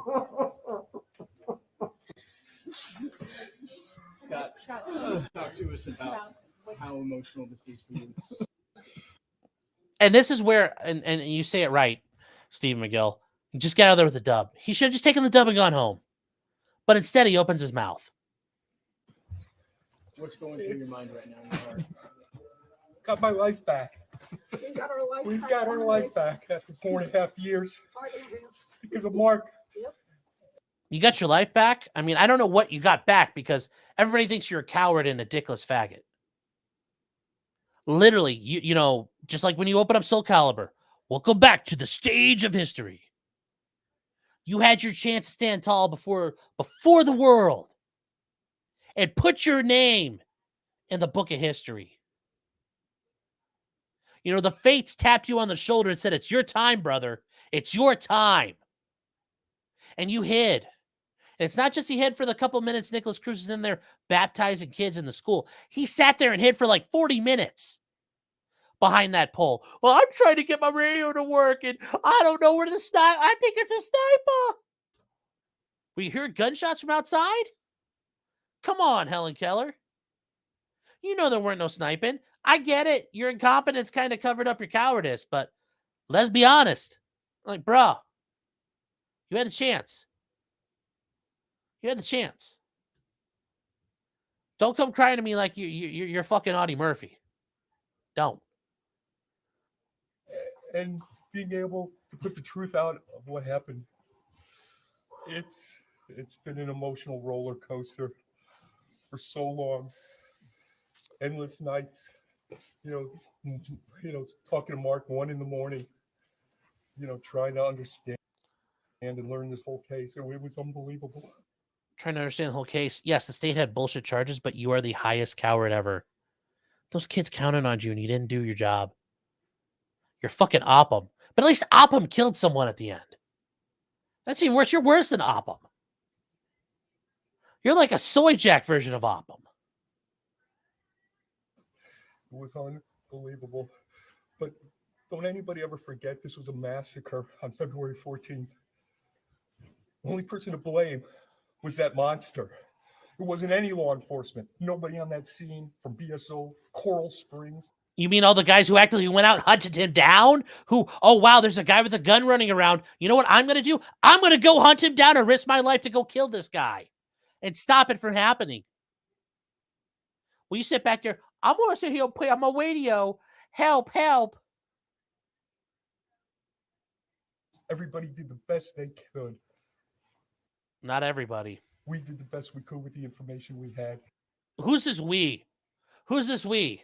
Scott, talk to us about how emotional this is for you. And this is where, and you say it right, Steve McGill. Just get out there with the dub. He should have just taken the dub and gone home. But instead, he opens his mouth. What's going through your mind right now in your heart? Got my life back. We got our life We've back got our finally. life back after 4.5 years 5.5. because of Mark. You got your life back? I mean, I don't know what you got back because everybody thinks you're a coward and a dickless faggot. Literally, you know, just like when you open up Soul Calibur, welcome back to the stage of history. You had your chance to stand tall before the world and put your name in the book of history. You know, the fates tapped you on the shoulder and said, it's your time, brother. It's your time. And you hid. And it's not just he hid for the couple minutes Nicholas Cruz is in there baptizing kids in the school. He sat there and hid for like 40 minutes behind that pole. Well, I'm trying to get my radio to work, and I don't know where the sniper. I think it's a sniper. We hear gunshots from outside? Come on, Helen Keller. You know there weren't no sniping. I get it. Your incompetence kind of covered up your cowardice, but let's be honest. Like, bruh, you had a chance. You had the chance. Don't come crying to me like you're fucking Audie Murphy. Don't. And being able to put the truth out of what happened. It's been an emotional roller coaster for so long. Endless nights, you know, talking to Mark 1 a.m, you know, trying to understand and learn this whole case. It was unbelievable. Trying to understand the whole case. Yes, the state had bullshit charges, but you are the highest coward ever. Those kids counted on you and you didn't do your job. You're fucking Oppum. But at least Oppum killed someone at the end. That's even worse. You're worse than Oppum. You're like a soy jack version of Oppum. It was unbelievable. But don't anybody ever forget this was a massacre on February 14th. The only person to blame was that monster. It wasn't any law enforcement. Nobody on that scene from BSO, Coral Springs. You mean all the guys who actively went out and hunted him down? Who, oh, wow, there's a guy with a gun running around. You know what I'm going to do? I'm going to go hunt him down and risk my life to go kill this guy and stop it from happening. Will you sit back there? I'm going to sit here and play on my radio. Help, help. Everybody did the best they could. Not everybody. We did the best we could with the information we had. Who's this we? Who's this we?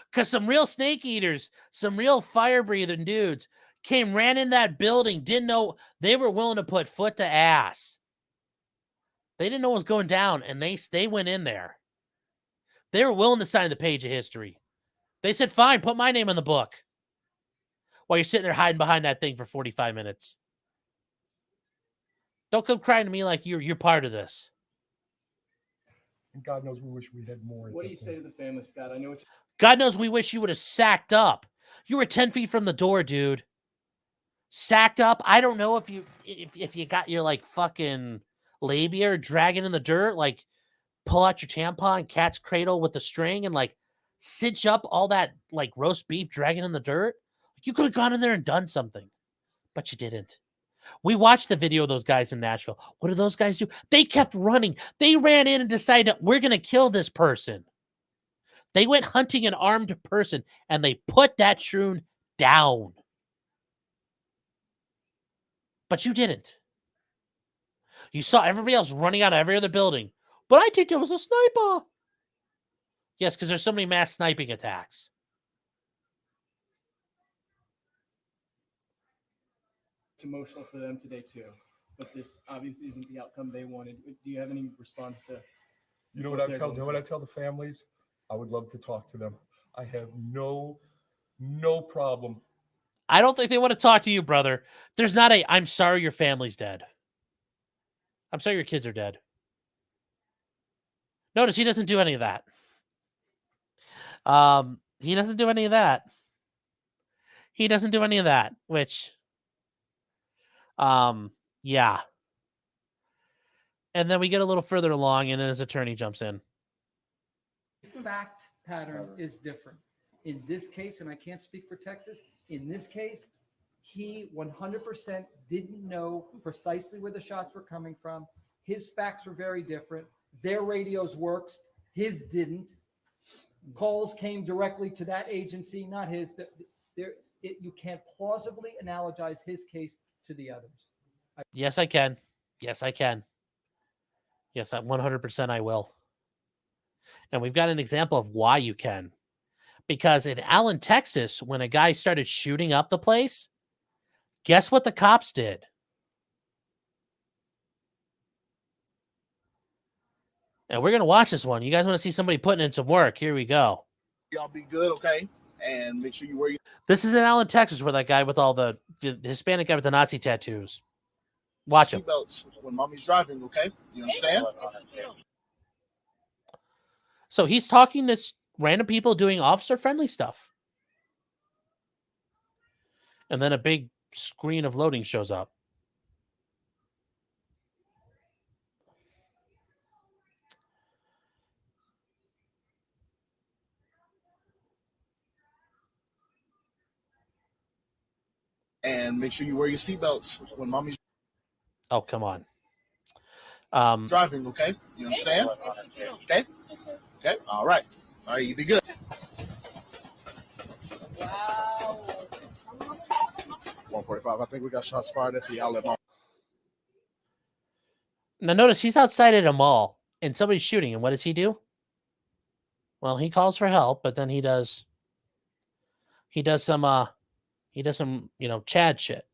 Because some real snake eaters, some real fire breathing dudes ran in that building, didn't know, they were willing to put foot to ass. They didn't know what was going down, and they went in there. They were willing to sign the page of history. They said, fine, put my name in the book. While you're sitting there hiding behind that thing for 45 minutes. Don't come crying to me like you're part of this. And God knows we wish we had more. What do you say to the family, Scott? I know it's God knows we wish you would have sacked up. You were 10 feet from the door, dude. Sacked up. I don't know if you got your like fucking labia dragging in the dirt, like pull out your tampon, cat's cradle with the string, and like cinch up all that like roast beef dragging in the dirt. You could have gone in there and done something, but you didn't. We watched the video of those guys in Nashville. What did those guys do? They kept running. They ran in and decided, we're going to kill this person. They went hunting an armed person, and they put that shroon down. But you didn't. You saw everybody else running out of every other building. But I think there was a sniper. Yes, because there's so many mass sniping attacks. It's emotional for them today too, but this obviously isn't the outcome they wanted. Do you have any response to? You know what I tell the families? I would love to talk to them. I have no problem. I don't think they want to talk to you, brother. There's not a, I'm sorry your family's dead. I'm sorry your kids are dead. Notice he doesn't do any of that. He doesn't do any of that. He doesn't do any of that, which, yeah. And then we get a little further along, and then his attorney jumps in. Fact pattern is different. In this case, and I can't speak for Texas, in this case, he 100% didn't know precisely where the shots were coming from. His facts were very different. Their radios works. His didn't. Calls came directly to that agency, not his. You can't plausibly analogize his case to the others. Yes, I can. Yes, I can. Yes, 100% I will. And we've got an example of why you can. Because in Allen, Texas, when a guy started shooting up the place, guess what the cops did? And we're going to watch this one. You guys want to see somebody putting in some work? Here we go. Y'all be good, okay? And make sure you wear your... This is in Allen, Texas, where that guy with all the Hispanic guy with the Nazi tattoos. Watch him. Seatbelts when mommy's driving, okay? You understand? So he's talking to random people doing officer-friendly stuff. And then a big screen of loading shows up. And make sure you wear your seatbelts when mommy's... Oh, come on. Driving, okay? You understand? Okay? Okay? All right. All right, you be good. Wow. 145. I think we got shots fired at the outlet mall. Now notice he's outside at a mall and somebody's shooting, and what does he do? Well, he calls for help, but then he does some Chad shit.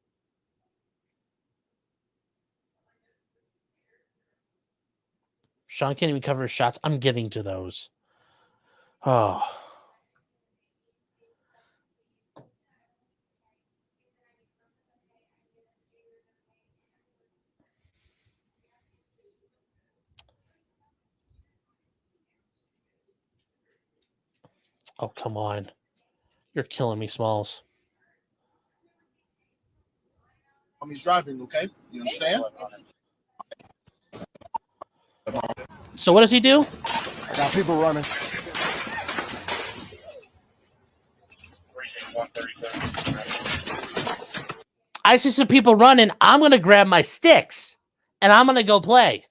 Sean can't even cover his shots. I'm getting to those. Oh. Oh, come on. You're killing me, Smalls. Mommy's driving, okay? You understand? So what does he do? I got people running. I see some people running. I'm going to grab my sticks, and I'm going to go play.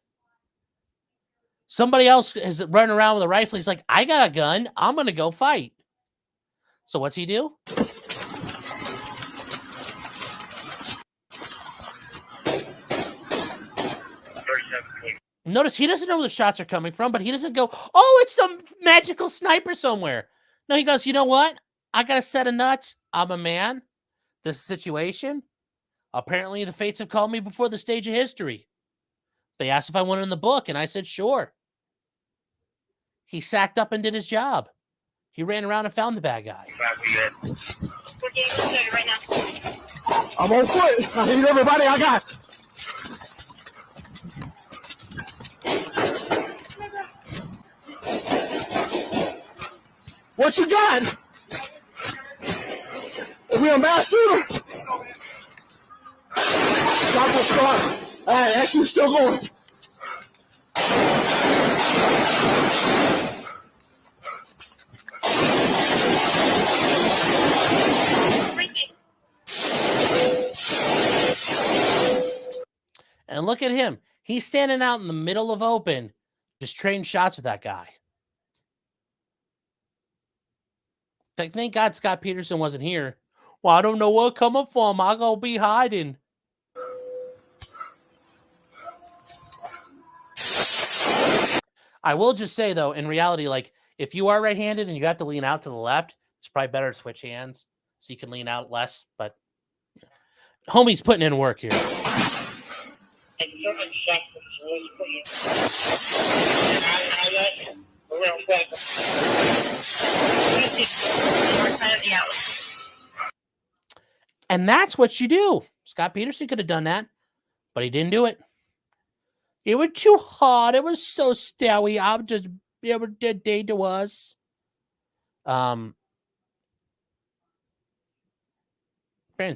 Somebody else is running around with a rifle. He's like, I got a gun. I'm going to go fight. So what's he do? Notice he doesn't know where the shots are coming from, but he doesn't go, oh, it's some magical sniper somewhere. No, he goes, you know what? I got a set of nuts. I'm a man. This situation. Apparently, the fates have called me before the stage of history. They asked if I wanted in the book, and I said, sure. He sacked up and did his job. He ran around and found the bad guy. I'm on foot. I need everybody I got. What you got? Are we a mass shooter? Stop the start. All right, actually still going. And look at him. He's standing out in the middle of open, just trading shots with that guy. Thank God Scott Peterson wasn't here. Well, I don't know what coming from. I'm going to be hiding. I will just say, though, in reality, like, if you are right-handed and you have to lean out to the left, it's probably better to switch hands so you can lean out less. But homie's putting in work here. And that's what you do. Scott Peterson could have done that, but he didn't do it. It was too hard. It was so stowy. I just, it was dead day to us. Brandon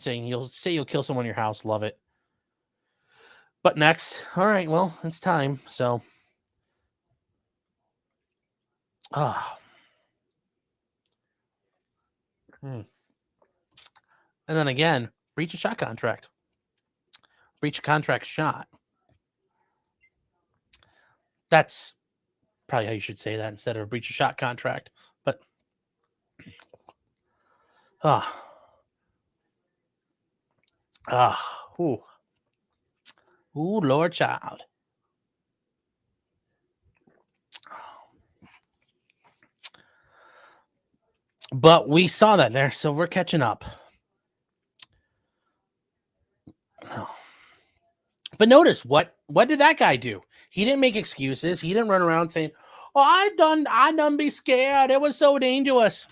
saying you'll kill someone in your house. Love it. But next, all right, well, it's time. So, And then again, breach a shot contract. Breach a contract shot. That's probably how you should say that instead of a breach of shot contract. But, ooh, Lord child. But we saw that there, so we're catching up. But notice what did that guy do? He didn't make excuses. He didn't run around saying, "Oh, I done be scared. It was so dangerous."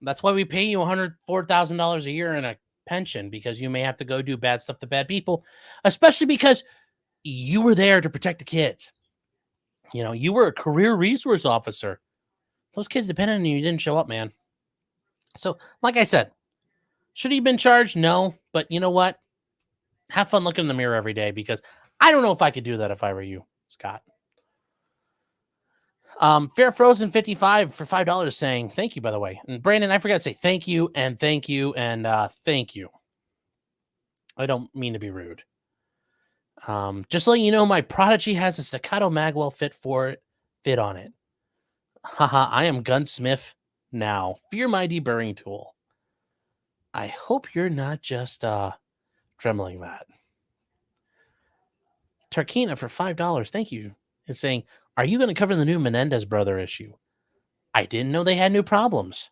That's why we pay you $104,000 a year in a pension, because you may have to go do bad stuff to bad people, especially because you were there to protect the kids. You know, you were a career resource officer. Those kids depended on you. You didn't show up, man. So, like I said, should he have been charged? No. But you know what? Have fun looking in the mirror every day, because I don't know if I could do that if I were you, Scott. Fair Frozen 55 for $5 saying thank you, by the way. And Brandon, I forgot to say thank you and thank you and thank you. I don't mean to be rude. Just letting you know, my Prodigy has a staccato magwell fit on it. Haha, I am Gunsmith now. Fear my deburring tool. I hope you're not just trembling that. Tarkina for $5, thank you, is saying, are you going to cover the new Menendez brother issue? I didn't know they had new problems.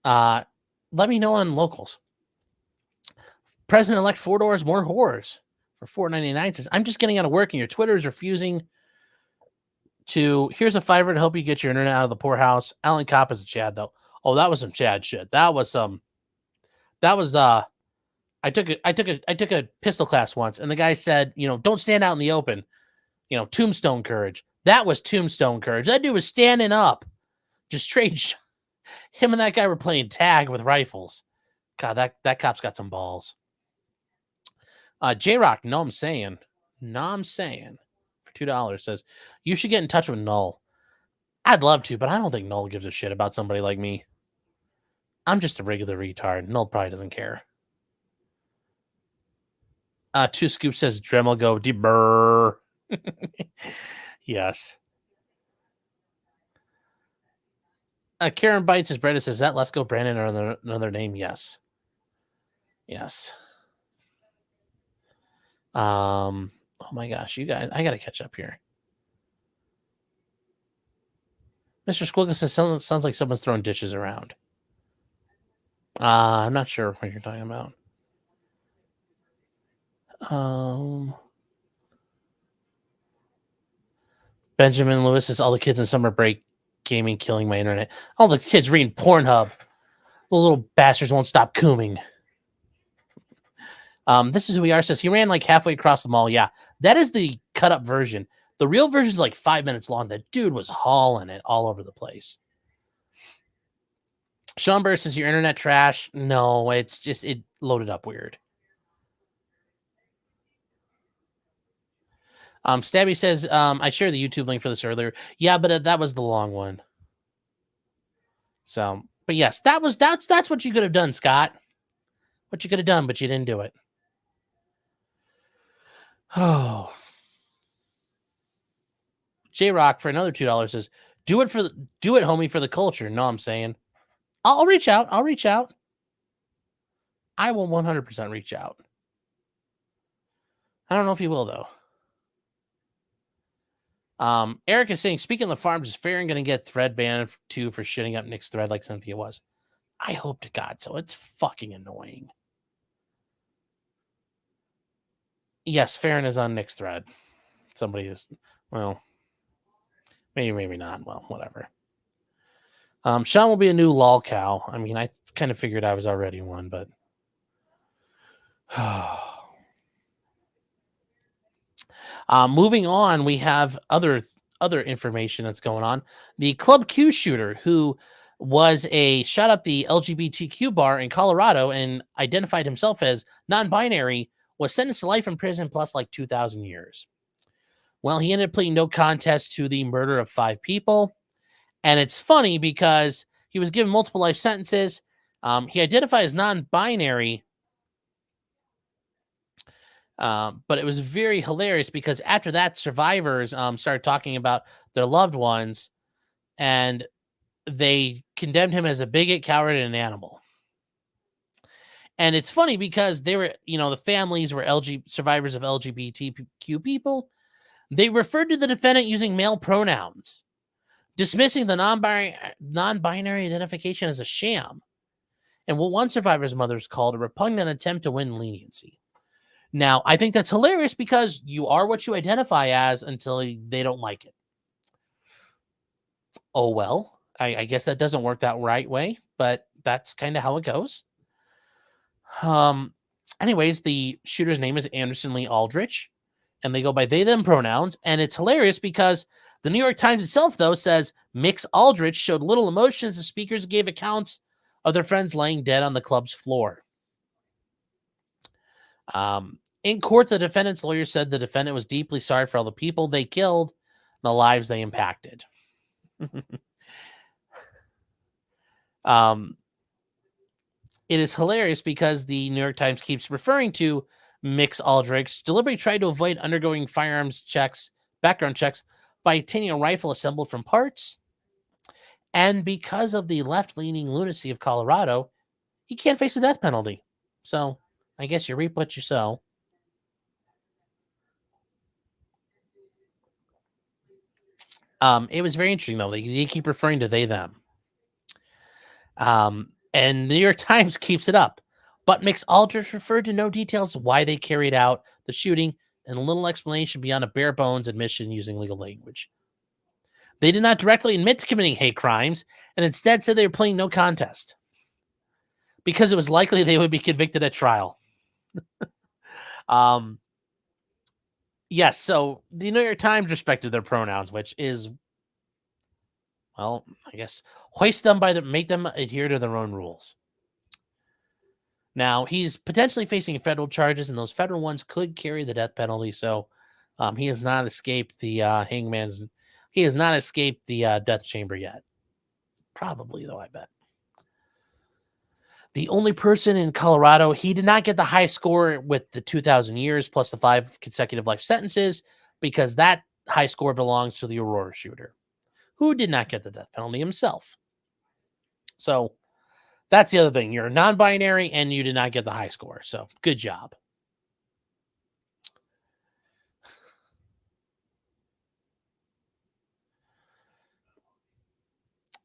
Let me know on locals. President-elect 4 Doors More Horrors for $4.99 says, I'm just getting out of work and your Twitter is refusing to, here's a $5 to help you get your internet out of the poorhouse. Alan Kopp is a Chad, though. Oh, that was some Chad shit. I took a pistol class once, and the guy said, you know, don't stand out in the open. You know, tombstone courage. That was tombstone courage. That dude was standing up. Just trade. Him and that guy were playing tag with rifles. God, that cop's got some balls. J-Rock, no, I'm saying, for $2 says, you should get in touch with Null. I'd love to, but I don't think Null gives a shit about somebody like me. I'm just a regular retard. Null probably doesn't care. Two Scoop says Dremel go deburr. Yes. Karen Bites his bread and says, that Let's Go Brandon or another name? Yes. Yes. Oh my gosh, you guys, I got to catch up here. Mr. Squiggle says sounds like someone's throwing dishes around. I'm not sure what you're talking about. Benjamin Lewis says all the kids in summer break gaming killing my internet. All the kids reading Pornhub. The little bastards won't stop cooming. This is who we are. Says he ran like halfway across the mall. Yeah, that is the cut up version. The real version is like 5 minutes long. That dude was hauling it all over the place. Sean Burr says your internet trash. No, it's just it loaded up weird. Stabby says I shared the YouTube link for this earlier. Yeah, but that was the long one. So, but yes, that's what you could have done, Scott. What you could have done, but you didn't do it. Oh, J Rock for another $2 says, do it, homie, for the culture. No, I'm saying, I'll reach out. I'll reach out. I will 100% reach out. I don't know if he will though. Eric is saying, speaking of the farms, is Farron going to get thread banned too for shitting up Nick's thread like Cynthia was? I hope to God so. It's fucking annoying. Yes, Farron is on Nick's thread. Somebody is, well, maybe not. Well, whatever. Sean will be a new lol cow. I mean, I kind of figured I was already one, but moving on, we have other information that's going on. The Club Q shooter, who shot up the LGBTQ bar in Colorado and identified himself as non-binary, was sentenced to life in prison plus like 2,000 years. Well, he ended up pleading no contest to the murder of 5 people. And it's funny because he was given multiple life sentences. He identified as non-binary. But it was very hilarious because after that, survivors started talking about their loved ones, and they condemned him as a bigot, coward, and an animal. And it's funny because they were, the families were survivors of LGBTQ people. They referred to the defendant using male pronouns, dismissing the non-binary identification as a sham, and what one survivor's mother's called a repugnant attempt to win leniency. Now, I think that's hilarious because you are what you identify as until they don't like it. Oh, well, I guess that doesn't work that right way, but that's kind of how it goes. Anyways, the shooter's name is Anderson Lee Aldrich, and they go by they, them pronouns. And it's hilarious because the New York Times itself, though, says Mix Aldrich showed little emotion as the speakers gave accounts of their friends laying dead on the club's floor. In court, the defendant's lawyer said the defendant was deeply sorry for all the people they killed and the lives they impacted. It is hilarious because the New York Times keeps referring to Mix Aldrich deliberately tried to avoid undergoing background checks by obtaining a rifle assembled from parts. And because of the left-leaning lunacy of Colorado, he can't face the death penalty. So I guess you reap what you sow. It was very interesting, though. They keep referring to they, them. And the New York Times keeps it up. But Mix Aldrich referred to no details of why they carried out the shooting and little explanation beyond a bare bones admission using legal language. They did not directly admit to committing hate crimes and instead said they were pleading no contest because it was likely they would be convicted at trial. Yes, so the New York Times respected their pronouns, which is, well, I guess, make them adhere to their own rules. Now, he's potentially facing federal charges, and those federal ones could carry the death penalty, so he has not escaped the death chamber yet. Probably, though, I bet. The only person in Colorado, he did not get the high score with the 2,000 years plus the 5 consecutive life sentences because that high score belongs to the Aurora shooter, who did not get the death penalty himself. So that's the other thing. You're non-binary and you did not get the high score. So good job.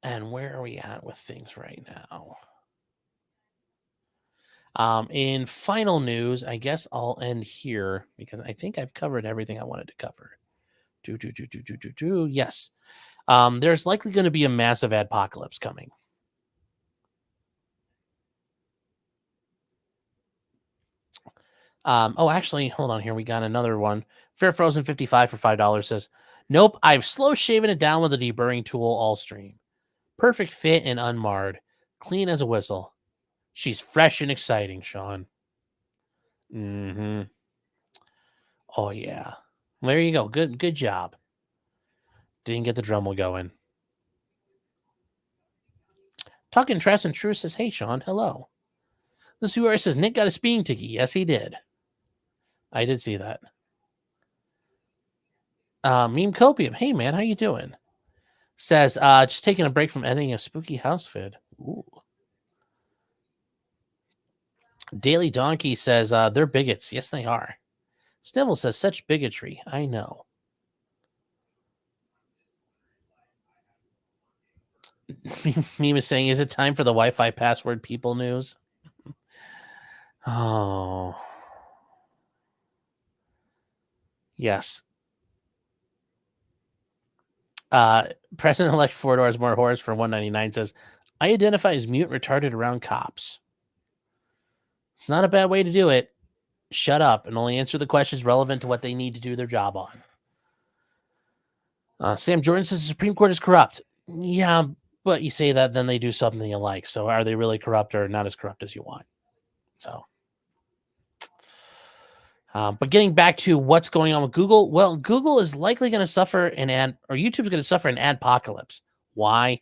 And where are we at with things right now? In final news, I guess I'll end here because I think I've covered everything I wanted to cover. Yes. There's likely going to be a massive adpocalypse coming. Oh, actually, hold on here. We got another one. Fair Frozen 55 for $5 says, nope, I've slow shaven it down with a deburring tool all stream. Perfect fit and unmarred. Clean as a whistle. She's fresh and exciting, Sean. Mm-hmm. Oh, yeah. There you go. Good job. Didn't get the Dremel going. Talking Trash and True says, hey, Sean, hello. This viewer says, Nick got a speeding ticket. Yes, he did. I did see that. Meme Copium. Hey, man, how you doing? Says, just taking a break from editing a spooky house vid. Ooh. Daily Donkey says, they're bigots. Yes, they are. Snibble says, such bigotry. I know. Meme is saying, is it time for the Wi-Fi password people news? Oh. Yes. President-elect 4 Doors More Horrors for $1.99 says, I identify as mute retarded around cops. It's not a bad way to do it. Shut up and only answer the questions relevant to what they need to do their job on. Sam Jordan says the Supreme Court is corrupt. Yeah, but you say that, then they do something you like. So are they really corrupt or not as corrupt as you want? So, but getting back to what's going on with Google, well, Google is likely going to suffer YouTube's going to suffer an adpocalypse. Why?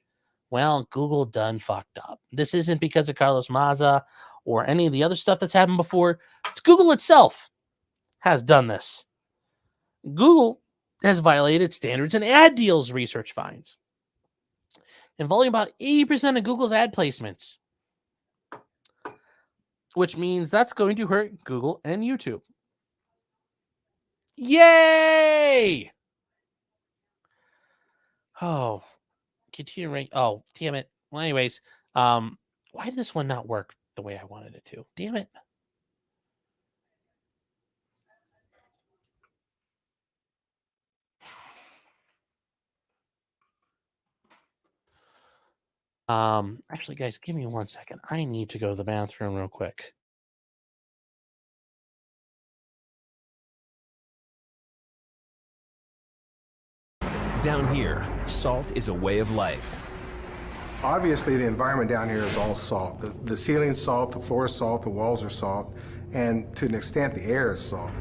Well, Google done fucked up. This isn't because of Carlos Maza or any of the other stuff that's happened before. It's Google itself has done this. Google has violated standards and ad deals research finds, involving about 80% of Google's ad placements, which means that's going to hurt Google and YouTube. Yay! Oh, continue rank. Oh, damn it. Well, anyways, why did this one not work the way I wanted it to? Damn it. Actually, guys, give me 1 second. I need to go to the bathroom real quick. Down here, salt is a way of life. Obviously, the environment down here is all salt. The ceiling's salt, the floor is salt, the walls are salt, and to an extent, the air is salt.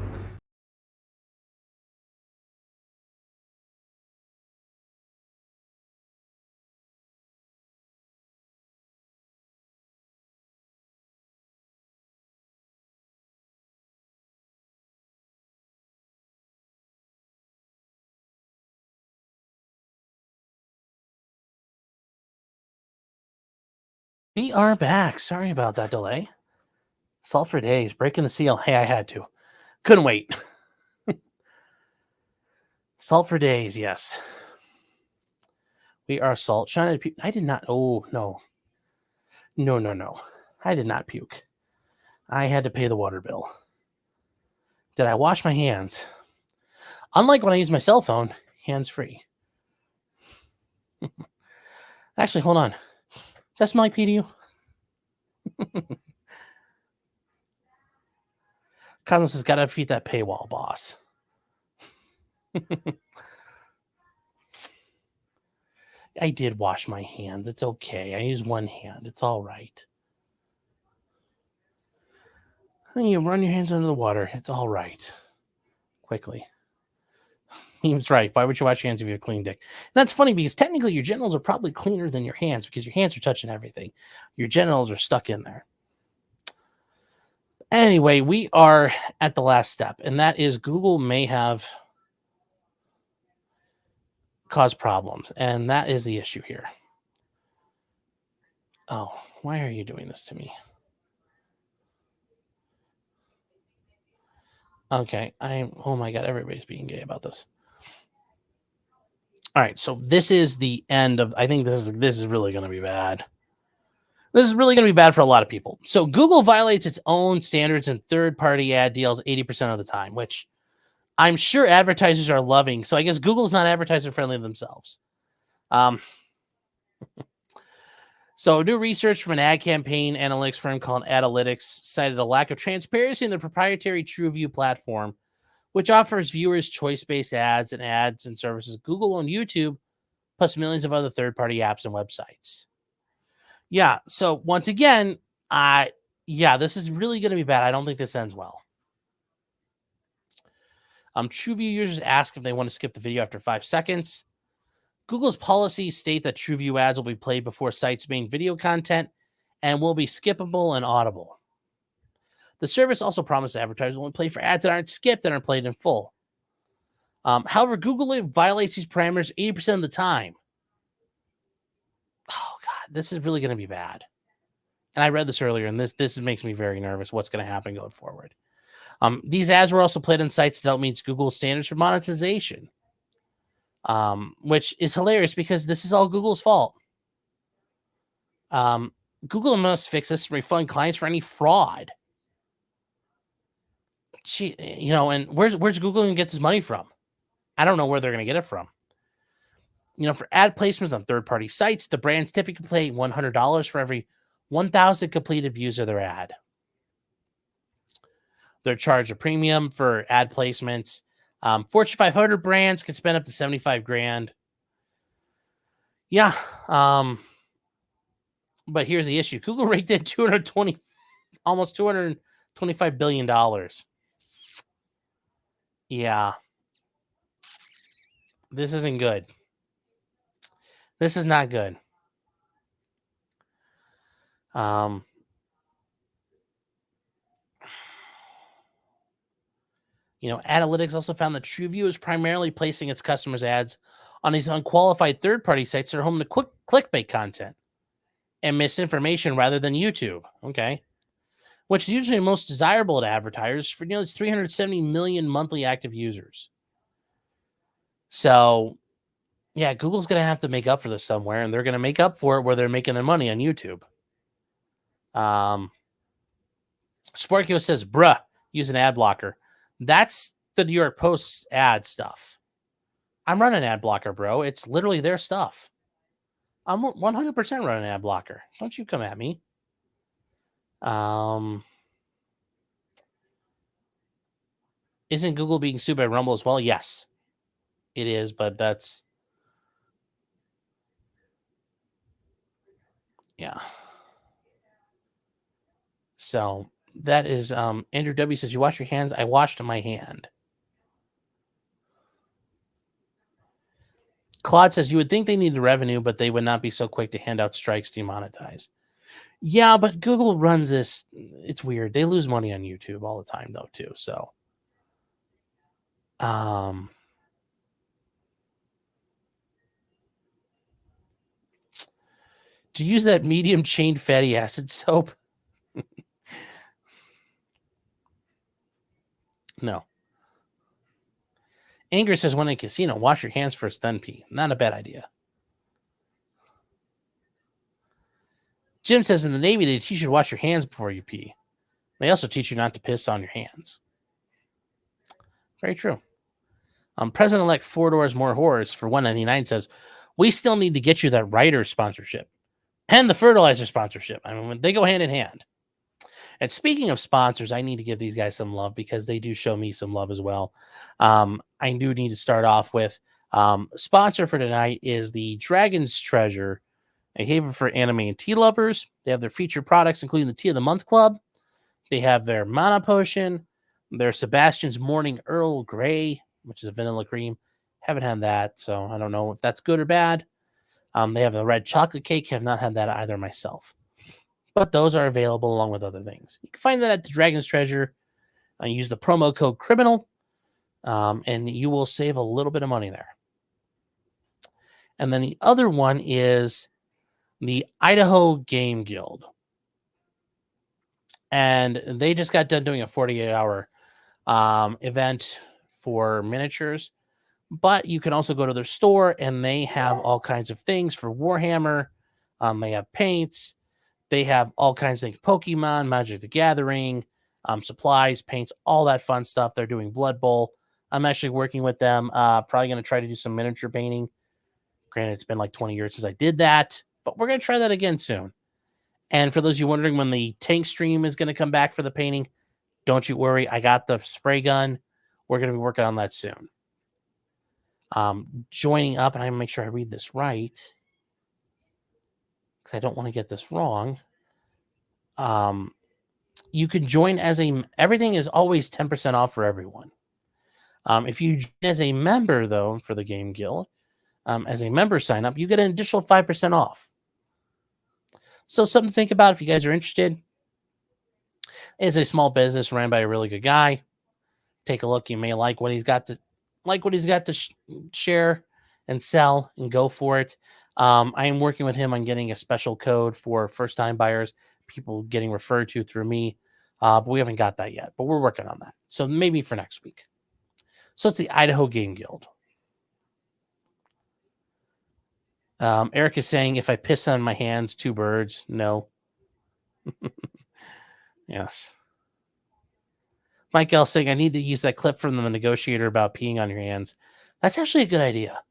We are back. Sorry about that delay. Salt for days, breaking the seal. Hey, I had to. Couldn't wait. Salt for days, yes. We are salt. Sean, I did not. Oh, no. No. I did not puke. I had to pay the water bill. Did I wash my hands? Unlike when I use my cell phone, hands-free. Actually, hold on. Does that smell like pee to you? Cosmos has got to defeat that paywall boss. I did wash my hands. It's okay. I used one hand. It's all right. You run your hands under the water. It's all right. Quickly. He was right. Why would you wash your hands if you have a clean dick? And that's funny because technically your genitals are probably cleaner than your hands because your hands are touching everything. Your genitals are stuck in there. Anyway, we are at the last step, and that is Google may have caused problems, and that is the issue here. Oh, why are you doing this to me? Okay, oh my God, everybody's being gay about this. All right, so this is the end of. I think this is really going to be bad. This is really going to be bad for a lot of people. So Google violates its own standards in third-party ad deals 80% of the time, which I'm sure advertisers are loving. So I guess Google's not advertiser friendly themselves. So new research from an ad campaign analytics firm called Adalytics cited a lack of transparency in the proprietary TrueView platform, which offers viewers choice-based ads and services Google and YouTube, plus millions of other third-party apps and websites. Yeah, so once again, this is really going to be bad. I don't think this ends well. TrueView users ask if they want to skip the video after 5 seconds. Google's policies state that TrueView ads will be played before sites' main video content and will be skippable and audible. The service also promised advertisers will play for ads that aren't skipped and are played in full. However, Google violates these parameters 80% of the time. Oh, God, this is really going to be bad. And I read this earlier, and this makes me very nervous what's going to happen going forward. These ads were also played on sites that don't meet Google's standards for monetization, which is hilarious because this is all Google's fault. Google must fix this and refund clients for any fraud. And where's Google going to get this money from? I don't know where they're going to get it from. For ad placements on third-party sites, the brands typically pay $100 for every 1,000 completed views of their ad. They're charged a premium for ad placements. Fortune 500 brands can spend up to $75,000. Yeah. But here's the issue. Google raked in almost $225 billion. Yeah. This isn't good. This is not good. Analytics also found that TrueView is primarily placing its customers' ads on these unqualified third-party sites that are home to quick clickbait content and misinformation rather than YouTube. Okay. Which is usually most desirable to advertisers for nearly 370 million monthly active users. So, yeah, Google's going to have to make up for this somewhere, and they're going to make up for it where they're making their money on YouTube. Sparkio says, bruh, use an ad blocker. That's the New York Post ad stuff. I'm running ad blocker, bro. It's literally their stuff. I'm 100% running ad blocker. Don't you come at me. Isn't Google being sued by Rumble as well? Yes, it is, but that's... Yeah. So that is Andrew W says, you wash your hands. I washed my hand. Claude says, you would think they needed revenue, but they would not be so quick to hand out strikes demonetized. Yeah, but Google runs this. It's weird. They lose money on YouTube all the time, though, too. So, to use that medium chain fatty acid soap? No. Anger says, when in a casino, wash your hands first, then pee. Not a bad idea. Jim says, in the Navy, they teach you to wash your hands before you pee. They also teach you not to piss on your hands. Very true. President-elect Four Doors More Horrors for $199 says, we still need to get you that writer sponsorship and the fertilizer sponsorship. I mean, they go hand in hand. And speaking of sponsors, I need to give these guys some love because they do show me some love as well. I do need to start off with sponsor for tonight is the Dragon's Treasure, a haven for anime and tea lovers. They have their featured products, including the Tea of the Month Club. They have their Mana Potion, their Sebastian's Morning Earl Grey, which is a vanilla cream. Haven't had that, so I don't know if that's good or bad. They have the red chocolate cake. Have not had that either myself. But those are available along with other things. You can find that at the Dragon's Treasure. Use the promo code CRIMINAL, and you will save a little bit of money there. And then the other one is the Idaho Game Guild. And they just got done doing a 48-hour event for miniatures. But you can also go to their store, and they have all kinds of things for Warhammer. They have paints. They have all kinds of things. Pokemon, Magic the Gathering, supplies, paints, all that fun stuff. They're doing Blood Bowl. I'm actually working with them. Probably going to try to do some miniature painting. Granted, it's been like 20 years since I did that, but we're going to try that again soon. And for those of you wondering when the tank stream is going to come back for the painting, don't you worry. I got the spray gun. We're going to be working on that soon. Joining up, and I'm going to make sure I read this right because I don't want to get this wrong. You can join as everything is always 10% off for everyone. If you join as a member, though, for the Game Guild, as a member sign up, you get an additional 5% off. So something to think about if you guys are interested. It's a small business ran by a really good guy. Take a look. You may like what he's got to share and sell and go for it. I am working with him on getting a special code for first-time buyers, people getting referred to through me. But we haven't got that yet, but we're working on that. So maybe for next week. So it's the Idaho Game Guild. Eric is saying, if I piss on my hands, 2 birds. No. Yes. Mike L saying, I need to use that clip from the negotiator about peeing on your hands. That's actually a good idea.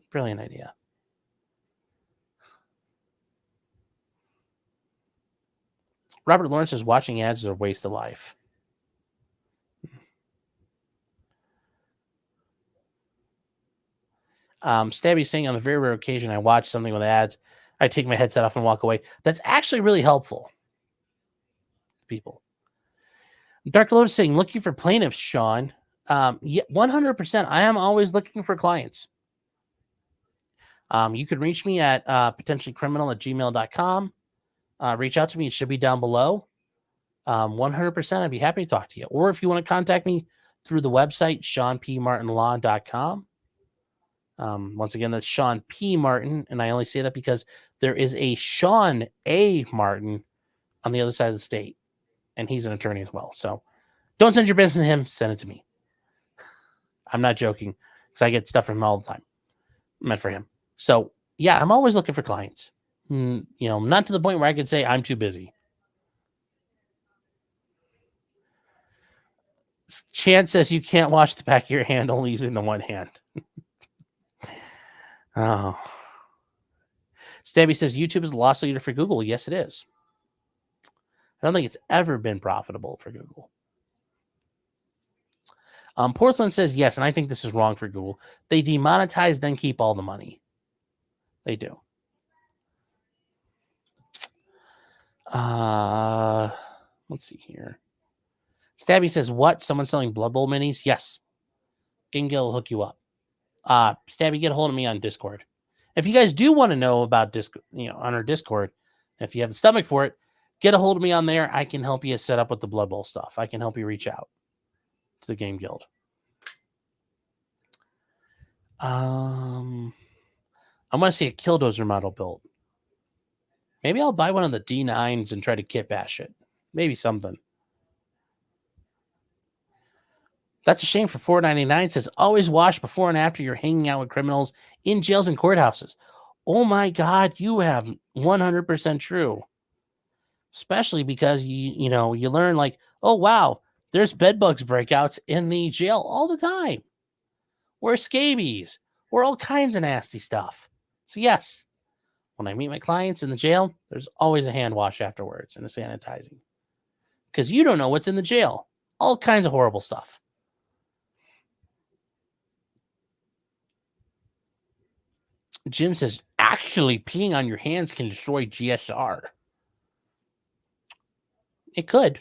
Brilliant idea. Robert Lawrence says, watching ads is a waste of life. Stabby saying, on the very rare occasion I watch something with ads, I take my headset off and walk away. That's actually really helpful. People. Dark Lord saying, looking for plaintiffs, Sean. Yeah, 100%. I am always looking for clients. You can reach me at potentiallycriminal@gmail.com. Reach out to me. It should be down below. 100%. I'd be happy to talk to you. Or if you want to contact me through the website, SeanPMartinLaw.com. Once again, that's Sean P. Martin. And I only say that because there is a Sean A. Martin on the other side of the state. And he's an attorney as well. So don't send your business to him. Send it to me. I'm not joking because I get stuff from him all the time. Meant for him. So yeah, I'm always looking for clients. Not to the point where I could say I'm too busy. Chance says you can't wash the back of your hand only using the one hand. Oh. Stabby says YouTube is the loss leader for Google. Yes, it is. I don't think it's ever been profitable for Google. Porcelain says yes, and I think this is wrong for Google. They demonetize, then keep all the money. They do. Let's see here. Stabby says, what? Someone selling Blood Bowl minis? Yes. Gingill will hook you up. Stabby, get a hold of me on Discord. If you guys do want to know about on our Discord, if you have the stomach for it, get a hold of me on there. I can help you set up with the Blood Bowl stuff. I can help you reach out to the Game Guild. I want to see a Killdozer model built. Maybe I'll buy one of the D9s and try to kit bash it. Maybe something. That's a shame for $4.99. Says always wash before and after you're hanging out with criminals in jails and courthouses. Oh my God, you have 100% true. Especially because you learn like, oh wow, there's bedbugs breakouts in the jail all the time. Or scabies, or all kinds of nasty stuff. So yes, when I meet my clients in the jail, there's always a hand wash afterwards and a sanitizing. Because you don't know what's in the jail. All kinds of horrible stuff. Jim says, actually peeing on your hands can destroy GSR. It could.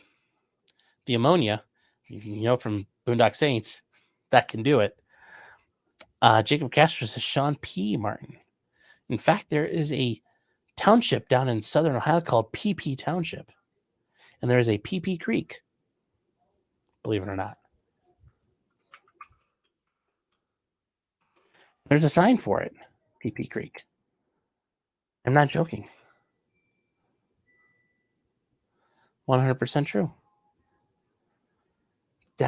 The ammonia, from Boondock Saints, that can do it. Jacob Castro says, Sean P. Martin. In fact, there is a township down in southern Ohio called PP Township. And there is a PP Creek. Believe it or not. There's a sign for it. PP Creek. I'm not joking. 100% true.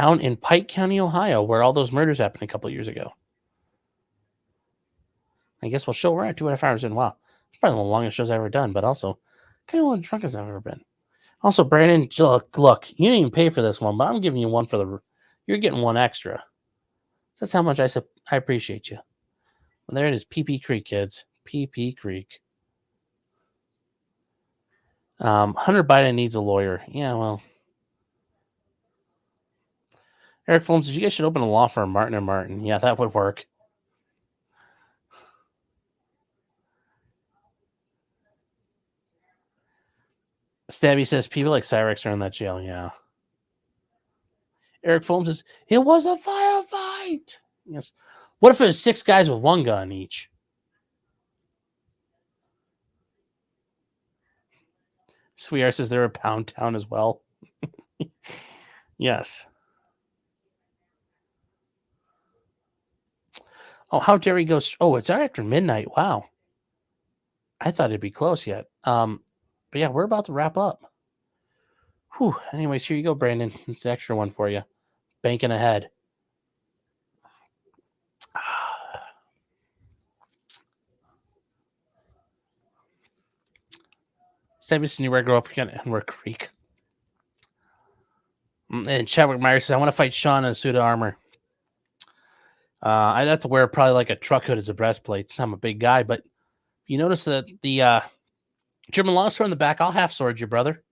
down in Pike County, Ohio, where all those murders happened a couple of years ago. I guess we'll show we're at 2.5 hours in. Wow. It's probably the longest shows I've ever done, but also kind of one of the drunkest I've ever been. Also, Brandon, look, you didn't even pay for this one, but I'm giving you one for the. You're getting one extra. So that's how much I appreciate you. Well, there it is, PP Creek, kids. PP Creek. Hunter Biden needs a lawyer. Yeah, well. Eric Films says you guys should open a law firm, Martin and Martin. Yeah, that would work. Stabby says people like Cyrax are in that jail. Yeah. Eric Films says it was a firefight. Yes. What if it was 6 guys with 1 gun each? Swear says they're a pound town as well. Yes. Oh, how dare he go? Oh, it's right after midnight. Wow. I thought it'd be close yet. But yeah, we're about to wrap up. Whew. Anyways, here you go, Brandon. It's an extra one for you. Banking ahead. Stevenson, you where I grew up in Enwer Creek. And Chadwick Myers says, I want to fight Sean in a suit of armor. I'd have to wear probably like a truck hood as a breastplate. I'm a big guy, but you notice that the German longsword in the back, I'll half sword you, brother.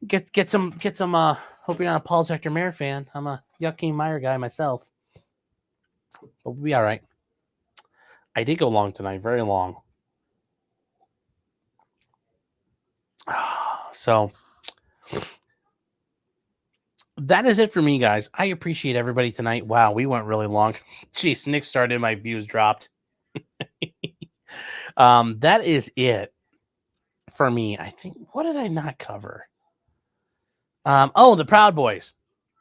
Get some hope you're not a Paul Hector Mayer fan. I'm a Joachim Meyer guy myself. But we'll be all right. I did go long tonight, very long. So that is it for me, guys. I appreciate everybody tonight. Wow, we went really long. Jeez, Nick started, my views dropped. That is it for me. I think, what did I not cover? Oh, the Proud Boys.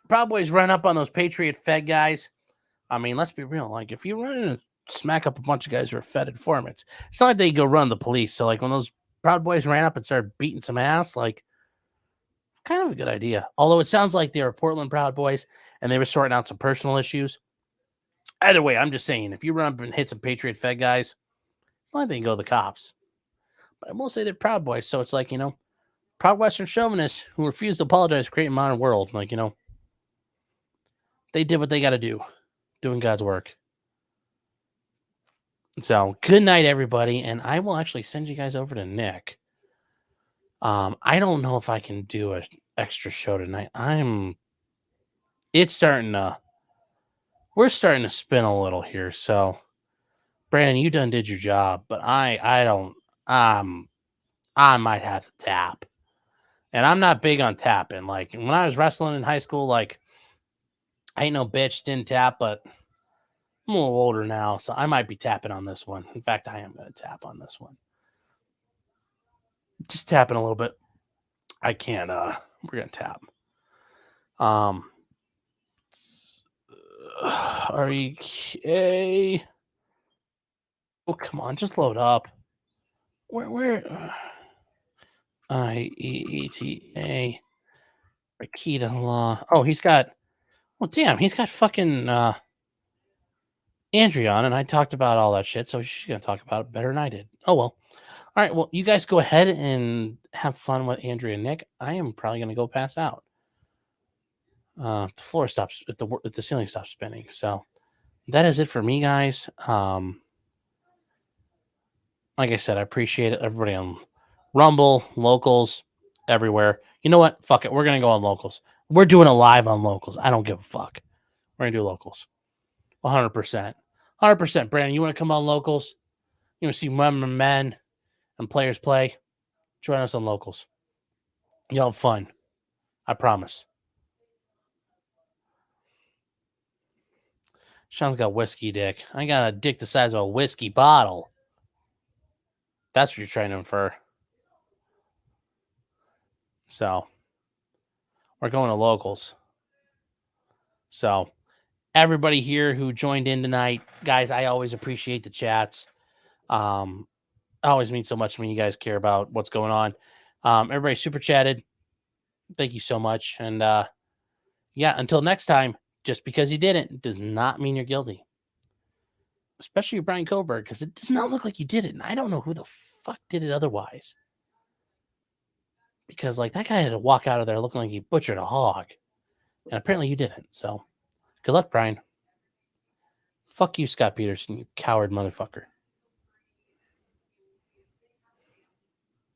Proud Boys run up on those Patriot Fed guys. I mean, let's be real. Like, if you run in and smack up a bunch of guys who are Fed informants, it's not like they go run the police. So, like, when those Proud Boys ran up and started beating some ass, like, kind of a good idea. Although it sounds like they were Portland Proud Boys and they were sorting out some personal issues. Either way, I'm just saying, if you run up and hit some Patriot Fed guys, it's not like they can go to the cops. But I will say they're Proud Boys. So it's like, you know, proud Western chauvinists who refuse to apologize to create a modern world. Like, you know, they did what they got to do, doing God's work. So good night, everybody. And I will actually send you guys over to Nick. I don't know if I can do an extra show tonight. We're starting to spin a little here. So Brandon, you done did your job, but I might have to tap. And I'm not big on tapping. Like when I was wrestling in high school, like I ain't no bitch, didn't tap, but I'm a little older now, so I might be tapping on this one. In fact, I am going to tap on this one. Just tapping a little bit. I can't, we're going to tap. REK. Oh, come on, just load up. Where? IEETA. Rakita Law. Oh, he's got, well, damn, he's got fucking Andrea on, and I talked about all that shit, so she's going to talk about it better than I did. Oh, well. All right, well, you guys go ahead and have fun with Andrea and Nick. I am probably going to go pass out. The floor stops, the ceiling stops spinning. So that is it for me, guys. Like I said, I appreciate it. Everybody on Rumble, Locals, everywhere. You know what? Fuck it. We're going to go on Locals. We're doing a live on Locals. I don't give a fuck. We're going to do Locals. 100%. 100%. Brandon, you want to come on Locals? You want to see men and players play? Join us on Locals. You'll have fun. I promise. Sean's got whiskey dick. I got a dick the size of a whiskey bottle. That's what you're trying to infer. So, we're going to Locals. So, everybody here who joined in tonight, guys, I always appreciate the chats. It always means so much to me. You guys care about what's going on. Everybody super chatted. Thank you so much. And Yeah, until next time, just because you didn't does not mean you're guilty. Especially Brian Kohberger, because it does not look like you did it. And I don't know who the fuck did it otherwise. Because, like, that guy had to walk out of there looking like he butchered a hog. And apparently you didn't. So, good luck, Brian. Fuck you, Scott Peterson, you coward motherfucker.